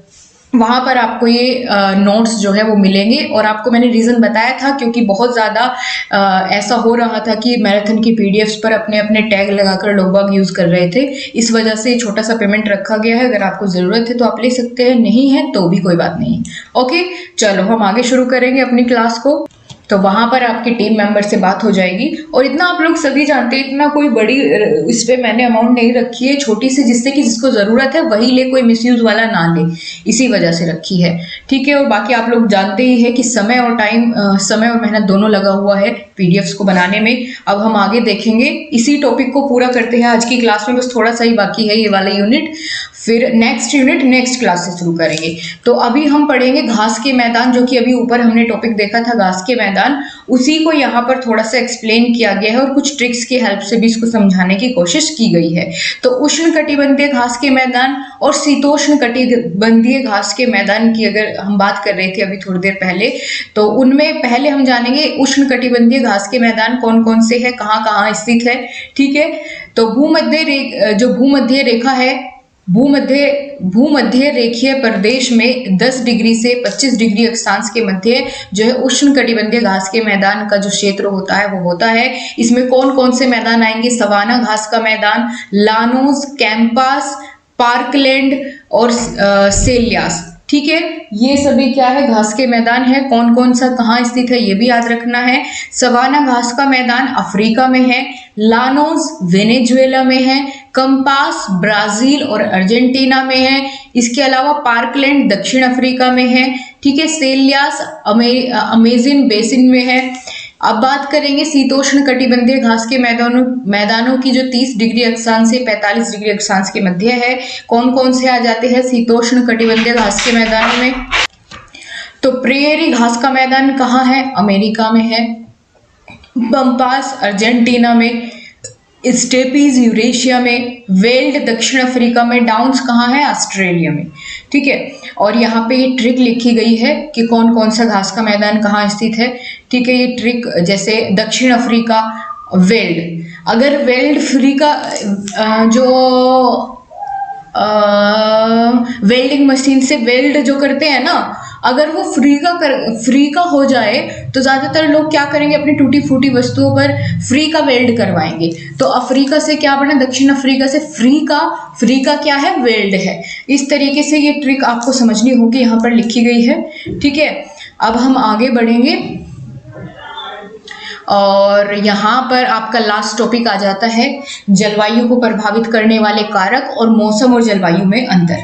वहाँ पर आपको ये नोट्स जो है वो मिलेंगे। और आपको मैंने रीज़न बताया था क्योंकि बहुत ज़्यादा ऐसा हो रहा था कि मैराथन की पीडीएफ्स पर अपने अपने टैग लगाकर लोग बाग यूज़ कर रहे थे। इस वजह से छोटा सा पेमेंट रखा गया है। अगर आपको ज़रूरत है तो आप ले सकते हैं, नहीं है तो भी कोई बात नहीं। ओके, चलो हम आगे शुरू करेंगे अपनी क्लास को। तो वहाँ पर आपकी टीम मेंबर से बात हो जाएगी। और इतना आप लोग सभी जानते हैं, इतना कोई बड़ी इस पे मैंने अमाउंट नहीं रखी है, छोटी सी, जिससे कि जिसको ज़रूरत है वही ले, कोई मिसयूज़ वाला ना ले, इसी वजह से रखी है, ठीक है। और बाकी आप लोग जानते ही है कि समय और मेहनत दोनों लगा हुआ है पीडीएफ्स को बनाने में। अब हम आगे देखेंगे, इसी टॉपिक को पूरा करते हैं आज की क्लास में, बस थोड़ा सा ही बाकी है ये वाला यूनिट, फिर नेक्स्ट यूनिट नेक्स्ट क्लास से शुरू करेंगे। तो अभी हम पढ़ेंगे घास के मैदान, जो कि अभी ऊपर हमने टॉपिक देखा था घास के मैदान, उसी को यहाँ पर थोड़ा सा एक्सप्लेन किया गया है और कुछ ट्रिक्स की हेल्प से भी इसको समझाने की कोशिश की गई है। तो उष्ण कटिबंधीय घास के मैदान और शीतोष्ण कटिबंधीय घास के मैदान की अगर हम बात कर रहे थे अभी थोड़ी देर पहले, तो उनमें पहले हम जानेंगे उष्ण कटिबंधीय घास के मैदान कौन कौन से है, कहाँ कहाँ स्थित है, ठीक है। तो भूमध्य रेखा है, भूमध्य रेखीय प्रदेश में 10 डिग्री से 25 डिग्री अक्षांश के मध्य जो है उष्ण कटिबंधीय घास के मैदान का जो क्षेत्र होता है वो होता है। इसमें कौन कौन से मैदान आएंगे? सवाना घास का मैदान, लानोस, कैंपास, पार्कलैंड और सेलियास, ठीक है। ये सभी क्या है? घास के मैदान है। कौन कौन सा कहाँ स्थित है ये भी याद रखना है। सवाना घास का मैदान अफ्रीका में है, लानोस वेनेजुएला में है, कंपास ब्राजील और अर्जेंटीना में है, इसके अलावा पार्कलैंड दक्षिण अफ्रीका में है, ठीक है, सेलियास अमेजिन बेसिन में है। अब बात करेंगे शीतोष्ण कटिबंधीय घास के मैदानों की जो 30 डिग्री अक्षांश से 45 डिग्री अक्षांश के मध्य है। कौन कौन से आ जाते हैं शीतोष्ण कटिबंधीय घास के मैदानों में? तो प्रेयरी घास का मैदान कहाँ है? अमेरिका में है, पंपास अर्जेंटीना में, स्टेपीज यूरेशिया में, वेल्ड दक्षिण अफ्रीका में, डाउन्स कहाँ है? ऑस्ट्रेलिया में, ठीक है। और यहाँ पे ये ट्रिक लिखी गई है कि कौन कौन सा घास का मैदान कहाँ स्थित है, ठीक है। ये ट्रिक जैसे दक्षिण अफ्रीका वेल्ड, अगर वेल्ड अफ्रीका जो वेल्डिंग मशीन से वेल्ड जो करते हैं ना, अगर वो फ्री का हो जाए तो ज्यादातर लोग क्या करेंगे, अपनी टूटी फूटी वस्तुओं पर फ्री का वेल्ड करवाएंगे। तो अफ्रीका से क्या बना? दक्षिण अफ्रीका से फ्री का क्या है? वेल्ड है। इस तरीके से ये ट्रिक आपको समझनी होगी, यहाँ पर लिखी गई है, ठीक है। अब हम आगे बढ़ेंगे और यहाँ पर आपका लास्ट टॉपिक आ जाता है जलवायु को प्रभावित करने वाले कारक और मौसम और जलवायु में अंतर।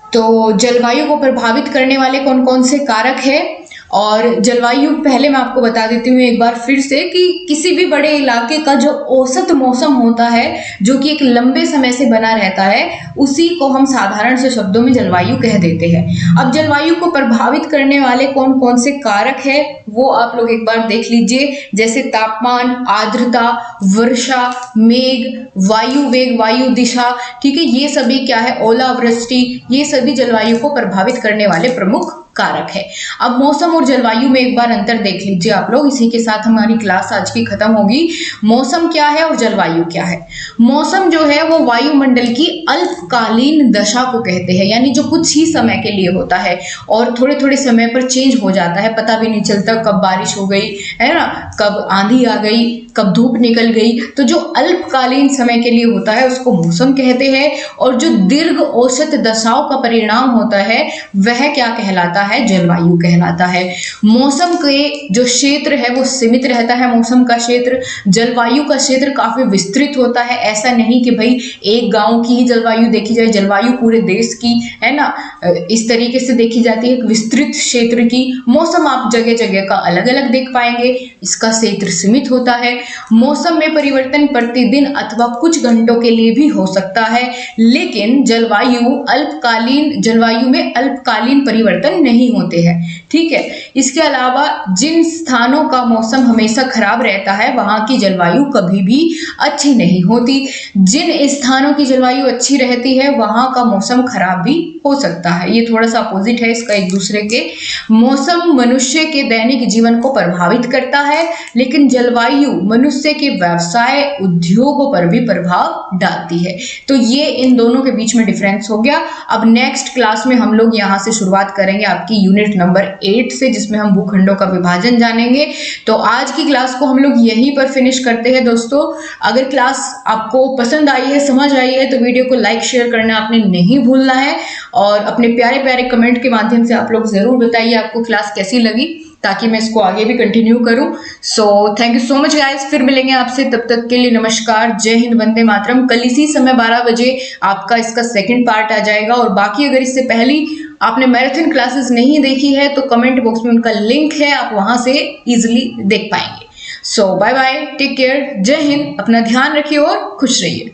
तो जलवायु को प्रभावित करने वाले कौन कौन से कारक है और जलवायु, पहले मैं आपको बता देती हूँ एक बार फिर से कि किसी भी बड़े इलाके का जो औसत मौसम होता है, जो कि एक लंबे समय से बना रहता है, उसी को हम साधारण से शब्दों में जलवायु कह देते हैं। अब जलवायु को प्रभावित करने वाले कौन कौन से कारक है वो आप लोग एक बार देख लीजिए, जैसे तापमान, आर्द्रता, वर्षा, मेघ, वायु वेग, वायु दिशा, ठीक है, ये सभी क्या है? ओलावृष्टि, ये सभी जलवायु को प्रभावित करने वाले प्रमुख कारक है। अब मौसम और जलवायु में एक बार अंतर देख लीजिए आप लोग, इसी के साथ हमारी क्लास आज की खत्म होगी। मौसम क्या है और जलवायु क्या है? मौसम जो है वो वायुमंडल की अल्पकालीन दशा को कहते हैं, यानी जो कुछ ही समय के लिए होता है और थोड़े थोड़े समय पर चेंज हो जाता है, पता भी नहीं चलता कब बारिश हो गई है ना, कब आंधी आ गई, कब धूप निकल गई। तो जो अल्पकालीन समय के लिए होता है उसको मौसम कहते हैं, और जो दीर्घ औसत दशाओं का परिणाम होता है वह क्या कहलाता है? जलवायु कहलाता है। मौसम के जो क्षेत्र है वो सीमित रहता है, मौसम का क्षेत्र। जलवायु का क्षेत्र काफी विस्तृत होता है, ऐसा नहीं कि भाई एक गांव की ही जलवायु देखी जाए, जलवायु पूरे देश की है ना, इस तरीके से देखी जाती है, एक विस्तृत क्षेत्र की। मौसम आप जगह जगह का अलग अलग देख पाएंगे, इसका क्षेत्र सीमित होता है। मौसम में परिवर्तन प्रतिदिन अथवा कुछ घंटों के लिए भी हो सकता है, लेकिन जलवायु में अल्पकालीन परिवर्तन नहीं होते हैं, ठीक है। इसके अलावा जिन स्थानों का मौसम हमेशा खराब रहता है वहां की जलवायु कभी भी अच्छी नहीं होती। जिन स्थानों की जलवायु अच्छी रहती है वहां का मौसम खराब भी हो सकता है। ये थोड़ा सा अपोजिट है इसका एक दूसरे के। मौसम मनुष्य के दैनिक जीवन को प्रभावित करता है, लेकिन जलवायु मनुष्य के व्यवसाय उद्योगों पर भी प्रभाव डालती है। तो ये इन दोनों के बीच में डिफरेंस हो गया। अब नेक्स्ट क्लास में हम लोग यहाँ से शुरुआत करेंगे आपकी यूनिट नंबर 8 से, जिसमें हम भूखंडों का विभाजन जानेंगे। तो आज की क्लास को हम लोग यहीं पर फिनिश करते हैं दोस्तों। अगर क्लास आपको पसंद आई है, समझ आई है, तो वीडियो को लाइक शेयर करना आपने नहीं भूलना है, और अपने प्यारे प्यारे कमेंट के माध्यम से आप लोग जरूर बताइए आपको क्लास कैसी लगी, ताकि मैं इसको आगे भी कंटिन्यू करूं। So thank you so much guys, फिर मिलेंगे आपसे, तब तक के लिए नमस्कार, जय हिंद, वंदे मातरम। कल इसी समय 12 बजे आपका इसका सेकंड पार्ट आ जाएगा, और बाकी अगर इससे पहले आपने मैराथन क्लासेस नहीं देखी है तो कमेंट बॉक्स में उनका लिंक है, आप वहां से इजिली देख पाएंगे। सो बाय बाय, टेक केयर, जय हिंद, अपना ध्यान रखिए और खुश रहिए।